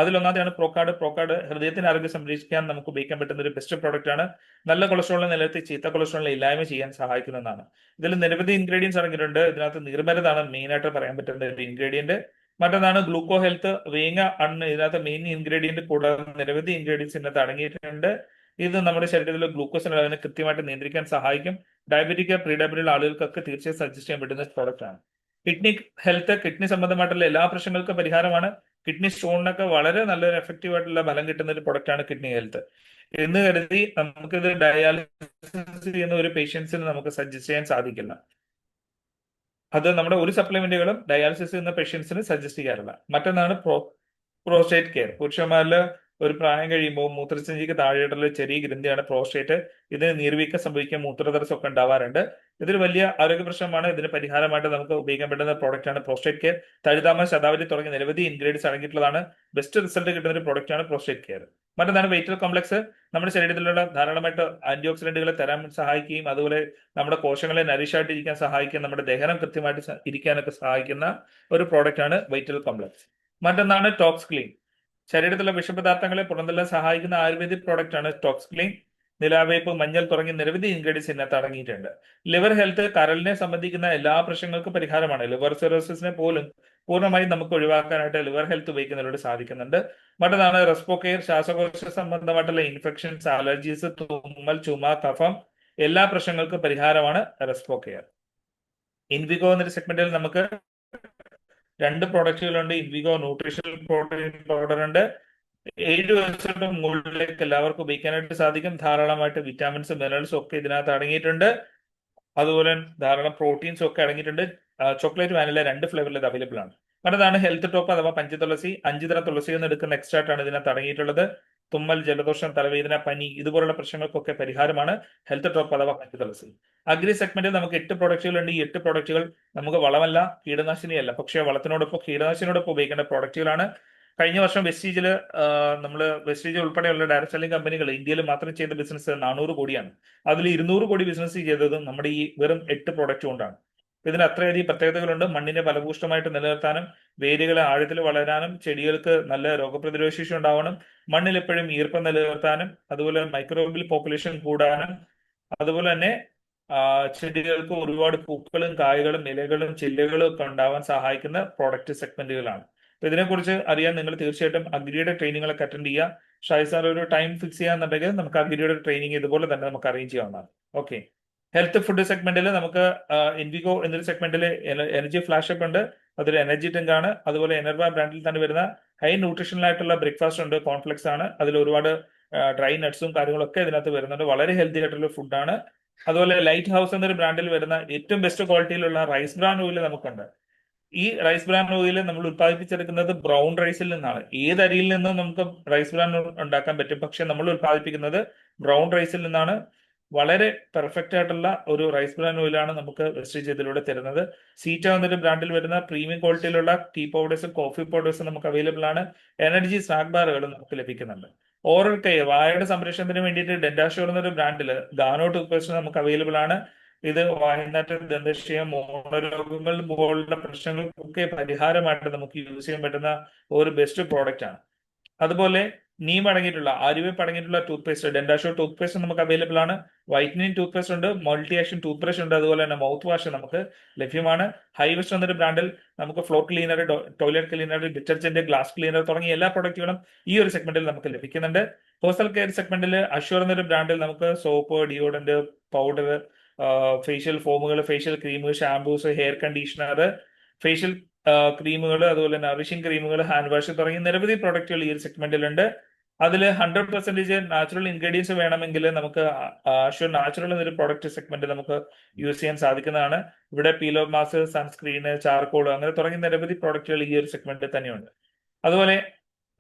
അതിലൊന്നാമത്തെയാണ് പ്രോക്കാർഡ്. പ്രോക്കാർഡ് ഹൃദയത്തിന്റെ ആരോഗ്യം സംരക്ഷിക്കാൻ നമുക്ക് ഉപയോഗിക്കാൻ പറ്റുന്ന ഒരു ബെസ്റ്റ് പ്രോഡക്റ്റ് ആണ്. നല്ല കൊളസ്ട്രോളിനെ നിലനിർത്തി ചീത്ത കൊളസ്ട്രോളിനെ ഇല്ലായ്മ ചെയ്യാൻ സഹായിക്കുന്നതാണ്. ഇതിൽ നിരവധി ഇൻഗ്രീഡിയൻസ് അടങ്ങിയിട്ടുണ്ട്. ഇതിനകത്ത് നീർമരുന്നാണ് മെയിൻ ആയിട്ട് പറയാൻ പറ്റുന്ന ഒരു ഇൻഗ്രീഡിയന്റ്. മറ്റൊന്നാണ് ഗ്ലൂക്കോ ഹെൽത്ത്. വേങ്ങ ആണ് ഇതിനകത്ത് മെയിൻ ഇൻഗ്രീഡിയന്റ്. കൂടാതെ നിരവധി ഇൻഗ്രീഡിയൻസ് ഇതിനകത്ത് അടങ്ങിയിട്ടുണ്ട്. ഇത് നമ്മുടെ ശരീരത്തിലെ ഗ്ലൂക്കോസ് ലെവലിനെ കൃത്യമായിട്ട് നിയന്ത്രിക്കാൻ സഹായിക്കും. ഡയബറ്റിക്, പ്രീ ഡയബറ്റിക് ആളുകൾക്കൊക്കെ തീർച്ചയായും സജസ്റ്റ് ചെയ്യാൻ പറ്റുന്ന പ്രോഡക്റ്റ് ആണ്. കിഡ്നി ഹെൽത്ത്, കിഡ്നി സംബന്ധമായിട്ടുള്ള എല്ലാ പ്രശ്നങ്ങൾക്കും പരിഹാരമാണ്. കിഡ്നി സ്റ്റോണിനൊക്കെ വളരെ നല്ലൊരു എഫക്റ്റീവ് ആയിട്ടുള്ള ഫലം കിട്ടുന്ന ഒരു പ്രൊഡക്റ്റ് ആണ് കിഡ്നി ഹെൽത്ത് എന്ന് കരുതി നമുക്കിത് ഡയാലിസിസ് ചെയ്യുന്ന ഒരു പേഷ്യൻസിന് നമുക്ക് സജസ്റ്റ് ചെയ്യാൻ സാധിക്കില്ല. അത് നമ്മുടെ ഒരു സപ്ലിമെന്റുകളും ഡയാലിസിസ് ചെയ്യുന്ന പേഷ്യൻസിന് സജസ്റ്റ് ചെയ്യാറില്ല. മറ്റൊന്നാണ് പ്രോസ്റ്റേറ്റ് കെയർ. പുരുഷന്മാരിൽ ഒരു പ്രായം കഴിയുമ്പോൾ മൂത്രസഞ്ചിക്ക് താഴെയുള്ള ചെറിയ ഗ്രന്ഥിയാണ് പ്രോസ്റ്റേറ്റ്. ഇതിന് നീർവീക്കം സംഭവിക്കാൻ മൂത്രതടസ്സം ഒക്കെ ഉണ്ടാവാറുണ്ട്. ഇതൊരു വലിയ ആരോഗ്യ പ്രശ്നമാണ്. ഇതിന് പരിഹാരമായിട്ട് നമുക്ക് ഉപയോഗിക്കാൻ പറ്റുന്ന പ്രോഡക്റ്റ് ആണ് പ്രോസ്റ്റേറ്റ് കെയർ. തഴുതാമ, ശതാവരി തുടങ്ങിയ നിരവധി ഇൻഗ്രീഡിയൻസ് അടങ്ങിയിട്ടുള്ളതാണ്. ബെസ്റ്റ് റിസൾട്ട് കിട്ടുന്ന ഒരു പ്രോഡക്റ്റ് ആണ് പ്രോസ്റ്റേറ്റ് കെയർ. മറ്റൊന്നാണ് വൈറ്റൽ കോംപ്ലക്സ്. നമ്മുടെ ശരീരത്തിലുള്ള ധാരാളമായിട്ട് ആന്റി ഓക്സിഡന്റുകളെ തരാൻ സഹായിക്കുകയും അതുപോലെ നമ്മുടെ കോശങ്ങളെ നരിഷായിട്ട് ഇരിക്കാൻ സഹായിക്കുകയും നമ്മുടെ ദഹനം കൃത്യമായിട്ട് ഇരിക്കാനൊക്കെ സഹായിക്കുന്ന ഒരു പ്രോഡക്റ്റ് ആണ് വൈറ്റൽ കോംപ്ലക്സ്. മറ്റൊന്നാണ് ടോക്സ് ക്ലീൻ. ശരീരത്തിലുള്ള വിഷപദാർത്ഥങ്ങളെ പുറന്തള്ളാൻ സഹായിക്കുന്ന ആയുർവേദിക് പ്രോഡക്റ്റ് ആണ് ടോക്സ് ക്ലീൻ. നിലാവേപ്പ്, മഞ്ഞൾ തുടങ്ങിയ നിരവധി ഇൻഗ്രീഡിയൻസ് ഇതിനകത്ത് അടങ്ങിയിട്ടുണ്ട്. ലിവർ ഹെൽത്ത്, കരളിനെ സംബന്ധിക്കുന്ന എല്ലാ പ്രശ്നങ്ങൾക്കും പരിഹാരമാണ്. ലിവർ സിറോസിസിനെ പോലും പൂർണ്ണമായും നമുക്ക് ഒഴിവാക്കാനായിട്ട് ലിവർ ഹെൽത്ത് ഉപയോഗിക്കുന്നതിലൂടെ സാധിക്കുന്നുണ്ട്. മറ്റൊന്നാണ് റെസ്പോ കെയർ. ശ്വാസകോശ സംബന്ധമായിട്ടുള്ള ഇൻഫെക്ഷൻസ്, അലർജീസ്, തുമ്മൽ, ചുമ, കഫം, എല്ലാ പ്രശ്നങ്ങൾക്കും പരിഹാരമാണ് റെസ്പോ കെയർ. ഇൻവിഗോ എന്നൊരു സെഗ്മെന്റിൽ നമുക്ക് 2 പ്രോഡക്റ്റുകളുണ്ട്. ഇൻവിഗോ ന്യൂട്രീഷണൽ പ്രോട്ടീൻ പൗഡർ ഉണ്ട്. 7 വയസ്സിന്റെ മുകളിലേക്ക് എല്ലാവർക്കും ഉപയോഗിക്കാനായിട്ട് സാധിക്കും. ധാരാളമായിട്ട് വിറ്റാമിൻസും മിനറൽസും ഒക്കെ ഇതിനകത്ത് അടങ്ങിയിട്ടുണ്ട്. അതുപോലെ ധാരാളം പ്രോട്ടീൻസും ഒക്കെ അടങ്ങിയിട്ടുണ്ട്. ചോക്ലേറ്റ്, വാനില 2 ഫ്ലേവറിൽ ഇത് അവൈലബിൾ ആണ്. മറ്റൊന്നാണ് ഹെൽത്ത് ടോപ്പ് അഥവാ പഞ്ചതുളസി. 5 തരം തുളസിയിൽ നിന്ന് എടുക്കുന്ന എക്സ്ട്രാക്ട് ആണ് ഇതിനകത്ത് അടങ്ങിയിട്ടുള്ളത്. തുമ്മൽ, ജലദോഷം, തലവേദന, പനി ഇതുപോലുള്ള പ്രശ്നങ്ങൾക്കൊക്കെ പരിഹാരമാണ് ഹെൽത്ത് ടോപ്പ് അഥവാ പഞ്ചതുളസി. അഗ്രി സെഗ്മെന്റിൽ നമുക്ക് 8 പ്രോഡക്റ്റുകളുണ്ട്. ഈ 8 പ്രോഡക്റ്റുകൾ നമുക്ക് വളമല്ല, കീടനാശിനിയല്ല, പക്ഷേ വളത്തിനോടൊപ്പം കീടനാശിനിയോടൊപ്പം ഉപയോഗിക്കേണ്ട പ്രോഡക്റ്റുകളാണ്. കഴിഞ്ഞ വർഷം വെസ്റ്റീജിൽ വെസ്റ്റീജ് ഉൾപ്പെടെയുള്ള ഡയറക്ട് സെല്ലിംഗ് കമ്പനികൾ ഇന്ത്യയിൽ മാത്രം ചെയ്ത ബിസിനസ് 400 കോടിയാണ്. അതിൽ 200 കോടി ബിസിനസ് ചെയ്തത് നമ്മുടെ ഈ വെറും 8 പ്രോഡക്റ്റ് കൊണ്ടാണ്. ഇതിന് അത്രയധികം പ്രത്യേകതകളുണ്ട്. മണ്ണിനെ ഫലഭൂഷ്ടമായിട്ട് നിലനിർത്താനും വേരുകളെ ആഴത്തിൽ വളരാനും ചെടികൾക്ക് നല്ല രോഗപ്രതിരോധ ശേഷി ഉണ്ടാവണം, മണ്ണിൽ എപ്പോഴും ഈർപ്പം നിലനിർത്താനും അതുപോലെ മൈക്രോബിയൽ പോപ്പുലേഷൻ കൂടാനും അതുപോലെ തന്നെ ചെടികൾക്ക് ഒരുപാട് പൂക്കളും കായകളും ഇലകളും ചില്ലകളും ഒക്കെ ഉണ്ടാവാൻ സഹായിക്കുന്ന പ്രോഡക്റ്റ് സെഗ്മെന്റുകളാണ്. അപ്പൊ ഇതിനെക്കുറിച്ച് അറിയാൻ നിങ്ങൾ തീർച്ചയായിട്ടും അഗ്രിയുടെ ട്രെയിനിങ്ങളൊക്കെ അറ്റൻഡ് ചെയ്യുക. ഷായ് സാർ ഒരു ടൈം ഫിക്സ് ചെയ്യാന്നുണ്ടെങ്കിൽ നമുക്ക് അഗ്രിയുടെ ട്രെയിനിങ് ഇതുപോലെ തന്നെ നമുക്ക് അറേഞ്ച് ചെയ്യാവുന്നതാണ്. ഓക്കെ. ഹെൽത്ത് ഫുഡ് സെഗ്മെന്റിൽ നമുക്ക് ഇൻവിഗോ എന്നൊരു സെഗ്മെന്റിൽ എനർജി ഫ്ലാഷപ്പ് ഉണ്ട്. അതൊരു എനർജി ഡ്രിങ്ക് ആണ്. അതുപോലെ എനർവ ബ്രാൻഡിൽ തന്നെ വരുന്ന ഹൈ ന്യൂട്രീഷണൽ ആയിട്ടുള്ള ബ്രേക്ക്ഫാസ്റ്റ് ഉണ്ട്, കോൺഫ്ലെക്സ് ആണ്. അതിൽ ഒരുപാട് ഡ്രൈ നട്ട്സും കാര്യങ്ങളൊക്കെ ഇതിനകത്ത് വരുന്നുണ്ട്. വളരെ ഹെൽത്തി ആയിട്ടുള്ള ഫുഡാണ്. അതുപോലെ ലൈറ്റ് ഹൗസ് എന്നൊരു ബ്രാൻഡിൽ വരുന്ന ഏറ്റവും ബെസ്റ്റ് ക്വാളിറ്റിയിലുള്ള റൈസ് ബ്രാൻ ഓയിൽ നമുക്കുണ്ട്. ഈ റൈസ് ബ്രാൻ ഓയിൽ നമ്മൾ ഉത്പാദിപ്പിച്ചെടുക്കുന്നത് ബ്രൗൺ റൈസിൽ നിന്നാണ്. ഏത് അരിയിൽ നിന്നും നമുക്ക് റൈസ് ബ്രാൻ ഉണ്ടാക്കാൻ പറ്റും, പക്ഷെ നമ്മൾ ഉത്പാദിപ്പിക്കുന്നത് ബ്രൗൺ റൈസിൽ നിന്നാണ്. വളരെ പെർഫെക്റ്റ് ആയിട്ടുള്ള ഒരു റൈസ് ബ്രാൻ ഓയിലാണ് നമുക്ക് വെസ്റ്റീജ് ഇതിലൂടെ തരുന്നത്. സീറ്റ എന്നൊരു ബ്രാൻഡിൽ വരുന്ന പ്രീമിയം ക്വാളിറ്റിയിലുള്ള ടീ പൗഡേഴ്സും കോഫി പൗഡേഴ്സും നമുക്ക് അവൈലബിൾ ആണ്. എനർജി സ്നാക്ക് ബാറുകളും നമുക്ക് ലഭിക്കുന്നുണ്ട്. ഓറൽ കെയർ, വായയുടെ സംരക്ഷണത്തിന് വേണ്ടിയിട്ട് ഡെന്റാഷ്യൂർ എന്നൊരു ബ്രാൻഡിൽ ഗാനോ ടൂത്ത് പേസ്റ്റ് നമുക്ക് അവൈലബിൾ ആണ്. ഇത് വായനാറ്റം, ദന്തക്ഷയം, മോണരോഗങ്ങൾ പോലുള്ള പ്രശ്നങ്ങൾക്കൊക്കെ പരിഹാരമായിട്ട് നമുക്ക് യൂസ് ചെയ്യാൻ പറ്റുന്ന ഒരു ബെസ്റ്റ് പ്രോഡക്റ്റ് ആണ്. അതുപോലെ നീം അടങ്ങിയിട്ടുള്ള, ആര്യവേപ്പ് അടങ്ങിയിട്ടുള്ള ടൂത്ത് പേസ്റ്റ്, ഡെന്റാഷ്യൂർ ടൂത്ത് പേസ്റ്റ് നമുക്ക് അവൈലബിൾ ആണ്. വൈറ്റനിങ് ടൂത്ത് പേസ്റ്റ് ഉണ്ട്, മൾട്ടി ആക്ഷൻ ടൂത്ത് ബ്രഷ് ഉണ്ട്, അതുപോലെ തന്നെ മൗത്ത് വാഷ് നമുക്ക് ലഭ്യമാണ്. ഹൈവെസ്റ്റ് എന്നൊരു ബ്രാൻഡിൽ നമുക്ക് floor cleaner, toilet cleaner, detergent, glass cleaner തുടങ്ങിയ എല്ലാ പ്രൊഡക്റ്റുകളും ഈ ഒരു സെഗ്മെന്റിൽ നമുക്ക് ലഭിക്കുന്നുണ്ട്. പേഴ്സണൽ കെയർ സെഗ്മെന്റിൽ അഷ്യൂർ എന്നൊരു ബ്രാൻഡിൽ നമുക്ക് സോപ്പ്, ഡിയോഡന്റ്, പൗഡർ, ഫേഷ്യൽ ഫോമുകൾ, ഫേഷ്യൽ ക്രീമുകൾ, ഷാംപൂസ്, ഹെയർ കണ്ടീഷണർ, ഫേഷ്യൽ ക്രീമുകൾ, അതുപോലെ നറിഷിംഗ് ക്രീമുകൾ, ഹാൻഡ് വാഷ് തുടങ്ങിയ നിരവധി പ്രൊഡക്റ്റുകൾ ഈ ഒരു സെഗ്മെന്റിലുണ്ട്. അതിൽ 100% നാച്ചുറൽ ഇൻഗ്രീഡിയൻസ് വേണമെങ്കിൽ നമുക്ക് അഷ്യൂർ നാച്ചുറൽ എന്നൊരു പ്രൊഡക്റ്റ് സെഗ്മെന്റ് നമുക്ക് യൂസ് ചെയ്യാൻ സാധിക്കുന്നതാണ്. ഇവിടെ പീലോ മാസ്ക്, സൺസ്ക്രീന്, ചാർക്കോൾ അങ്ങനെ തുടങ്ങിയ നിരവധി പ്രൊഡക്റ്റുകൾ ഈ ഒരു സെഗ്മെന്റിൽ തന്നെയുണ്ട്. അതുപോലെ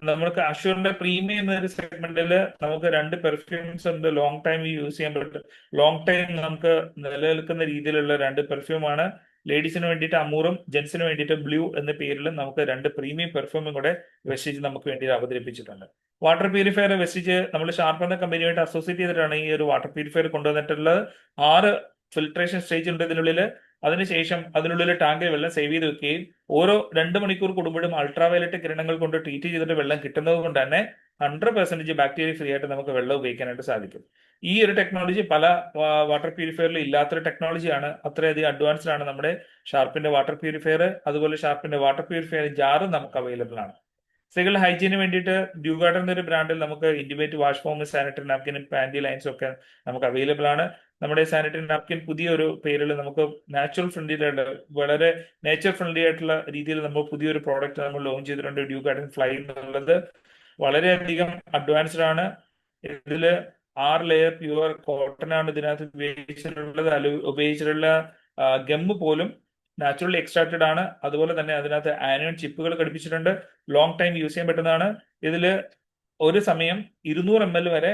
നമുക്ക് അഷ്യൂറിന്റെ പ്രീമിയം എന്നൊരു സെഗ്മെന്റിൽ നമുക്ക് 2 പെർഫ്യൂംസ് ഉണ്ട്. ലോങ് ടൈം യൂസ് ചെയ്യാൻ പറ്റും, ലോങ് ടൈം നമുക്ക് നിലനിൽക്കുന്ന രീതിയിലുള്ള 2 പെർഫ്യൂമാണ്. ലേഡീസിന് വേണ്ടിയിട്ട് അമൂറും ജെന്റ്സിന് വേണ്ടിയിട്ട് ബ്ലൂ എന്ന പേരിൽ നമുക്ക് 2 പ്രീമിയം പെർഫ്യൂമും കൂടെ വെസ്റ്റീജ് നമുക്ക് വേണ്ടി അവതരിപ്പിച്ചിട്ടുണ്ട്. വാട്ടർ പ്യൂരിഫയർ വെസ്റ്റീജ് നമ്മൾ ഷാർപ്പ് എന്ന കമ്പനിയായിട്ട് അസോസിയേറ്റ് ചെയ്തിട്ടാണ് ഈ ഒരു വാട്ടർ പ്യൂരിഫയർ കൊണ്ടുവന്നിട്ടുള്ളത്. 6 ഫിൽട്രേഷൻ സ്റ്റേജ് ഉണ്ട് ഇതിനുള്ളിൽ. അതിനുശേഷം അതിനുള്ളിൽ ടാങ്കിൽ വെള്ളം സേവ് ചെയ്ത് വെക്കുകയും ഓരോ 2 മണിക്കൂർ കൂടുമ്പോഴും അൾട്രാവയലറ്റ് കിരണങ്ങൾ കൊണ്ട് ട്രീറ്റ് ചെയ്തിട്ട് വെള്ളം കിട്ടുന്നത് കൊണ്ട് തന്നെ 100% ബാക്ടീരിയ ഫ്രീ ആയിട്ട് നമുക്ക് വെള്ളം ഉപയോഗിക്കാനായിട്ട് സാധിക്കും. ഈ ഒരു ടെക്നോളജി പല വാട്ടർ പ്യൂരിഫയറിൽ ഇല്ലാത്തൊരു ടെക്നോളജിയാണ്. അത്രയധികം അഡ്വാൻസ്ഡ് ആണ് നമ്മുടെ ഷാർപ്പിന്റെ വാട്ടർ പ്യൂരിഫയർ. അതുപോലെ ഷാർപ്പിന്റെ വാട്ടർ പ്യൂരിഫയർ ജാറും നമുക്ക് അവൈലബിൾ ആണ്. സ്ത്രീകളുടെ ഹൈജീന് വേണ്ടിയിട്ട് ഡ്യൂ ഗാർഡൻ എന്നൊരു ബ്രാൻഡിൽ നമുക്ക് ഇന്റിമേറ്റ് വാഷ് ഫോം, സാനിറ്ററി നാപ്കിനും പാൻറ്റി ലൈൻസും ഒക്കെ നമുക്ക് അവൈലബിൾ ആണ്. നമ്മുടെ സാനിറ്ററി നാപ്കിൻ പുതിയൊരു പേരിൽ നമുക്ക് നാച്ചുറൽ ഫ്രണ്ട്ലി, വളരെ നേച്ചർ ഫ്രണ്ട്ലി ആയിട്ടുള്ള രീതിയിൽ നമ്മൾ പുതിയൊരു പ്രോഡക്റ്റ് നമ്മൾ ലോഞ്ച് ചെയ്തിട്ടുണ്ട്, ഡ്യൂ ഗാർഡൻ ഫ്ലൈ എന്നുള്ളത്. വളരെയധികം അഡ്വാൻസ്ഡ് ആണ്. ഇതിൽ 6 ലെയർ പ്യുവർ കോട്ടൺ ആണ് ഇതിനകത്ത് ഉപയോഗിച്ചിട്ടുള്ളത്. ഉപയോഗിച്ചിട്ടുള്ള ഗമ്മ് പോലും നാച്ചുറലി എക്സ്ട്രാക്റ്റഡ് ആണ്. അതുപോലെ തന്നെ അതിനകത്ത് ആനോൺ ചിപ്പുകൾ ഘടിപ്പിച്ചിട്ടുണ്ട്. ലോങ് ടൈം യൂസ് ചെയ്യാൻ പറ്റുന്നതാണ്. ഇതിൽ ഒരു സമയം 200 ml വരെ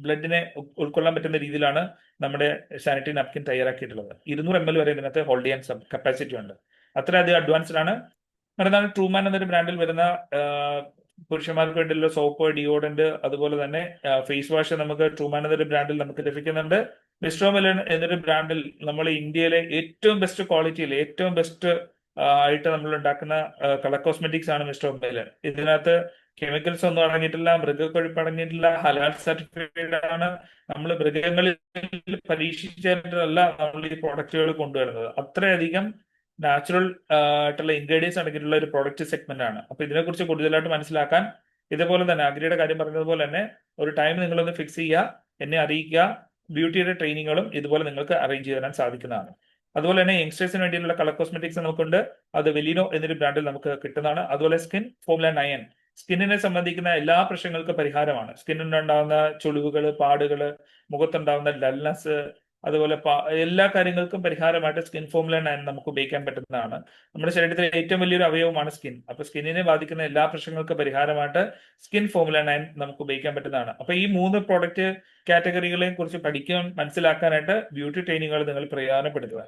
ബ്ലഡിനെ ഉൾക്കൊള്ളാൻ പറ്റുന്ന രീതിയിലാണ് നമ്മുടെ സാനിറ്ററി നാപ്കിൻ തയ്യാറാക്കിയിട്ടുള്ളത്. 200 ml വരെ ഇതിനകത്ത് ഹോൾഡ് ചെയ്യാൻ കപ്പാസിറ്റി ഉണ്ട്. അത്രയധികം അഡ്വാൻസ്ഡ് ആണ്. മറ്റന്നാൾ ട്രൂമാൻ എന്നൊരു ബ്രാൻഡിൽ വരുന്ന പുരുഷന്മാർക്ക് വേണ്ടിയുള്ള സോപ്പ്, ഡിയോഡന്റ്, അതുപോലെ തന്നെ ഫേസ് വാഷ് നമുക്ക് ട്രൂമാൻ എന്നൊരു ബ്രാൻഡിൽ നമുക്ക് ലഭിക്കുന്നുണ്ട്. മിസ്റ്റോമെലൻ എന്നൊരു ബ്രാൻഡിൽ നമ്മൾ ഇന്ത്യയിലെ ഏറ്റവും ബെസ്റ്റ് ക്വാളിറ്റിയിൽ ഏറ്റവും ബെസ്റ്റ് ആയിട്ട് നമ്മൾ ഉണ്ടാക്കുന്ന കളർ കോസ്മെറ്റിക്സ് ആണ് മിസ്റ്റോമെലൻ. ഇതിനകത്ത് കെമിക്കൽസ് ഒന്നും അടങ്ങിയിട്ടില്ല, മൃഗക്കൊഴുപ്പ് അടങ്ങിയിട്ടില്ല, ഹലാൽ സർട്ടിഫൈഡ് ആണ്. നമ്മൾ മൃഗങ്ങളിൽ പരീക്ഷിച്ചിട്ടല്ല നമ്മൾ ഈ പ്രോഡക്റ്റുകൾ കൊണ്ടുവരുന്നത്. അത്രയധികം നാച്ചുറൽ ആയിട്ടുള്ള ഇൻഗ്രീഡിയൻസ് അടങ്ങിയിട്ടുള്ള ഒരു പ്രോഡക്റ്റ് സെഗ്മെന്റ് ആണ്. അപ്പൊ ഇതിനെക്കുറിച്ച് കൂടുതലായിട്ട് മനസ്സിലാക്കാൻ ഇതുപോലെ തന്നെ അഗ്രിയുടെ കാര്യം പറഞ്ഞതുപോലെ തന്നെ ഒരു ടൈം നിങ്ങളൊന്ന് ഫിക്സ് ചെയ്യുക, എന്നെ അറിയിക്കുക. ബ്യൂട്ടിയുടെ ട്രെയിനിങ്ങുകളും ഇതുപോലെ നിങ്ങൾക്ക് അറേഞ്ച് ചെയ്ത് തരാൻ സാധിക്കുന്നതാണ്. അതുപോലെ തന്നെ യങ്സ്റ്റേഴ്സിന് വേണ്ടിയിട്ടുള്ള കളർ കോസ്മെറ്റിക്സ് നമുക്കുണ്ട്. അത് വെലിനോ എന്നൊരു ബ്രാൻഡിൽ നമുക്ക് കിട്ടുന്നതാണ്. അതുപോലെ സ്കിൻ ഫോമുല 9 സ്കിന്നിനെ സംബന്ധിക്കുന്ന എല്ലാ പ്രശ്നങ്ങൾക്കും പരിഹാരമാണ്. സ്കിന്നിനുണ്ടാകുന്ന ചുളിവുകൾ, പാടുകൾ, മുഖത്തുണ്ടാകുന്ന ഡൽനെസ്, അതുപോലെ എല്ലാ കാര്യങ്ങൾക്കും പരിഹാരമായിട്ട് സ്കിൻ ഫോമുല 9 നമുക്ക് ഉപയോഗിക്കാൻ പറ്റുന്നതാണ്. നമ്മുടെ ശരീരത്തിലെ ഏറ്റവും വലിയൊരു അവയവമാണ് സ്കിൻ. അപ്പൊ സ്കിന്നിനെ ബാധിക്കുന്ന എല്ലാ പ്രശ്നങ്ങൾക്കും പരിഹാരമായിട്ട് സ്കിൻ ഫോമുല 9 നമുക്ക് ഉപയോഗിക്കാൻ പറ്റുന്നതാണ്. അപ്പൊ ഈ 3 പ്രോഡക്റ്റ് കാറ്റഗറികളെ കുറിച്ച് പഠിക്കാൻ, മനസ്സിലാക്കാനായിട്ട് ബ്യൂട്ടി ട്രെയിനിങ്ങുകൾ നിങ്ങൾ പ്രയോജനപ്പെടുത്തുക.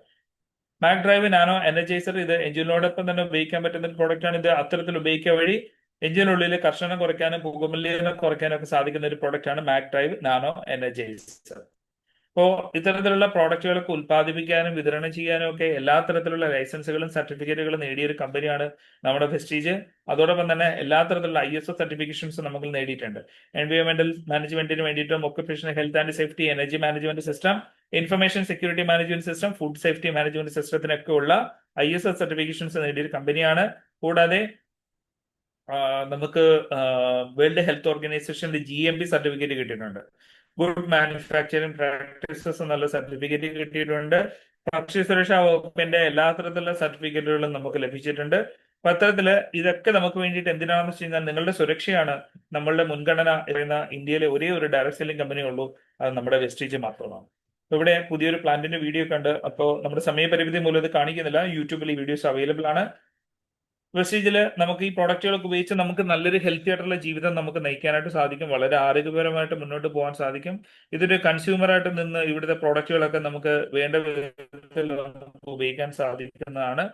മാക് ഡ്രൈവ് നാനോ എനർജൈസർ, ഇത് എഞ്ചിനോടൊപ്പം തന്നെ ഉപയോഗിക്കാൻ പറ്റുന്ന ഒരു പ്രോഡക്റ്റ് ആണ്. ഇത് അത്തരത്തിൽ ഉപയോഗിക്കുക വഴി എഞ്ചിനുള്ളിൽ കർഷണം കുറയ്ക്കാനും പുകമലിനം കുറയ്ക്കാനും ഒക്കെ സാധിക്കുന്ന ഒരു പ്രോഡക്റ്റ് ആണ് മാക് ഡ്രൈവ് നാനോ എനർജൈസർ. അപ്പോൾ ഇത്തരത്തിലുള്ള പ്രോഡക്റ്റുകളൊക്കെ ഉത്പാദിപ്പിക്കാനും വിതരണം ചെയ്യാനും ഒക്കെ എല്ലാ തരത്തിലുള്ള ലൈസൻസുകളും സർട്ടിഫിക്കറ്റുകളും നേടിയ ഒരു കമ്പനിയാണ് നമ്മുടെ വെസ്റ്റീജ്. അതോടൊപ്പം തന്നെ എല്ലാ തരത്തിലുള്ള ISO സർട്ടിഫിക്കേഷൻസും നമുക്ക് നേടിയിട്ടുണ്ട്. എൻവയോൺമെന്റൽ മാനേജ്മെന്റിന് വേണ്ടിയിട്ടും occupational health and safety, energy management system, information security management system, food safety management സിസ്റ്റത്തിനൊക്കെ ഉള്ള ISO സർട്ടിഫിക്കേഷൻസ് നേടിയ ഒരു കമ്പനിയാണ്. കൂടാതെ നമുക്ക് വേൾഡ് ഹെൽത്ത് ഓർഗനൈസേഷന്റെ GMP സർട്ടിഫിക്കറ്റ് കിട്ടിയിട്ടുണ്ട്. ഗുഡ് മാനുഫാക്ചറിംഗ് പ്രാക്ടീസസ് എന്നുള്ള സർട്ടിഫിക്കറ്റ് കിട്ടിയിട്ടുണ്ട്. ഭക്ഷ്യ സുരക്ഷാ വകുപ്പിന്റെ എല്ലാ തരത്തിലുള്ള സർട്ടിഫിക്കറ്റുകളും നമുക്ക് ലഭിച്ചിട്ടുണ്ട്. അപ്പൊ അത്തരത്തില് ഇതൊക്കെ നമുക്ക് വേണ്ടിയിട്ട് എന്തിനാണെന്ന് വെച്ച് കഴിഞ്ഞാൽ നിങ്ങളുടെ സുരക്ഷയാണ് നമ്മളുടെ മുൻഗണന എന്ന ഇന്ത്യയിലെ ഒരേ ഒരു ഡയറക്ട് സെല്ലിംഗ് കമ്പനി ഉള്ളൂ, അത് നമ്മുടെ വെസ്റ്റീജ് മാത്രമാണ്. ഇവിടെ പുതിയൊരു പ്ലാന്റിന്റെ വീഡിയോ കണ്ട്. അപ്പോൾ നമ്മുടെ സമയപരിമിതി മൂലം ഇത് കാണിക്കുന്നില്ല. യൂട്യൂബിൽ ഈ വീഡിയോസ് അവൈലബിൾ ആണ്. വെസ്റ്റീജില് നമുക്ക് ഈ പ്രോഡക്റ്റുകളൊക്കെ ഉപയോഗിച്ച് നമുക്ക് നല്ലൊരു ഹെൽത്തി ആയിട്ടുള്ള ജീവിതം നമുക്ക് നയിക്കാനായിട്ട് സാധിക്കും. വളരെ ആരോഗ്യപരമായിട്ട് മുന്നോട്ട് പോകാൻ സാധിക്കും. ഇതൊരു കൺസ്യൂമറായിട്ട് നിന്ന് ഇവിടുത്തെ പ്രോഡക്റ്റുകളൊക്കെ നമുക്ക് വേണ്ട വിധത്തിൽ നമുക്ക് ഉപയോഗിക്കാൻ സാധിക്കുന്നതാണ്.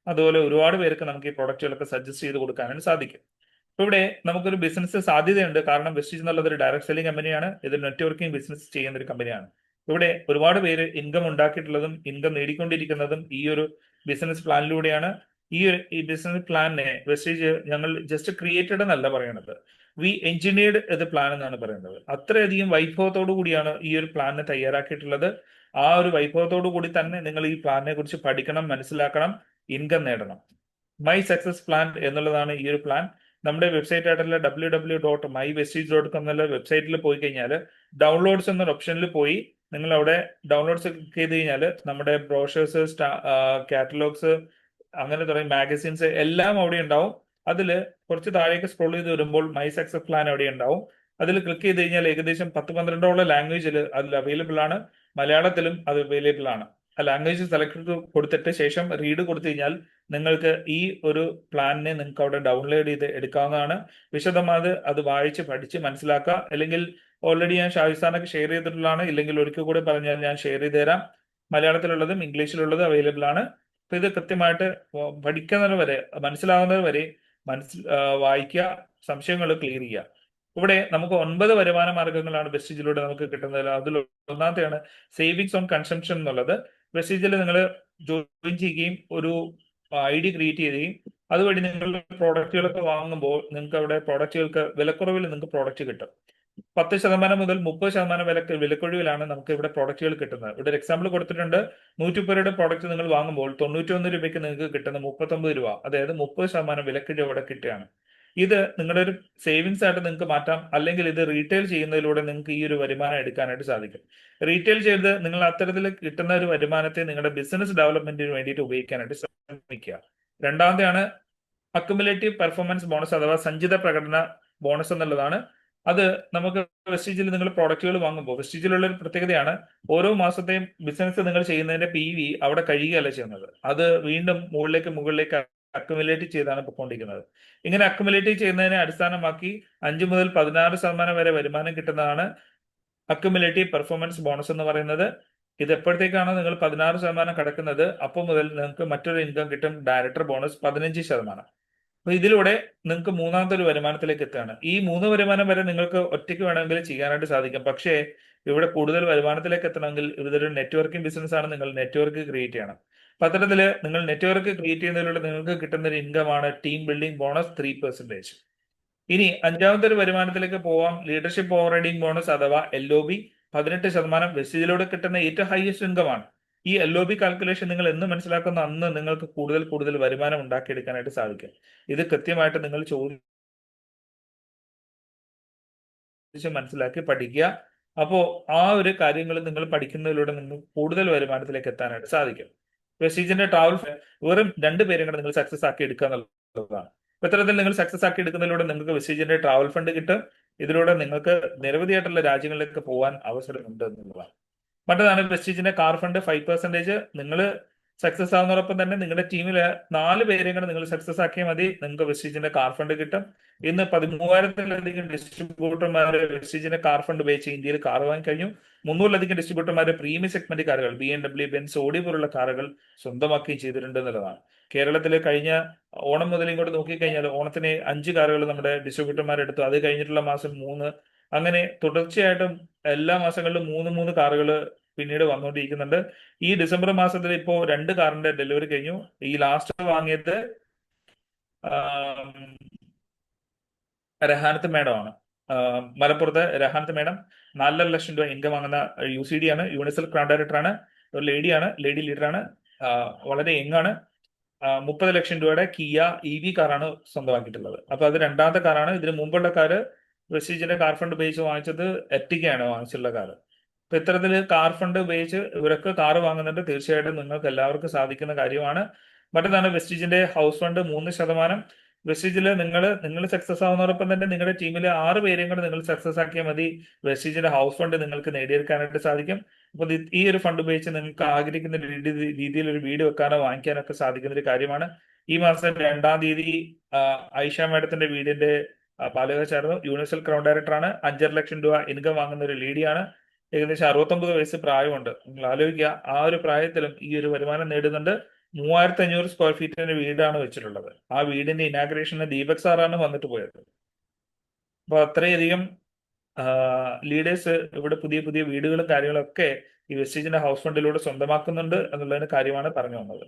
അതുപോലെ ഒരുപാട് പേർക്ക് നമുക്ക് ഈ പ്രോഡക്റ്റുകളൊക്കെ സജസ്റ്റ് ചെയ്ത് കൊടുക്കാനായിട്ട് സാധിക്കും. ഇപ്പൊ ഇവിടെ നമുക്കൊരു ബിസിനസ് സാധ്യതയുണ്ട്. കാരണം വെസ്റ്റീജ് എന്നുള്ളത് ഒരു ഡയറക്ട് സെല്ലിംഗ് കമ്പനിയാണ്. ഇത് നെറ്റ്വർക്കിംഗ് ബിസിനസ് ചെയ്യുന്ന ഒരു കമ്പനിയാണ്. ഇവിടെ ഒരുപാട് പേര് ഇൻകം ഉണ്ടാക്കിയിട്ടുള്ളതും ഇൻകം നേടിക്കൊണ്ടിരിക്കുന്നതും ഈ ഒരു ബിസിനസ് പ്ലാനിലൂടെയാണ്. ഈ ബിസിനസ് പ്ലാനിനെ വെസ്റ്റീജ് ഞങ്ങൾ ജസ്റ്റ് ക്രിയേറ്റഡ് എന്നല്ല പറയണത്, വി എഞ്ചിനീയർഡ് ഇത് പ്ലാൻ എന്നാണ് പറയുന്നത്. അത്രയധികം വൈഭവത്തോടു കൂടിയാണ് ഈ ഒരു പ്ലാനിനെ തയ്യാറാക്കിയിട്ടുള്ളത്. ആ ഒരു വൈഭവത്തോടു കൂടി തന്നെ നിങ്ങൾ ഈ പ്ലാനിനെ കുറിച്ച് പഠിക്കണം, മനസ്സിലാക്കണം, ഇൻകം നേടണം. മൈ സക്സസ് പ്ലാൻ എന്നുള്ളതാണ് ഈ ഒരു പ്ലാൻ. നമ്മുടെ വെബ്സൈറ്റ് ആയിട്ടുള്ള www.mywestige.com എന്നുള്ള വെബ്സൈറ്റിൽ പോയി കഴിഞ്ഞാൽ ഡൗൺലോഡ്സ് എന്നൊരു ഓപ്ഷനിൽ പോയി നിങ്ങൾ അവിടെ ഡൗൺലോഡ്സ് ക്ലിക്ക് ചെയ്ത് കഴിഞ്ഞാൽ നമ്മുടെ ബ്രോഷേഴ്സ്, കാറ്റലോഗ്സ്, അങ്ങനെ തുടങ്ങി മാഗസിൻസ് എല്ലാം അവിടെ ഉണ്ടാവും. അതിൽ കുറച്ച് താഴേക്ക് സ്ക്രോൾ ചെയ്ത് വരുമ്പോൾ മൈ സക്സസ് പ്ലാൻ അവിടെ ഉണ്ടാവും. അതിൽ ക്ലിക്ക് ചെയ്ത് കഴിഞ്ഞാൽ ഏകദേശം 10-12ഓളം ലാംഗ്വേജിൽ അതിൽ അവൈലബിൾ ആണ്. മലയാളത്തിലും അത് അവൈലബിൾ ആണ്. ആ ലാംഗ്വേജ് സെലക്ട് കൊടുത്തിട്ട് ശേഷം റീഡ് കൊടുത്തു കഴിഞ്ഞാൽ നിങ്ങൾക്ക് ഈ ഒരു പ്ലാനിനെ നിങ്ങൾക്ക് അവിടെ ഡൗൺലോഡ് ചെയ്ത് എടുക്കാവുന്നതാണ്. വിശദമായി അത് വായിച്ച് പഠിച്ച് മനസ്സിലാക്കുക. അല്ലെങ്കിൽ ഓൾറെഡി ഞാൻ ഷാഹിസ്ഥാനൊക്കെ ഷെയർ ചെയ്തിട്ടുള്ളതാണ്. ഇല്ലെങ്കിൽ ഒരിക്കൽ കൂടെ പറഞ്ഞാൽ ഞാൻ ഷെയർ ചെയ്ത് തരാം. മലയാളത്തിലുള്ളതും ഇംഗ്ലീഷിലുള്ളതും അവൈലബിൾ ആണ്. അപ്പൊ ഇത് കൃത്യമായിട്ട് പഠിക്കുന്നത് വരെ, മനസ്സിലാകുന്നത് വരെ വായിക്കുക, സംശയങ്ങൾ ക്ലിയർ ചെയ്യുക. ഇവിടെ നമുക്ക് 9 വരുമാന മാർഗങ്ങളാണ് വെസ്റ്റീജിലൂടെ നമുക്ക് കിട്ടുന്നത്. അതിൽ ഒന്നാമത്തെയാണ് സേവിങ്സ് ഓൺ കൺസംഷൻ എന്നുള്ളത്. വെസ്റ്റീജിൽ നിങ്ങൾ ജോയിൻ ചെയ്യുകയും ഒരു ID ക്രിയേറ്റ് ചെയ്യുകയും അതുവഴി നിങ്ങളുടെ പ്രോഡക്റ്റുകളൊക്കെ വാങ്ങുമ്പോൾ നിങ്ങൾക്ക് അവിടെ പ്രോഡക്റ്റുകൾക്ക് വിലക്കുറവിൽ നിങ്ങൾക്ക് പ്രോഡക്റ്റ് കിട്ടും. 10% മുതൽ 30% വിലക്കൊഴിവിലാണ് നമുക്ക് ഇവിടെ പ്രോഡക്റ്റുകൾ കിട്ടുന്നത്. ഇവിടെ ഒരു എക്സാമ്പിൾ കൊടുത്തിട്ടുണ്ട്. 130 രൂപയുടെ പ്രോഡക്റ്റ് നിങ്ങൾ വാങ്ങുമ്പോൾ 91 രൂപയ്ക്ക് നിങ്ങൾക്ക് കിട്ടുന്ന 39 രൂപ, അതായത് 30% വിലക്കിഴിവ് ഇവിടെ കിട്ടുകയാണ്. ഇത് നിങ്ങളുടെ ഒരു സേവിങ്സ് ആയിട്ട് നിങ്ങൾക്ക് മാറ്റാം. അല്ലെങ്കിൽ ഇത് റീറ്റെയിൽ ചെയ്യുന്നതിലൂടെ നിങ്ങൾക്ക് ഈ ഒരു വരുമാനം എടുക്കാനായിട്ട് സാധിക്കും. റീറ്റെയിൽ ചെയ്ത് നിങ്ങൾ അത്തരത്തിൽ കിട്ടുന്ന ഒരു വരുമാനത്തെ നിങ്ങളുടെ ബിസിനസ് ഡെവലപ്മെന്റിന് വേണ്ടിയിട്ട് ഉപയോഗിക്കാനായിട്ട് ശ്രമിക്കുക. രണ്ടാമത്തെയാണ് അക്യുമുലേറ്റീവ് പെർഫോമൻസ് ബോണസ് അഥവാ സഞ്ചിത പ്രകടന ബോണസ് എന്നുള്ളതാണ്. അത് നമുക്ക് വെസ്റ്റീജിൽ നിങ്ങൾ പ്രോഡക്റ്റുകൾ വാങ്ങുമ്പോൾ വെസ്റ്റീജിലുള്ള ഒരു പ്രത്യേകതയാണ്, ഓരോ മാസത്തെയും ബിസിനസ് നിങ്ങൾ ചെയ്യുന്നതിന്റെ PV അവിടെ കഴിയുകയല്ല ചെയ്യുന്നത്. അത് വീണ്ടും മുകളിലേക്ക് അക്യുമുലേറ്റ് ചെയ്താണ് പൊയ്ക്കൊണ്ടിരിക്കുന്നത്. ഇങ്ങനെ അക്യുമുലേറ്റ് ചെയ്യുന്നതിനെ അടിസ്ഥാനമാക്കി 5 മുതൽ 16% വരെ വരുമാനം കിട്ടുന്നതാണ് അക്യുമുലേറ്റീവ് പെർഫോമൻസ് ബോണസ് എന്ന് പറയുന്നത്. ഇത് എപ്പോഴത്തേക്കാണ് നിങ്ങൾ 16% കടക്കുന്നത്, അപ്പോൾ മുതൽ നിങ്ങൾക്ക് മറ്റൊരു ഇൻകം കിട്ടും, ഡയറക്ടർ ബോണസ് 15%. അപ്പൊ ഇതിലൂടെ നിങ്ങൾക്ക് മൂന്നാമത്തെ ഒരു വരുമാനത്തിലേക്ക് എത്തുകയാണ്. ഈ 3 വരുമാനം വരെ നിങ്ങൾക്ക് ഒറ്റയ്ക്ക് വേണമെങ്കിൽ ചെയ്യാനായിട്ട് സാധിക്കും. പക്ഷേ ഇവിടെ കൂടുതൽ വരുമാനത്തിലേക്ക് എത്തണമെങ്കിൽ ഇതൊരു നെറ്റ്വർക്കിംഗ് ബിസിനസ് ആണ്. നിങ്ങൾ നെറ്റ്വർക്ക് ക്രിയേറ്റ് ചെയ്യണം. അപ്പൊ അത്തരത്തില് നിങ്ങൾ നെറ്റ്വർക്ക് ക്രിയേറ്റ് ചെയ്യുന്നതിലൂടെ നിങ്ങൾക്ക് കിട്ടുന്ന ഒരു ഇൻകം ആണ് ടീം ബിൽഡിംഗ് ബോണസ് 3%. ഇനി അഞ്ചാമത്തെ ഒരു വരുമാനത്തിലേക്ക് പോവാം. ലീഡർഷിപ്പ് ഓവർ റൈഡിംഗ് ബോണസ് അഥവാ LOB 18%. വെസ്റ്റീജിലൂടെ കിട്ടുന്ന ഏറ്റവും ഹയസ്റ്റ് ഇൻകം ആണ്. ഈ LOB കാൽക്കുലേഷൻ നിങ്ങൾ എന്ന് മനസ്സിലാക്കുന്ന അന്ന് നിങ്ങൾക്ക് കൂടുതൽ വരുമാനം ഉണ്ടാക്കിയെടുക്കാനായിട്ട് സാധിക്കും. ഇത് കൃത്യമായിട്ട് നിങ്ങൾ ചോദിച്ച് മനസ്സിലാക്കി പഠിക്കുക. അപ്പോ ആ ഒരു കാര്യങ്ങൾ നിങ്ങൾ പഠിക്കുന്നതിലൂടെ നിങ്ങൾക്ക് കൂടുതൽ വരുമാനത്തിലേക്ക് എത്താനായിട്ട് സാധിക്കും. വെസ്റ്റീജിന്റെ ട്രാവൽ വെറും 2 പേരും കൂടെ നിങ്ങൾ സക്സസ് ആക്കി എടുക്കുക എന്നുള്ളതാണ്. ഇത്തരത്തിൽ നിങ്ങൾ സക്സസ് ആക്കി എടുക്കുന്നതിലൂടെ നിങ്ങൾക്ക് വെസ്റ്റീജിന്റെ ട്രാവൽ ഫണ്ട് കിട്ടും. ഇതിലൂടെ നിങ്ങൾക്ക് നിരവധിയായിട്ടുള്ള രാജ്യങ്ങളിലേക്ക് പോകാൻ അവസരമുണ്ട് എന്നുള്ളതാണ്. മറ്റേതാണ് വെസ്റ്റീജിന്റെ കാർ ഫണ്ട് 5%. നിങ്ങൾ സക്സസ് ആവുന്നതോടൊപ്പം തന്നെ നിങ്ങളുടെ ടീമിലെ 4 പേരെയും കൂടെ നിങ്ങൾ സക്സസ് ആക്കിയാൽ മതി, നിങ്ങൾക്ക് വെസ്റ്റീജിന്റെ കാർ ഫണ്ട് കിട്ടും. ഇന്ന് 13,000-ലധികം ഡിസ്ട്രിബ്യൂട്ടർമാര് വെസ്റ്റീജിന്റെ കാർ ഫണ്ട് ഉപയോഗിച്ച് ഇന്ത്യയിൽ കാർ വാങ്ങി കഴിഞ്ഞു. 300-ലധികം ഡിസ്ട്രിബ്യൂട്ടർമാര് പ്രീമിയം സെഗ്മെന്റ് കാറുകൾ BMW, ബെൻസ്, ഓഡി പോലുള്ള കാറുകൾ സ്വന്തമാക്കുകയും ചെയ്തിട്ടുണ്ട് എന്നുള്ളതാണ്. കേരളത്തിൽ കഴിഞ്ഞ ഓണം മുതൽ ഇങ്ങോട്ട് നോക്കിക്കഴിഞ്ഞാൽ ഓണത്തിന് 5 കാറുകൾ നമ്മുടെ ഡിസ്ട്രിബ്യൂട്ടർമാർ എടുത്തു. അത് കഴിഞ്ഞിട്ടുള്ള മാസം 3, അങ്ങനെ തുടർച്ചയായിട്ടും എല്ലാ മാസങ്ങളിലും 3 കാറുകൾ പിന്നീട് വന്നുകൊണ്ടിരിക്കുന്നുണ്ട്. ഈ ഡിസംബർ മാസത്തിൽ ഇപ്പോ 2 കാറിന്റെ ഡെലിവറി കഴിഞ്ഞു. ഈ ലാസ്റ്റ് വാങ്ങിയത് രഹാനത്ത് മേഡം ആണ്. മലപ്പുറത്ത് രഹാനത്ത് മേഡം 4.5 ലക്ഷം രൂപ ഇൻകം വാങ്ങുന്ന UCD ആണ്. യൂണിവേഴ്സൽ ക്രൗൺ ഡയറക്ടർ ആണ്. ഒരു ലേഡി ലീഡറാണ്. വളരെ യങ്ങാണ്. 30 ലക്ഷം രൂപയുടെ കിയ EV കാറാണ് സ്വന്തമാക്കിയിട്ടുള്ളത്. അപ്പൊ അത് രണ്ടാമത്തെ കാറാണ്. ഇതിന് മുമ്പുള്ള കാറ് വെസ്റ്റീജിന്റെ കാർ ഫണ്ട് ഉപയോഗിച്ച് വാങ്ങിച്ചത് എർട്ടിഗയാണ് വാങ്ങിച്ചുള്ള കാറ്. അപ്പൊ ഇത്തരത്തില് കാർ ഫണ്ട് ഉപയോഗിച്ച് ഇവരൊക്കെ കാറ് വാങ്ങുന്നുണ്ട്. തീർച്ചയായിട്ടും നിങ്ങൾക്ക് എല്ലാവർക്കും സാധിക്കുന്ന കാര്യമാണ്. മറ്റൊന്നാണ് വെസ്റ്റീജിന്റെ ഹൗസ് ഫണ്ട് 3%. വെസ്റ്റീജില് നിങ്ങൾ സക്സസ് ആവുന്നതോടൊപ്പം തന്നെ നിങ്ങളുടെ ടീമിലെ 6 പേരെയും കൂടെ നിങ്ങൾ സക്സസ് ആക്കിയാൽ മതി. വെസ്റ്റീജിന്റെ ഹൗസ് ഫണ്ട് നിങ്ങൾക്ക് നേടിയെടുക്കാനായിട്ട് സാധിക്കും. അപ്പോൾ ഈ ഒരു ഫണ്ട് ഉപയോഗിച്ച് നിങ്ങൾക്ക് ആഗ്രഹിക്കുന്ന രീതിയിൽ ഒരു വീട് വെക്കാനോ വാങ്ങിക്കാനോ ഒക്കെ സാധിക്കുന്ന ഒരു കാര്യമാണ്. ഈ മാസം 2-ാം തീയതി ഐഷ മാഡത്തിന്റെ വീടിന്റെ പാലുകാ ചേർന്നു. യൂണിവേഴ്സൽ ക്രൗൺ ഡയറക്ടറാണ്. 5.5 ലക്ഷം രൂപ ഇൻകം വാങ്ങുന്ന ഒരു ലേഡിയാണ്. ഏകദേശം 69 വയസ്സ് പ്രായമുണ്ട്. നിങ്ങൾ ആലോചിക്കുക, ആ ഒരു പ്രായത്തിലും ഈ ഒരു വരുമാനം നേടുന്നുണ്ട്. 3500 സ്ക്വയർ ഫീറ്റിന്റെ വീടാണ് വെച്ചിട്ടുള്ളത്. ആ വീടിന്റെ ഇനാഗ്രേഷന് ദീപക് സാറാണ് വന്നിട്ട് പോയത്. അപ്പൊ അത്രയധികം ലീഡേഴ്സ് ഇവിടെ പുതിയ പുതിയ വീടുകളും കാര്യങ്ങളൊക്കെ ഈ വെസ്റ്റീജിന്റെ ഹൗസ് ഫണ്ടിലൂടെ സ്വന്തമാക്കുന്നുണ്ട് എന്നുള്ളതിന് കാര്യമാണ് പറഞ്ഞു വന്നത്.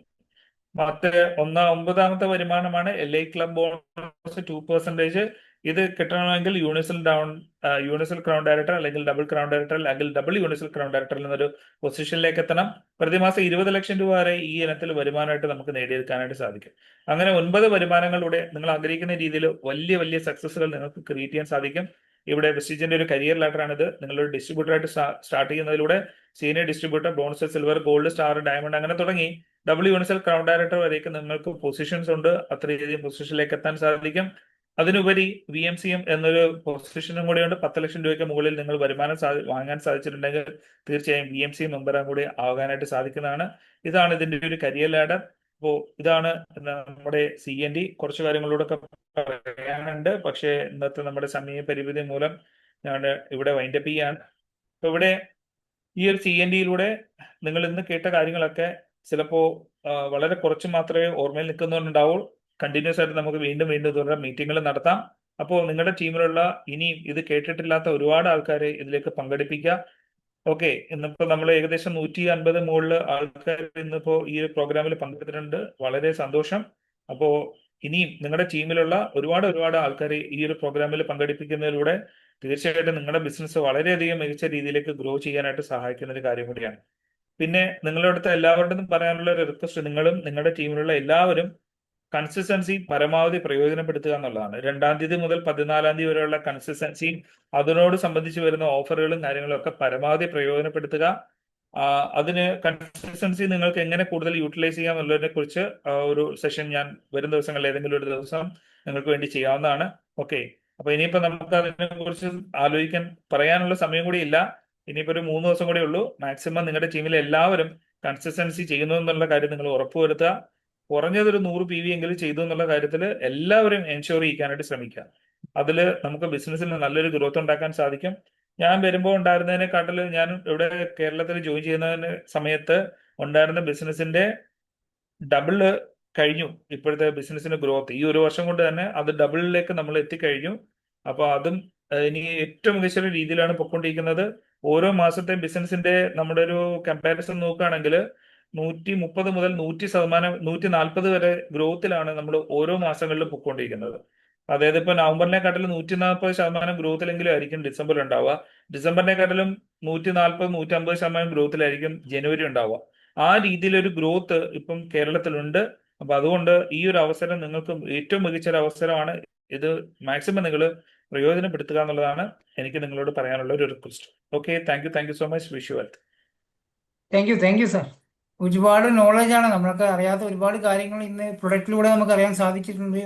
മറ്റ് 9-ാമത്തെ വരുമാനമാണ് LA ക്ലബ് ബോണസ് 2%. ഇത് കിട്ടണമെങ്കിൽ യൂണിവേഴ്സൽ ക്രൗൺ ഡയറക്ടർ അല്ലെങ്കിൽ ഡബിൾ ക്രൗൺ ഡയറക്ടർ അല്ലെങ്കിൽ ഡബിൾ യൂണിവേഴ്സൽ ക്രൗൺ ഡയറക്ടർ എന്നൊരു പൊസിഷനിലേക്ക് എത്തണം. പ്രതിമാസം 20 ലക്ഷം രൂപ വരെ ഈ ഇനത്തിൽ വരുമാനമായിട്ട് നമുക്ക് നേടിയെടുക്കാനായിട്ട് സാധിക്കും. അങ്ങനെ 9 വരുമാനങ്ങളിലൂടെ നിങ്ങൾ ആഗ്രഹിക്കുന്ന രീതിയിൽ വലിയ വലിയ സക്സസുകൾ നിങ്ങൾക്ക് ക്രിയേറ്റ് ചെയ്യാൻ സാധിക്കും. ഇവിടെ വെസ്റ്റീജിന്റെ ഒരു കരിയർ ലാഡറാണിത്. നിങ്ങളൊരു ഡിസ്ട്രിബ്യൂട്ടറായിട്ട് സ്റ്റാർട്ട് ചെയ്യുന്നതിലൂടെ senior distributor, bronze, silver, gold, star, diamond അങ്ങനെ തുടങ്ങി ഡബിൾ യൂണിവേഴ്സൽ ക്രൗൺ ഡയറക്ടർ വരേക്ക് നിങ്ങൾക്ക് പൊസിഷൻസ് ഉണ്ട്. അത്രയധികം പൊസിഷനിലേക്ക് എത്താൻ സാധിക്കും. അതിനുപരി VMCM എന്നൊരു പൊസിഷനും കൂടിയുണ്ട്. 10 ലക്ഷം രൂപയ്ക്ക് മുകളിൽ നിങ്ങൾ വരുമാനം വാങ്ങാൻ സാധിച്ചിട്ടുണ്ടെങ്കിൽ തീർച്ചയായും VMCM മെമ്പറും കൂടി ആകാനായിട്ട് സാധിക്കുന്നതാണ്. ഇതാണ് ഇതിന്റെ ഒരു കരിയർ ലാഡർ. അപ്പോൾ ഇതാണ് നമ്മുടെ CND. കുറച്ച് കാര്യങ്ങളോട് പറയാനുണ്ട്, പക്ഷേ ഇന്നത്തെ നമ്മുടെ സമയ പരിമിതി മൂലം ഞാൻ ഇവിടെ വൈൻഡപ്പ് ചെയ്യാണ്. അപ്പൊ ഇവിടെ ഈ ഒരു CNDയിലൂടെ നിങ്ങൾ ഇന്ന് കേട്ട കാര്യങ്ങളൊക്കെ ചിലപ്പോ വളരെ കുറച്ച് മാത്രമേ ഓർമ്മയിൽ നിൽക്കുന്നുണ്ടാവുള്ളൂ. കണ്ടിന്യൂസ് ആയിട്ട് നമുക്ക് വീണ്ടും വീണ്ടും ഇതുപോലെ മീറ്റിങ്ങുകൾ നടത്താം. അപ്പോൾ നിങ്ങളുടെ ടീമിലുള്ള ഇനിയും ഇത് കേട്ടിട്ടില്ലാത്ത ഒരുപാട് ആൾക്കാരെ ഇതിലേക്ക് പങ്കെടുപ്പിക്കുക. ഓക്കെ, ഇന്നിപ്പോ നമ്മൾ ഏകദേശം 150 മുകളിൽ ആൾക്കാർ ഇന്നിപ്പോ ഈ ഒരു പ്രോഗ്രാമിൽ പങ്കെടുത്തിട്ടുണ്ട്. വളരെ സന്തോഷം. അപ്പോ ഇനിയും നിങ്ങളുടെ ടീമിലുള്ള ഒരുപാട് ആൾക്കാരെ ഈ ഒരു പ്രോഗ്രാമിൽ പങ്കെടുപ്പിക്കുന്നതിലൂടെ തീർച്ചയായിട്ടും നിങ്ങളുടെ ബിസിനസ് വളരെയധികം മികച്ച രീതിയിലേക്ക് ഗ്രോ ചെയ്യാനായിട്ട് സഹായിക്കുന്ന ഒരു കാര്യം കൂടിയാണ്. പിന്നെ നിങ്ങളുടെ അടുത്ത് എല്ലാവരുടെയും പറയാനുള്ള ഒരു റിക്വസ്റ്റ്, നിങ്ങളും നിങ്ങളുടെ ടീമിലുള്ള എല്ലാവരും കൺസിസ്റ്റൻസി പരമാവധി പ്രയോജനപ്പെടുത്തുക എന്നുള്ളതാണ്. 2-ാം തീയതി മുതൽ 14-ാം തീയതി വരെയുള്ള കൺസിസ്റ്റൻസിയും അതിനോട് സംബന്ധിച്ച് വരുന്ന ഓഫറുകളും കാര്യങ്ങളും ഒക്കെ പരമാവധി പ്രയോജനപ്പെടുത്തുക. അതിന് കൺസിസ്റ്റൻസി നിങ്ങൾക്ക് എങ്ങനെ കൂടുതൽ യൂട്ടിലൈസ് ചെയ്യാം എന്നുള്ളതിനെ കുറിച്ച് ഒരു സെഷൻ ഞാൻ വരും ദിവസങ്ങളിൽ ഏതെങ്കിലും ഒരു ദിവസം നിങ്ങൾക്ക് വേണ്ടി ചെയ്യാവുന്നതാണ്. ഓക്കെ, അപ്പൊ ഇനിയിപ്പോ നമുക്ക് അതിനെ കുറിച്ച് പറയാനുള്ള സമയം കൂടി ഇല്ല. ഇനിയിപ്പോ ഒരു 3 ദിവസം കൂടി ഉള്ളൂ. മാക്സിമം നിങ്ങളുടെ ടീമിലെ എല്ലാവരും കൺസിസ്റ്റൻസി ചെയ്യുന്നു എന്നുള്ള കാര്യം നിങ്ങൾ ഉറപ്പുവരുത്തുക. കുറഞ്ഞതൊരു 100 PV എങ്കിലും ചെയ്തു എന്നുള്ള കാര്യത്തിൽ എല്ലാവരും എൻഷുർ ചെയ്യാനായിട്ട് ശ്രമിക്കുക. അതിൽ നമുക്ക് ബിസിനസ്സിൽ നല്ലൊരു ഗ്രോത്ത് ഉണ്ടാക്കാൻ സാധിക്കും. ഞാൻ വരുമ്പോൾ ഉണ്ടായിരുന്നതിനെക്കാട്ടിൽ ഞാൻ ഇവിടെ കേരളത്തിൽ ജോയിൻ ചെയ്യുന്നതിന് സമയത്ത് ഉണ്ടായിരുന്ന ബിസിനസിന്റെ ഡബിള് കഴിഞ്ഞു ഇപ്പോഴത്തെ ബിസിനസിന്റെ ഗ്രോത്ത്. ഈ ഒരു വർഷം കൊണ്ട് തന്നെ അത് ഡബിളിലേക്ക് നമ്മൾ എത്തിക്കഴിഞ്ഞു. അപ്പൊ അതും ഇനി ഏറ്റവും മികച്ച രീതിയിലാണ് പൊയ്ക്കൊണ്ടിരിക്കുന്നത്. ഓരോ മാസത്തെ ബിസിനസിന്റെ നമ്മുടെ ഒരു കമ്പാരിസൺ നോക്കുകയാണെങ്കിൽ 130 മുതൽ 140 വരെ ഗ്രോത്തിലാണ് നമ്മൾ ഓരോ മാസങ്ങളിലും പൊയ്ക്കൊണ്ടിരിക്കുന്നത്. അതായത് ഇപ്പൊ നവംബറിനെക്കാട്ടിലും 140% ഗ്രോത്തിലെങ്കിലും ആയിരിക്കും ഡിസംബർ ഉണ്ടാവുക. ഡിസംബറിനെക്കാട്ടിലും 140-150% ഗ്രോത്തിലായിരിക്കും ജനുവരി ഉണ്ടാവുക. ആ രീതിയിലൊരു ഗ്രോത്ത് ഇപ്പം കേരളത്തിലുണ്ട്. അപ്പൊ അതുകൊണ്ട് ഈ ഒരു അവസരം നിങ്ങൾക്ക് ഏറ്റവും മികച്ച ഒരു അവസരമാണ്. ഇത് മാക്സിമം നിങ്ങൾ പ്രയോജനപ്പെടുത്തുക എന്നുള്ളതാണ് എനിക്ക് നിങ്ങളോട് പറയാനുള്ള ഒരു request. Okay, thank you so much. Wish you wealth. Thank you sir. ഒരുപാട് നോളജാണ്, നമ്മൾക്ക് അറിയാത്ത ഒരുപാട് കാര്യങ്ങൾ ഇന്ന് പ്രൊഡക്റ്റിലൂടെ നമുക്ക് അറിയാൻ സാധിച്ചിട്ടുണ്ട്.